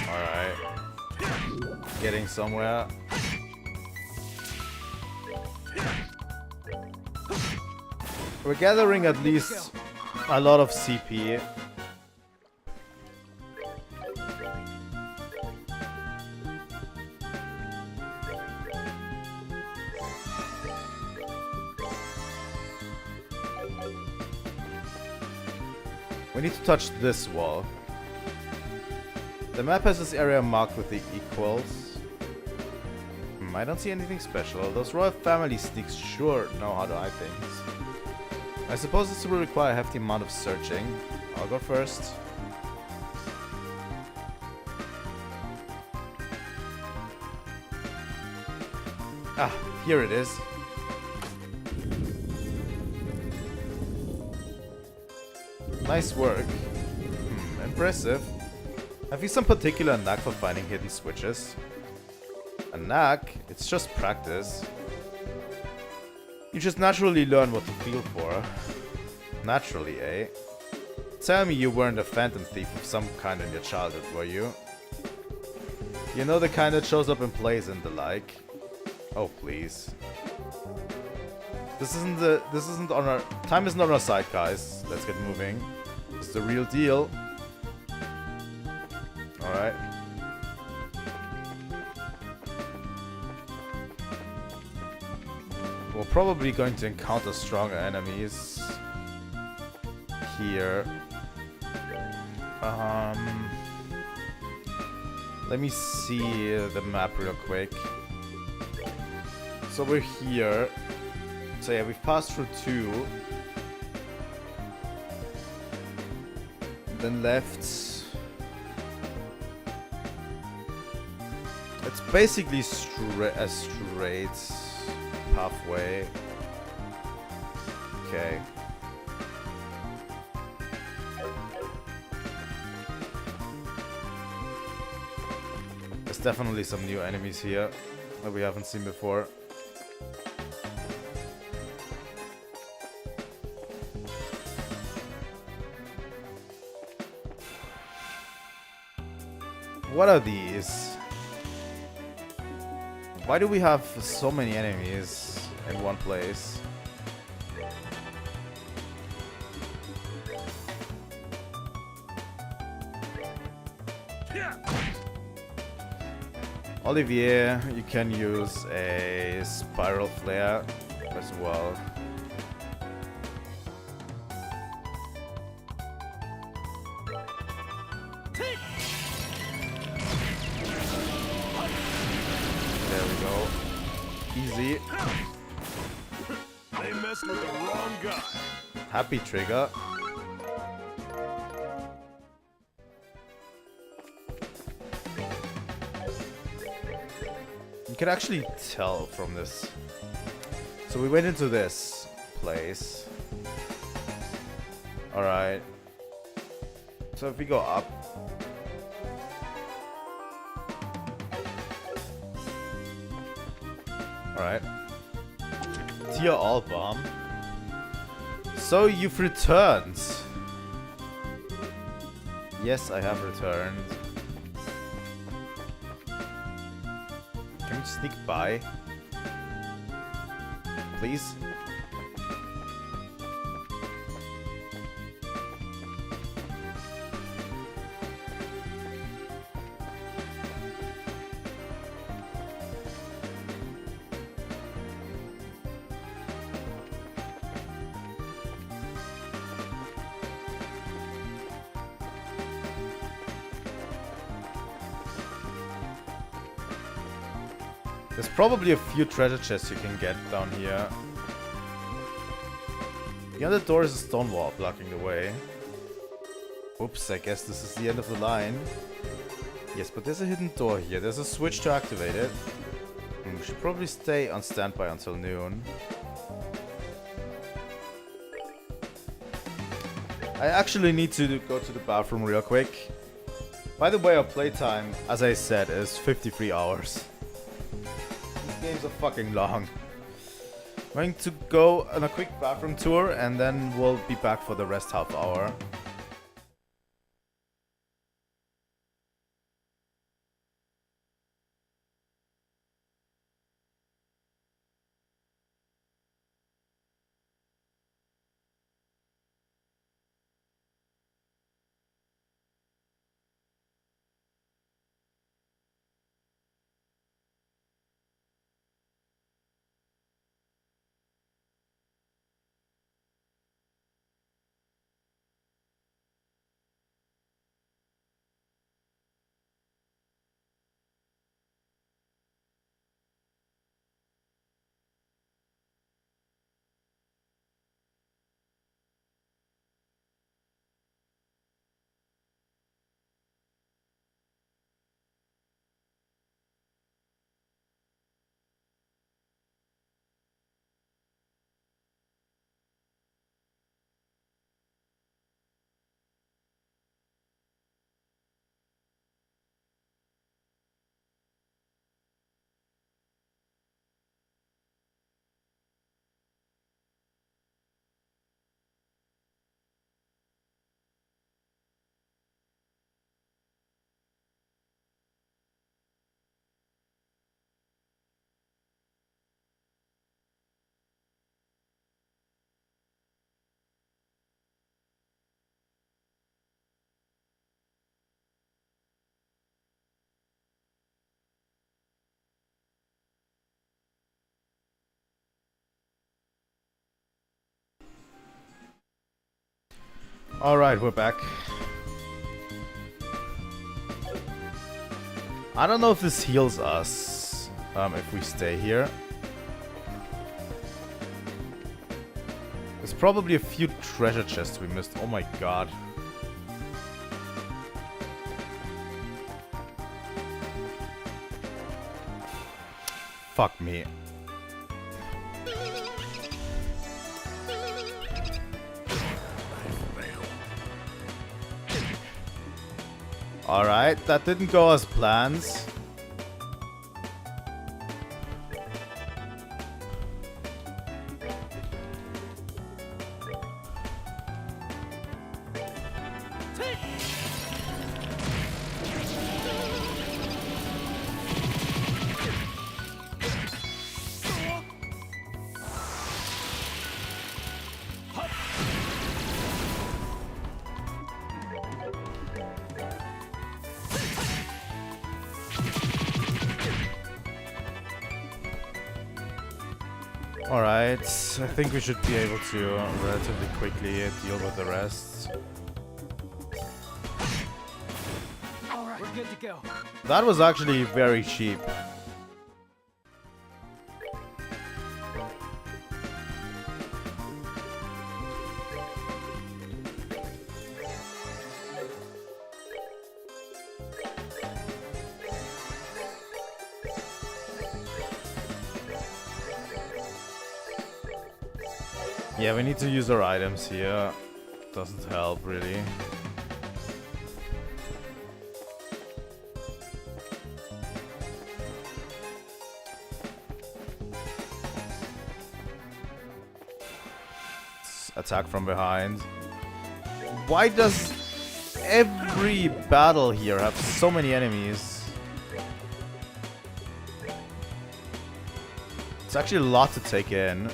Alright. Getting somewhere. We're gathering at least a lot of CP. We need to touch this wall. The map has this area marked with the equals. I don't see anything special. Those royal family sneaks sure know how to hide things. I suppose this will require a hefty amount of searching. I'll go first. Ah, here it is. Nice work. Impressive. Have you some particular knack for finding hidden switches? A knack? It's just practice. You just naturally learn what to feel for. Naturally, eh? Tell me you weren't a phantom thief of some kind in your childhood, were you? You know, the kind that shows up in plays and the like. Oh, please. This isn't on our... Time isn't on our side, guys. Let's get moving. It's the real deal. Alright. We're probably going to encounter stronger enemies here. Let me see the map real quick. So we're here. So yeah, we've passed through 2. Then left. It's basically a straight pathway. Okay. definitely some new enemies here that we haven't seen before. What are these? Why do we have so many enemies in one place? Olivier, you can use a spiral flare as well. There we go. Easy. They messed with the wrong guy. Happy trigger. You can actually tell from this. So we went into this place. Alright. So if we go up. Alright. Tier all bomb. So you've returned. Yes, I have returned. Can we sneak by? Please? There's probably a few treasure chests you can get down here. The other door is a stone wall blocking the way. Oops, I guess this is the end of the line. Yes, but there's a hidden door here. There's a switch to activate it. We should probably stay on standby until noon. I actually need to go to the bathroom real quick. By the way, our playtime, as I said, is 53 hours. Games are fucking long. I'm going to go on a quick bathroom tour and then we'll be back for the rest half hour. Alright, we're back. I don't know if this heals us if we stay here. There's probably a few treasure chests we missed. Oh my god. Fuck me. Alright, that didn't go as planned. Alright, I think we should be able to relatively quickly deal with the rest. Alright, we're good to go. That was actually very cheap. Yeah, we need to use our items here. Doesn't help really. Attack from behind. Why does every battle here have so many enemies? It's actually a lot to take in.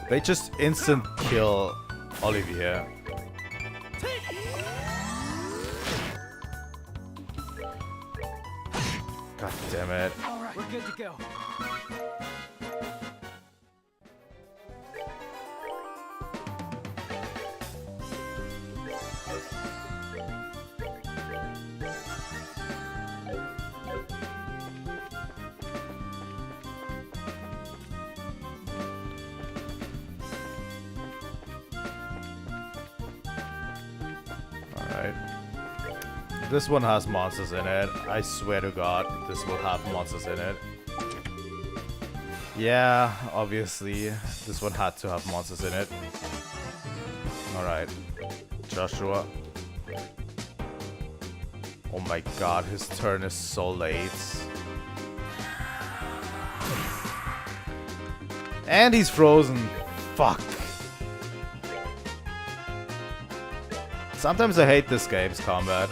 They just instant kill Olivier. God damn it. Alright, we're good to go. This one has monsters in it. I swear to God, this will have monsters in it. Yeah, obviously, this one had to have monsters in it. Alright, Joshua. Oh my God, his turn is so late. And he's frozen. Fuck. Sometimes I hate this game's combat.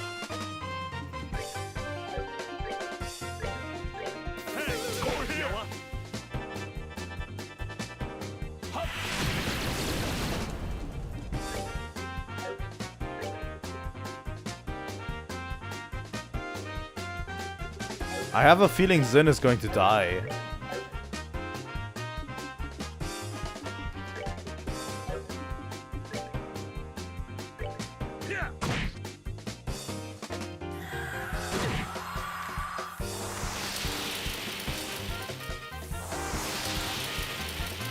I have a feeling Zin is going to die.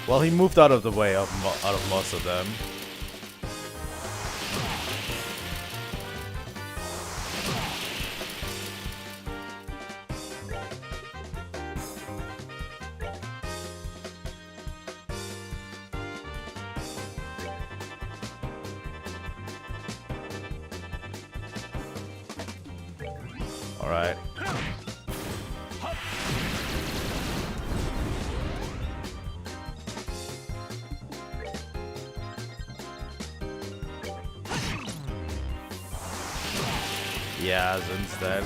Well, he moved out of the way of most of them. All right. Yeah, Zin's dead.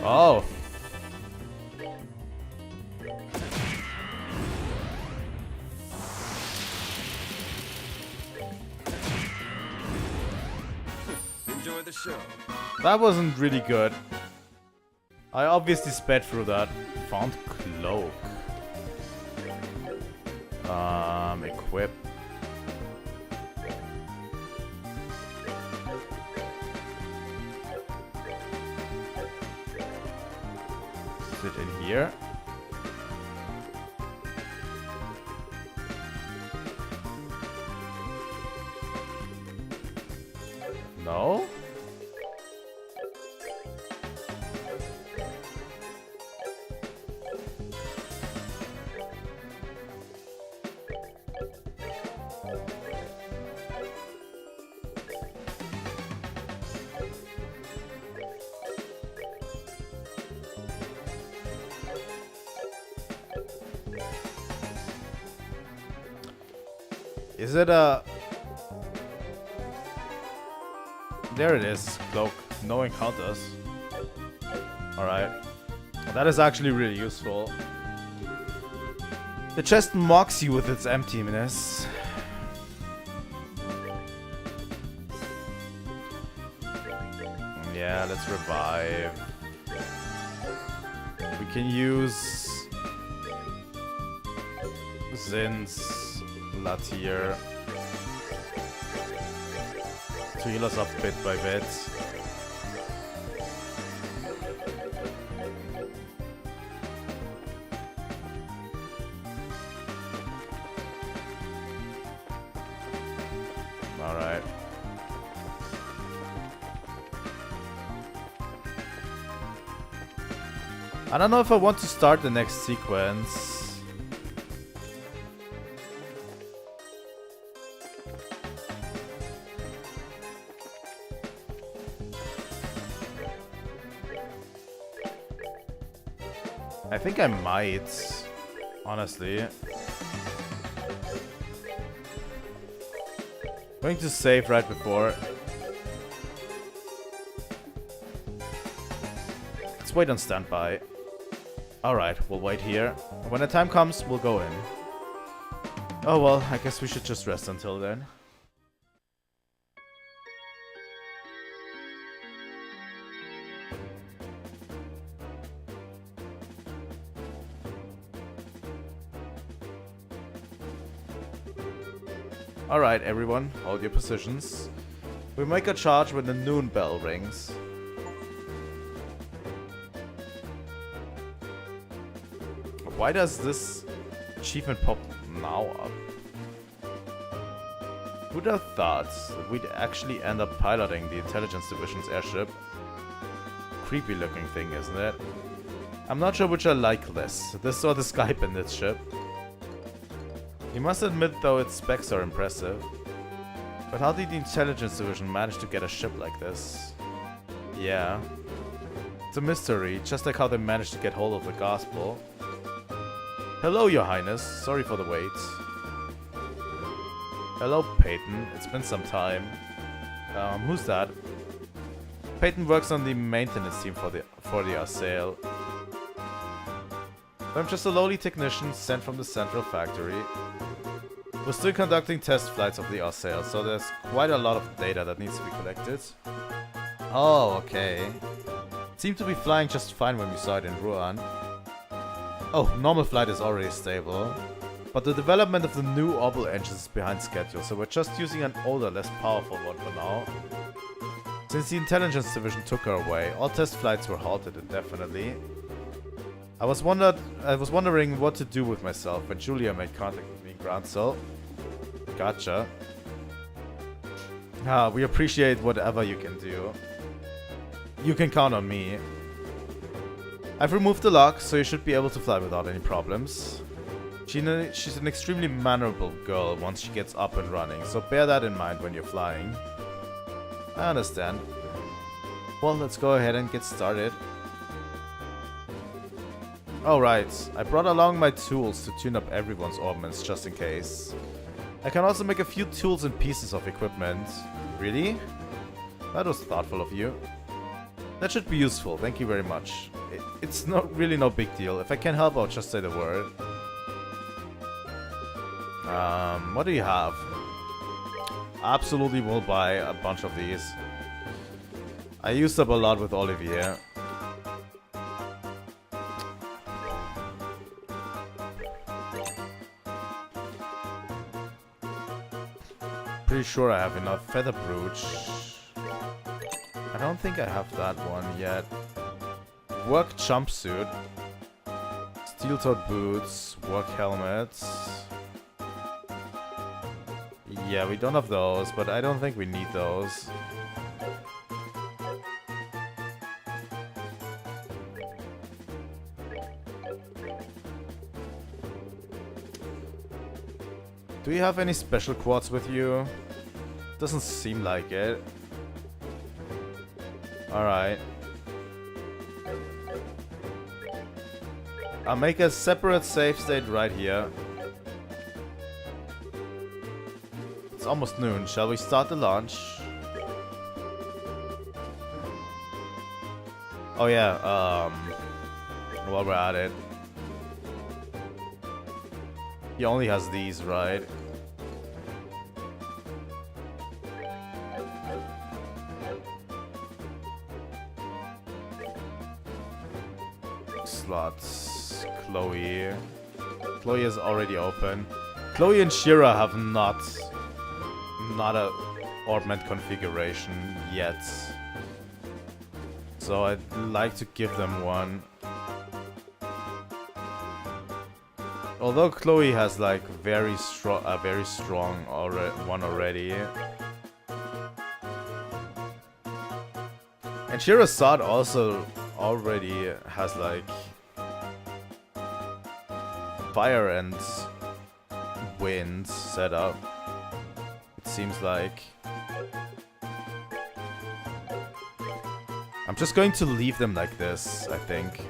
Oh. Enjoy the show. That wasn't really good. I obviously sped through that. Found cloak. Equip. Is it in here? No? Is it a... There it is, cloak. No encounters. Alright. That is actually really useful. The chest mocks you with its emptiness. Yeah, let's revive. We can use Zin's Latier to heal us up bit by bit. Alright. I don't know if I want to start the next sequence. I think I might, honestly. Going to save right before. Let's wait on standby. Alright, we'll wait here. When the time comes, we'll go in. Oh well, I guess we should just rest until then. Alright, everyone, hold your positions. We make a charge when the noon bell rings. Why does this achievement pop now up? Who'd have thought that we'd actually end up piloting the Intelligence Division's airship? Creepy looking thing, isn't it? I'm not sure which I like less, this or the Sky Bandit ship. You must admit though its specs are impressive. But how did the Intelligence Division manage to get a ship like this? Yeah. It's a mystery, just like how they managed to get hold of the gospel. Hello, Your Highness. Sorry for the wait. Hello, Peyton. It's been some time. Who's that? Peyton works on the maintenance team for the Arsail. I'm just a lowly technician sent from the central factory. We're still conducting test flights of the Arsail, so there's quite a lot of data that needs to be collected. Oh, okay. It seemed to be flying just fine when we saw it in Ruan. Oh, normal flight is already stable. But the development of the new orbital engines is behind schedule, so we're just using an older, less powerful one for now. Since the Intelligence Division took her away, all test flights were halted indefinitely. I was wondering what to do with myself when Julia made contact with me in Groundsel. Gotcha. We appreciate whatever you can do. You can count on me. I've removed the lock, so you should be able to fly without any problems. She's an extremely mannerable girl once she gets up and running, so bear that in mind when you're flying. I understand. Well, let's go ahead and get started. Alright, I brought along my tools to tune up everyone's Orbments just in case. I can also make a few tools and pieces of equipment. Really? That was thoughtful of you. That should be useful, thank you very much. It's really no big deal. If I can help, I'll just say the word. What do you have? Absolutely will buy a bunch of these. I used up a lot with Olivier. Pretty sure I have enough. Feather brooch. I don't think I have that one yet. Work jumpsuit. Steel-toed boots. Work helmets. Yeah, we don't have those, but I don't think we need those. Do you have any special quartz with you? Doesn't seem like it. Alright. I'll make a separate save state right here. almost noon. Shall we start the launch? Oh yeah, while we're at it. He only has these, right? Slots. Chloe. Chloe is already open. Chloe and Shira have not a Orbment configuration yet. So I'd like to give them one. Although Chloe has like a very strong one already. And Shirazad also already has like fire and wind set up. It seems like. I'm just going to leave them like this, I think.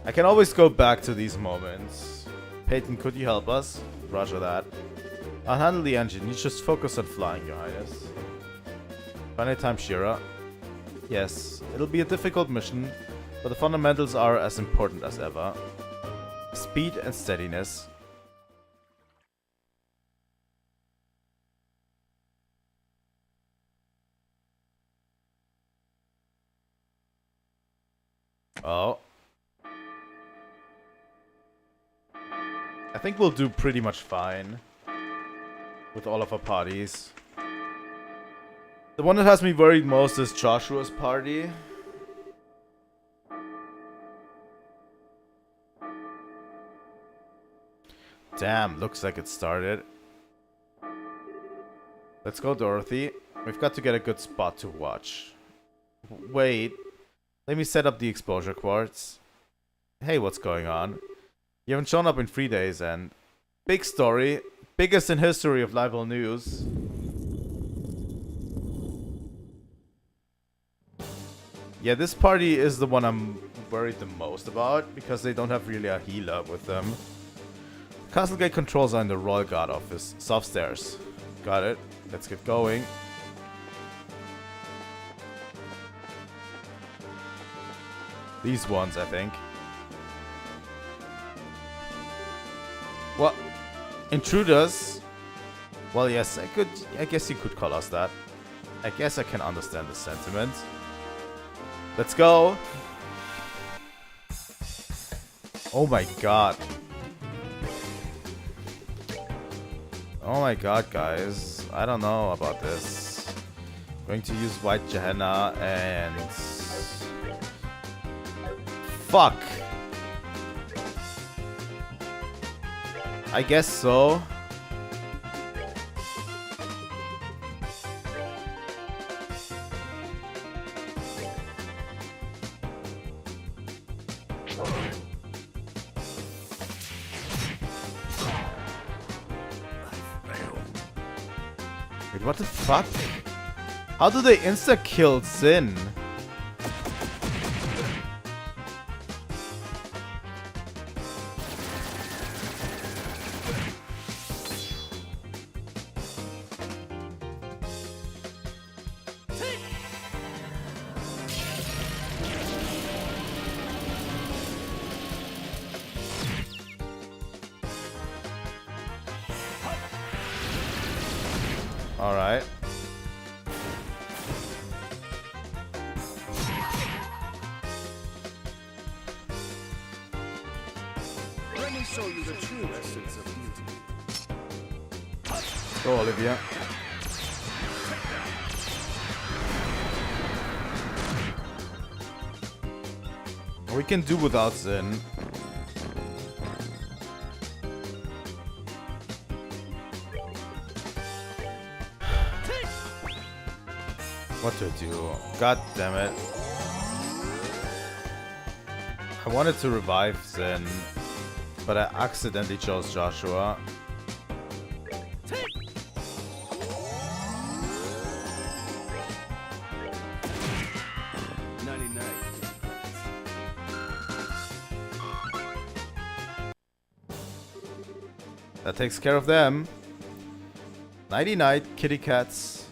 I can always go back to these moments. Peyton, could you help us? Roger that. I'll handle the engine. You just focus on flying, Your Highness. Final time, Shira. Yes, it'll be a difficult mission, but the fundamentals are as important as ever. Speed and steadiness. Oh. I think we'll do pretty much fine with all of our parties. The one that has me worried most is Joshua's party. Damn, looks like it started. Let's go, Dorothy. We've got to get a good spot to watch. Wait. Let me set up the exposure quartz. Hey, what's going on? You haven't shown up in 3 days and... Big story. Biggest in history of Libel News. Yeah, this party is the one I'm worried the most about, because they don't have really a healer with them. Castlegate controls are in the Royal Guard office. Soft stairs. Got it. Let's get going. These ones, I think. What? Intruders? Well, yes, I guess you could call us that. I guess I can understand the sentiment. Let's go. Oh my god. Oh my god, guys. I don't know about this. Going to use White Gehenna and... Fuck. I guess so. Wait, what the fuck? How do they insta-kill Zin? Alright. Let me show you the true essence of beauty. Go, Olivia. We can do without Zin. What to do? God damn it. I wanted to revive Zin, but I accidentally chose Joshua. That takes care of them. Nighty night, kitty cats.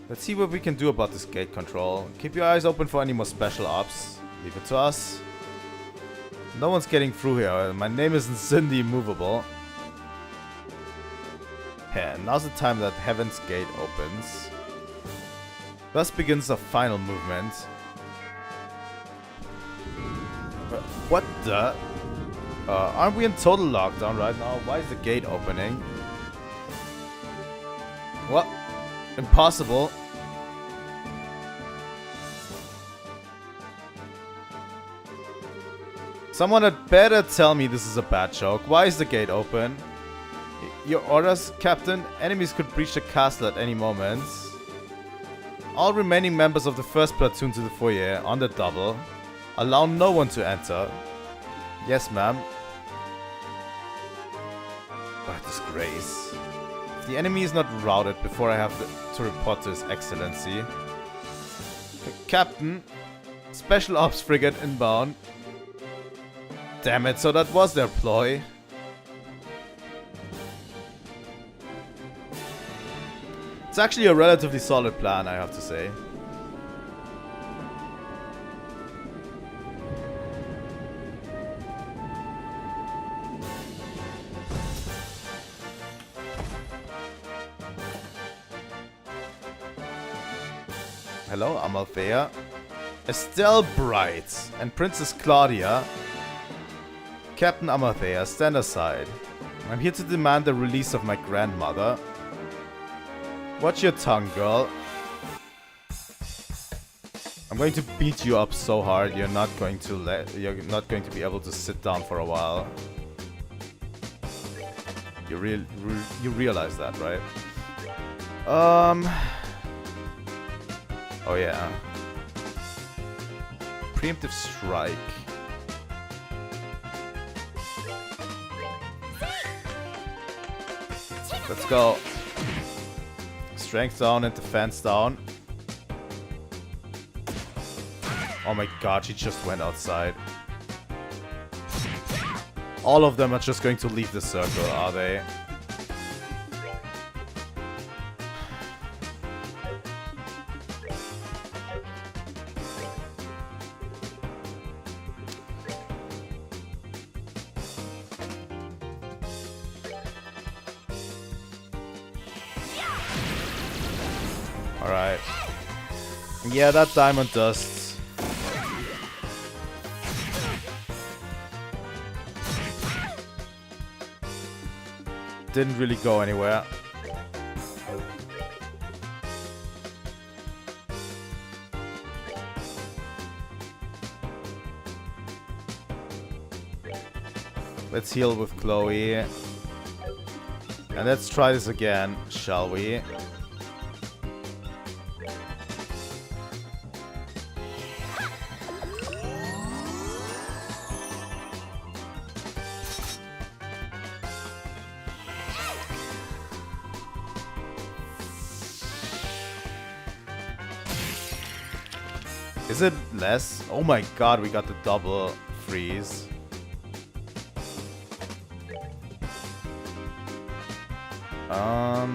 Let's see what we can do about this gate control. Keep your eyes open for any more special ops. Leave it to us. No one's getting through here. My name isn't Cindy Movable. Yeah, now's the time that Heaven's Gate opens. Thus begins the final movement. What the? Aren't we in total lockdown right now? Why is the gate opening? What? Impossible. Someone had better tell me this is a bad joke. Why is the gate open? Your orders, Captain. Enemies could breach the castle at any moment. All remaining members of the first platoon to the foyer on the double. Allow no one to enter. Yes, ma'am. What a disgrace. If the enemy is not routed before I have to report to His Excellency. Captain, Special Ops Frigate inbound. Damn it, so that was their ploy. It's actually a relatively solid plan, I have to say. Hello, Amalthea. Estelle Bright and Princess Claudia. Captain Amalthea, stand aside. I'm here to demand the release of my grandmother. Watch your tongue, girl. I'm going to beat you up so hard you're not going to be able to sit down for a while. You realize that, right? Oh yeah. Preemptive strike. Let's go. Strength down and defense down. Oh my god, she just went outside. All of them are just going to leave the circle, are they? Alright. Yeah, that diamond dust. Didn't really go anywhere. Let's heal with Chloe. And let's try this again, shall we? Is it less? Oh my god, we got the double freeze.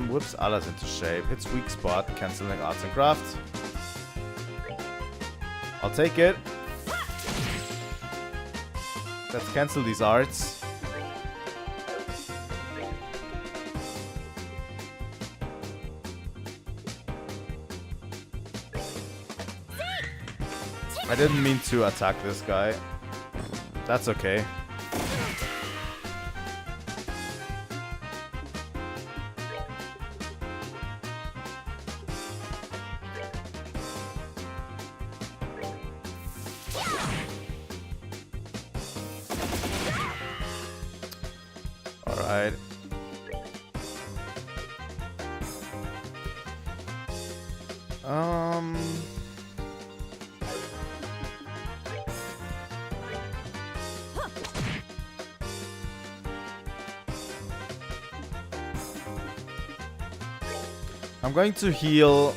Whips Alice into shape. Hits weak spot, cancelling arts and craft. I'll take it. Let's cancel these arts. I didn't mean to attack this guy. That's okay. Alright. I'm going to heal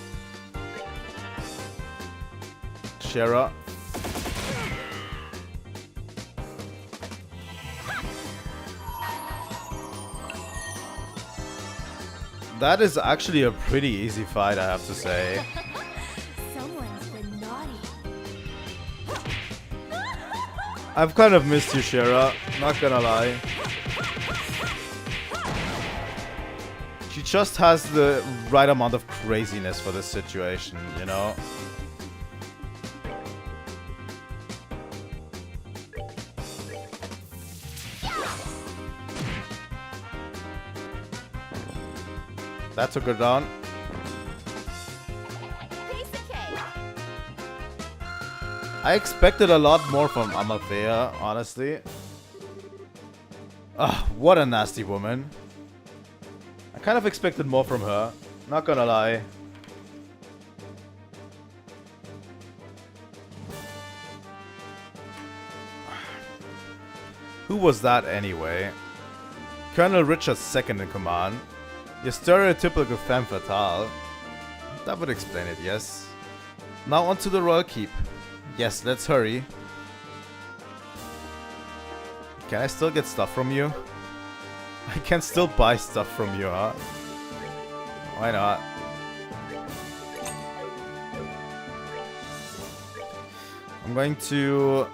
Shera. That is actually a pretty easy fight, I have to say. Someone's been naughty. I've kind of missed you, Shara. Not gonna lie. She just has the right amount of craziness for this situation, you know? That took her down. Piece of cake. I expected a lot more from Amathea, honestly. Ah, what a nasty woman. I kind of expected more from her, not gonna lie. Who was that anyway? Colonel Richard's second in command. Your stereotypical femme fatale. That would explain it, yes. Now on to the Royal Keep. Yes, let's hurry. Can I still get stuff from you? I can still buy stuff from you, huh? Why not? I'm going to...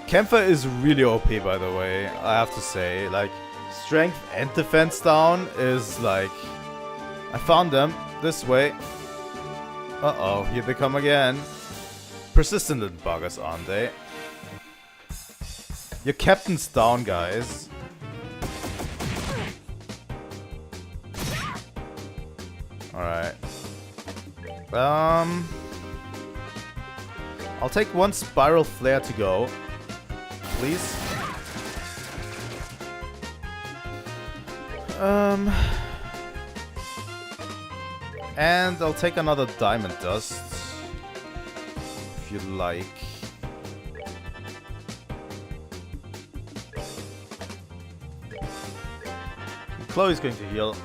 Kempfer is really OP, by the way, I have to say. Like, strength and defense down is like... I found them. This way. Uh-oh, here they come again. Persistent little buggers, aren't they? Your captain's down, guys. Alright. I'll take one spiral flare to go. Please. And I'll take another diamond dust. If you like. Chloe's going to heal.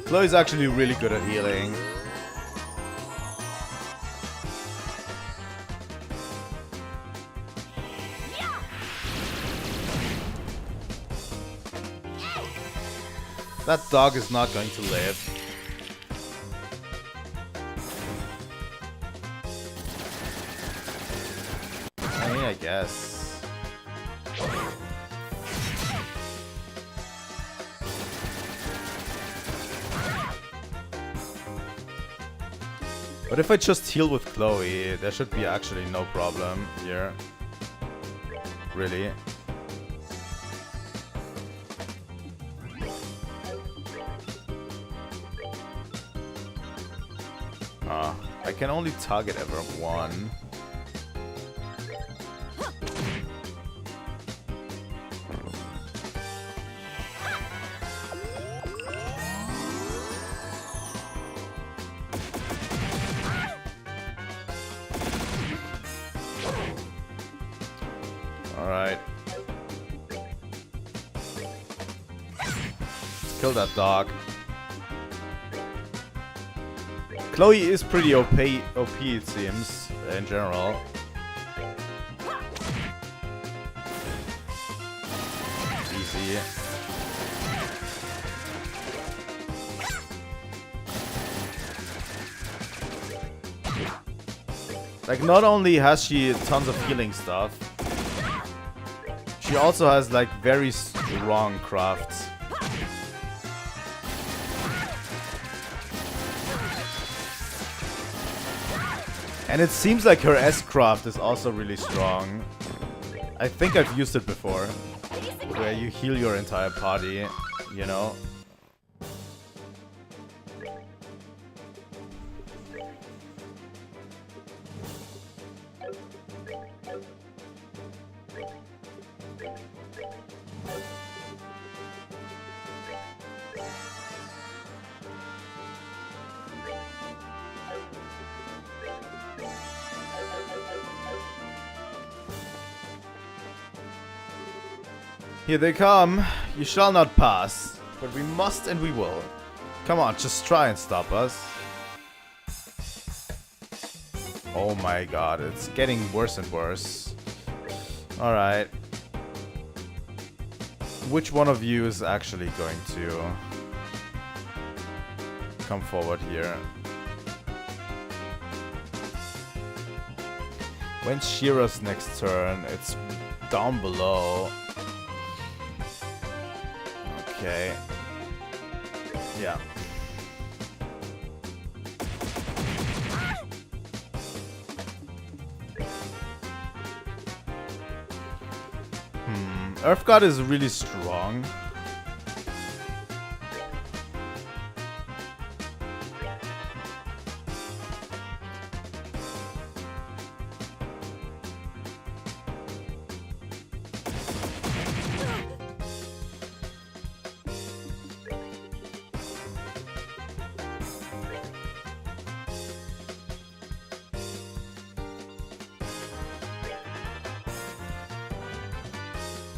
Chloe's actually really good at healing. That dog is not going to live. I mean, I guess. But if I just heal with Chloe, there should be actually no problem here. Really. I can only target ever one. Alright. Let's kill that dog. Chloe is pretty OP, it seems, in general. Easy. Like, not only has she tons of healing stuff, she also has, like, very strong crafts. And it seems like her S-craft is also really strong. I think I've used it before. Where you heal your entire party, you know? Here they come. You shall not pass. But we must and we will. Come on, just try and stop us. Oh my god, it's getting worse and worse. Alright. Which one of you is actually going to come forward here? When's Shira's next turn? It's down below. Okay. Yeah. Earth God is really strong.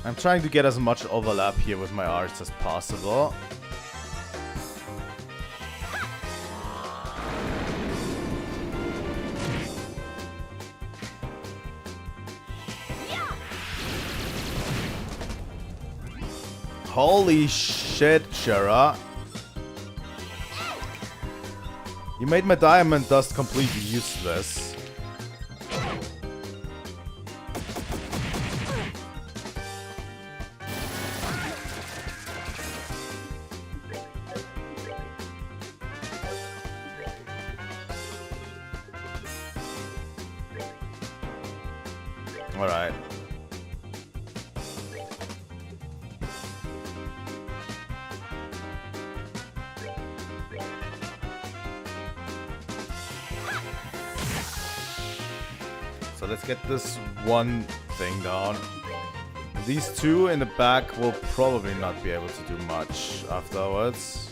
I'm trying to get as much overlap here with my arts as possible. Holy shit, Shira. You made my diamond dust completely useless. Alright. So let's get this one thing down. These two in the back will probably not be able to do much afterwards.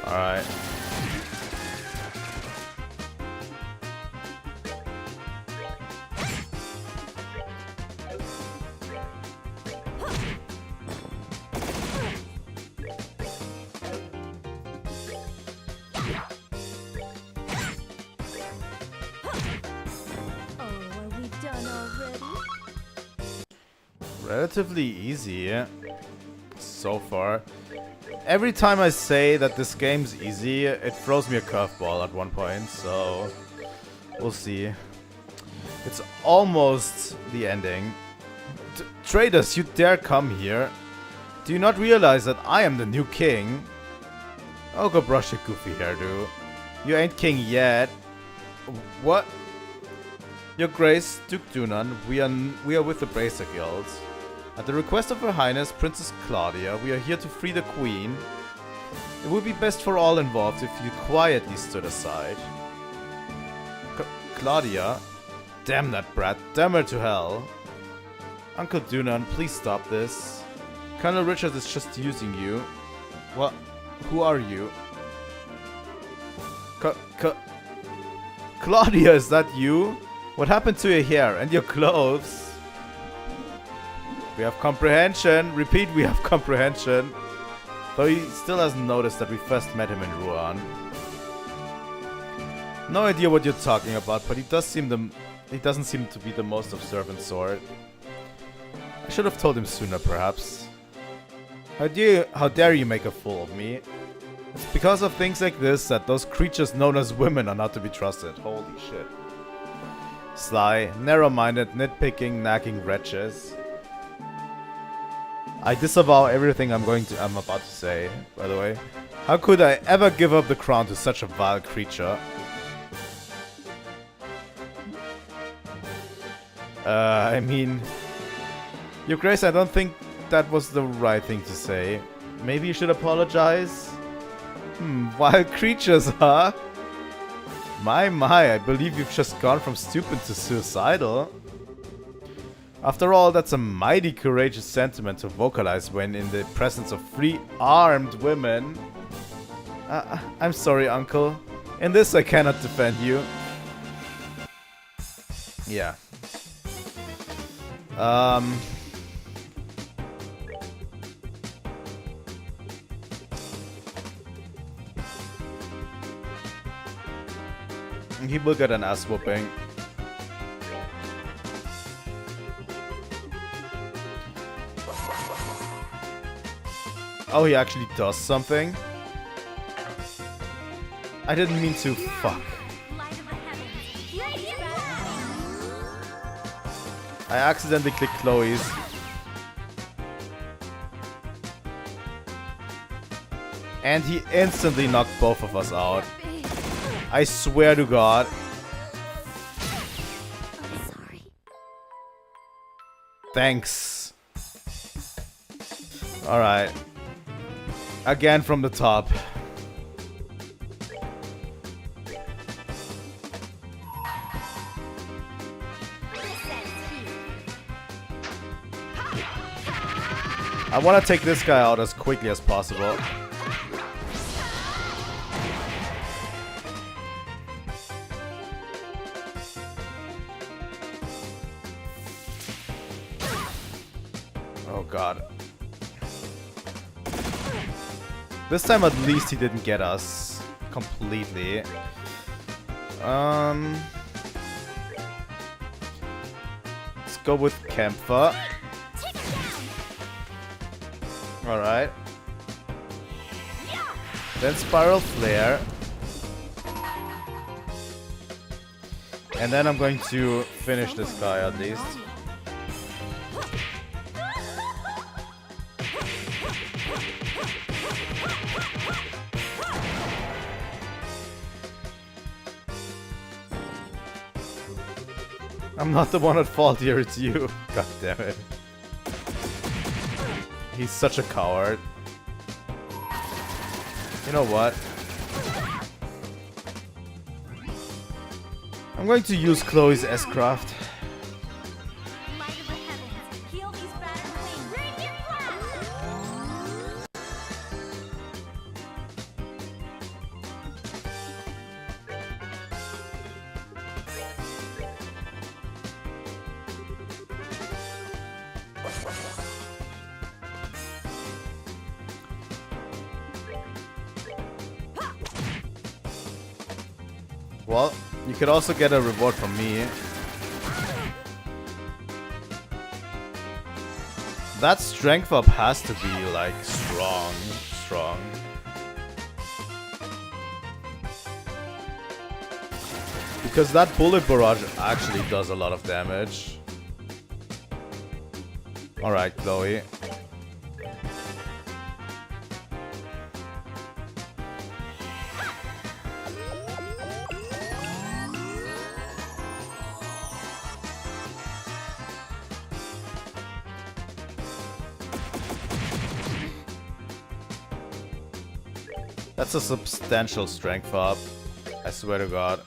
Alright. Relatively easy so far. Every time I say that this game's easy, it throws me a curveball at one point, so we'll see. It's almost the ending. Traitors, you dare come here? Do you not realize that I am the new king? Oh, go brush your goofy hairdo. You ain't king yet. What? Your Grace, Duke Dunan, we are with the Bracer Guild. At the request of Her Highness, Princess Claudia, we are here to free the Queen. It would be best for all involved if you quietly stood aside. Claudia? Damn that brat, damn her to hell. Uncle Dunan, please stop this. Colonel Richard is just using you. What? Who are you? Claudia, is that you? What happened to your hair and your clothes? We have comprehension. Repeat, we have comprehension. Though he still hasn't noticed that we first met him in Ruan. No idea what you're talking about, but he doesn't seem to be the most observant sort. I should have told him sooner, perhaps. How dare you make a fool of me? It's because of things like this that those creatures known as women are not to be trusted. Holy shit. Sly, narrow-minded, nitpicking, nagging wretches. I disavow everything I'm about to say, by the way. How could I ever give up the crown to such a vile creature? I mean... Your Grace, I don't think that was the right thing to say. Maybe you should apologize? Wild creatures, huh? My, I believe you've just gone from stupid to suicidal. After all, that's a mighty courageous sentiment to vocalize when in the presence of 3 armed women. I'm sorry, Uncle. In this, I cannot defend you. Yeah. He will get an ass whooping. Oh, he actually does something? I didn't mean to. Fuck. I accidentally clicked Chloe's. And he instantly knocked both of us out. I swear to God. Sorry. Thanks. Alright. Again from the top. I want to take this guy out as quickly as possible. Oh God. This time at least he didn't get us completely. Let's go with Camphor. Alright. Then Spiral Flare. And then I'm going to finish this guy at least. I'm not the one at fault here, it's you. God damn it. He's such a coward. You know what? I'm going to use Chloe's S-Craft. Well, you could also get a reward from me. That strength up has to be like strong. Because that bullet barrage actually does a lot of damage. Alright, Chloe. That's a substantial strength up. I swear to God.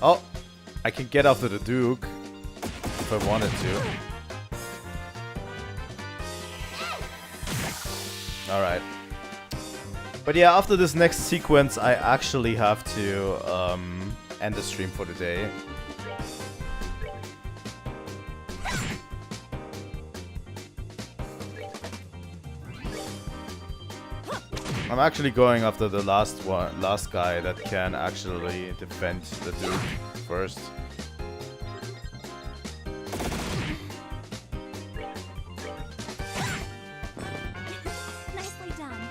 Oh, I can get after the Duke if I wanted to. Alright. But yeah, after this next sequence, I actually have to end the stream for the day. I'm actually going after the last guy that can actually defend the Duke first. Nicely done.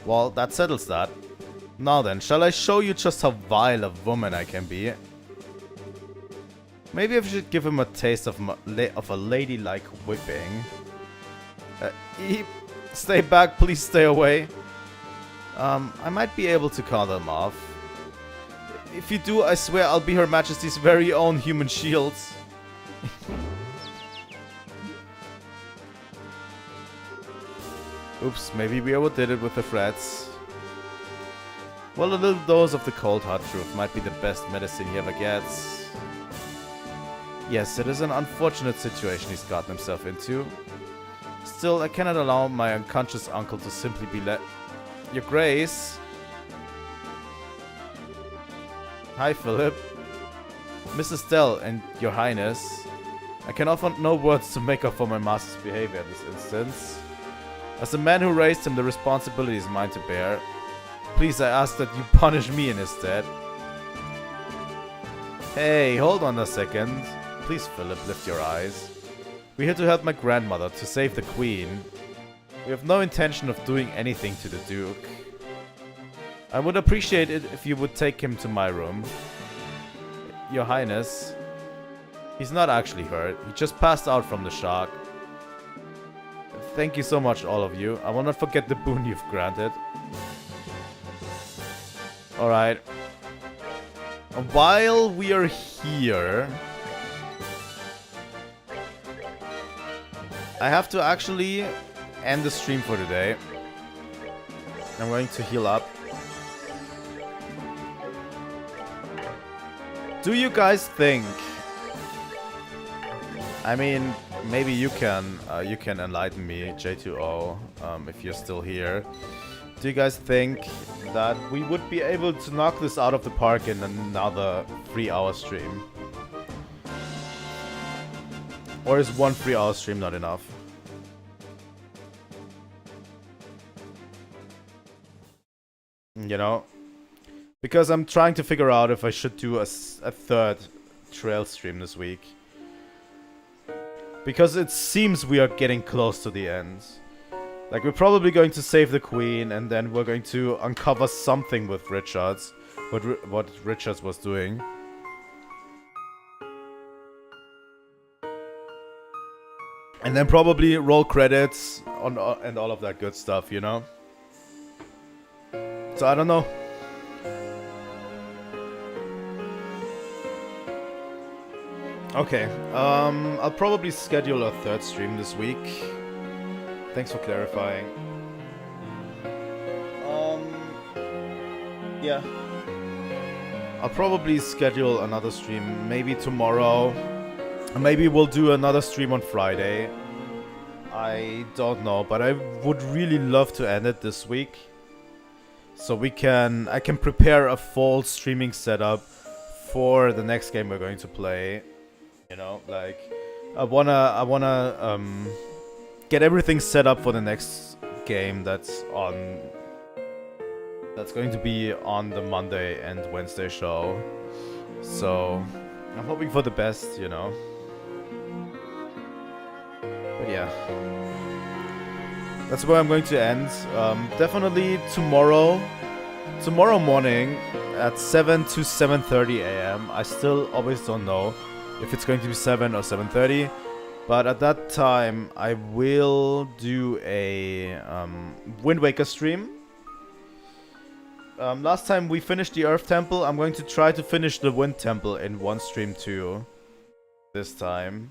Well, that settles that. Now then, shall I show you just how vile a woman I can be? Maybe I should give him a taste of a ladylike whipping. Stay back, please stay away. I might be able to call them off. If you do, I swear I'll be Her Majesty's very own human shields. Oops, maybe we overdid it with the threats. Well, a little dose of the cold hard truth might be the best medicine he ever gets. Yes, it is an unfortunate situation he's gotten himself into. Still, I cannot allow my unconscious uncle to simply be let... Your Grace? Hi, Philip. Miss Estelle and Your Highness. I can offer no words to make up for my master's behavior in this instance. As the man who raised him, the responsibility is mine to bear. Please, I ask that you punish me in his stead. Hey, hold on a second. Please, Philip, lift your eyes. We're here to help my grandmother, to save the Queen. We have no intention of doing anything to the Duke. I would appreciate it if you would take him to my room. Your Highness. He's not actually hurt. He just passed out from the shock. Thank you so much, all of you. I will not forget the boon you've granted. Alright. While we are here... I have to actually end the stream for today. I'm going to heal up. Do you guys think... I mean, maybe you can enlighten me, J2O, if you're still here. Do you guys think that we would be able to knock this out of the park in another 3-hour stream? Or is 1 3-hour stream not enough? You know? Because I'm trying to figure out if I should do a 3rd trail stream this week. Because it seems we are getting close to the end. Like, we're probably going to save the Queen, and then we're going to uncover something with Richards. What Richards was doing. And then probably roll credits on and all of that good stuff, you know? So I don't know. Okay, I'll probably schedule a 3rd stream this week. Thanks for clarifying. Yeah. I'll probably schedule another stream, maybe tomorrow. Maybe we'll do another stream on Friday. I don't know, but I would really love to end it this week. So I can prepare a full streaming setup for the next game we're going to play. You know, like, I wanna get everything set up for the next game that's going to be on the Monday and Wednesday show. So I'm hoping for the best, you know. But yeah, that's where I'm going to end. Definitely tomorrow morning at 7 to 7:30 a.m. I still always don't know if it's going to be 7 or 7:30, but at that time I will do a Wind Waker stream. Last time we finished the Earth Temple. I'm going to try to finish the Wind Temple in one stream too, this time.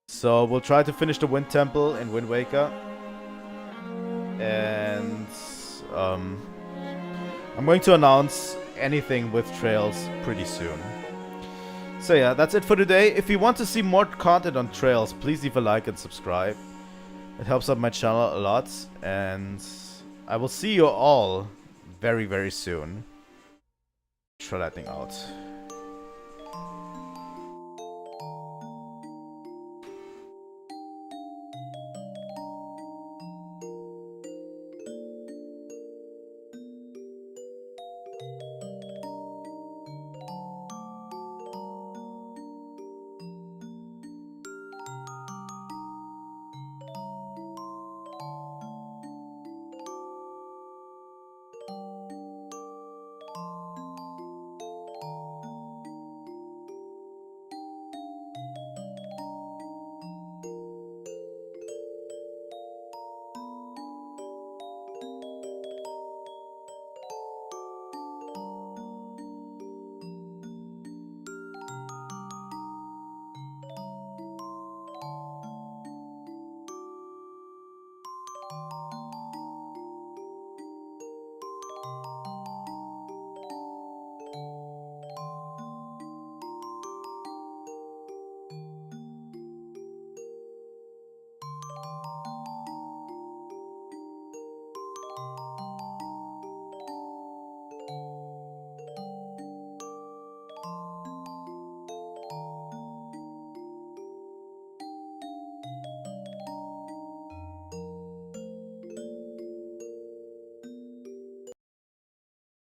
So we'll try to finish the Wind Temple in Wind Waker, and I'm going to announce anything with Trails pretty soon. So yeah, that's it for today. If you want to see more content on Trails, please leave a like and subscribe. It helps out my channel a lot, and I will see you all very, very soon. Trilightning out.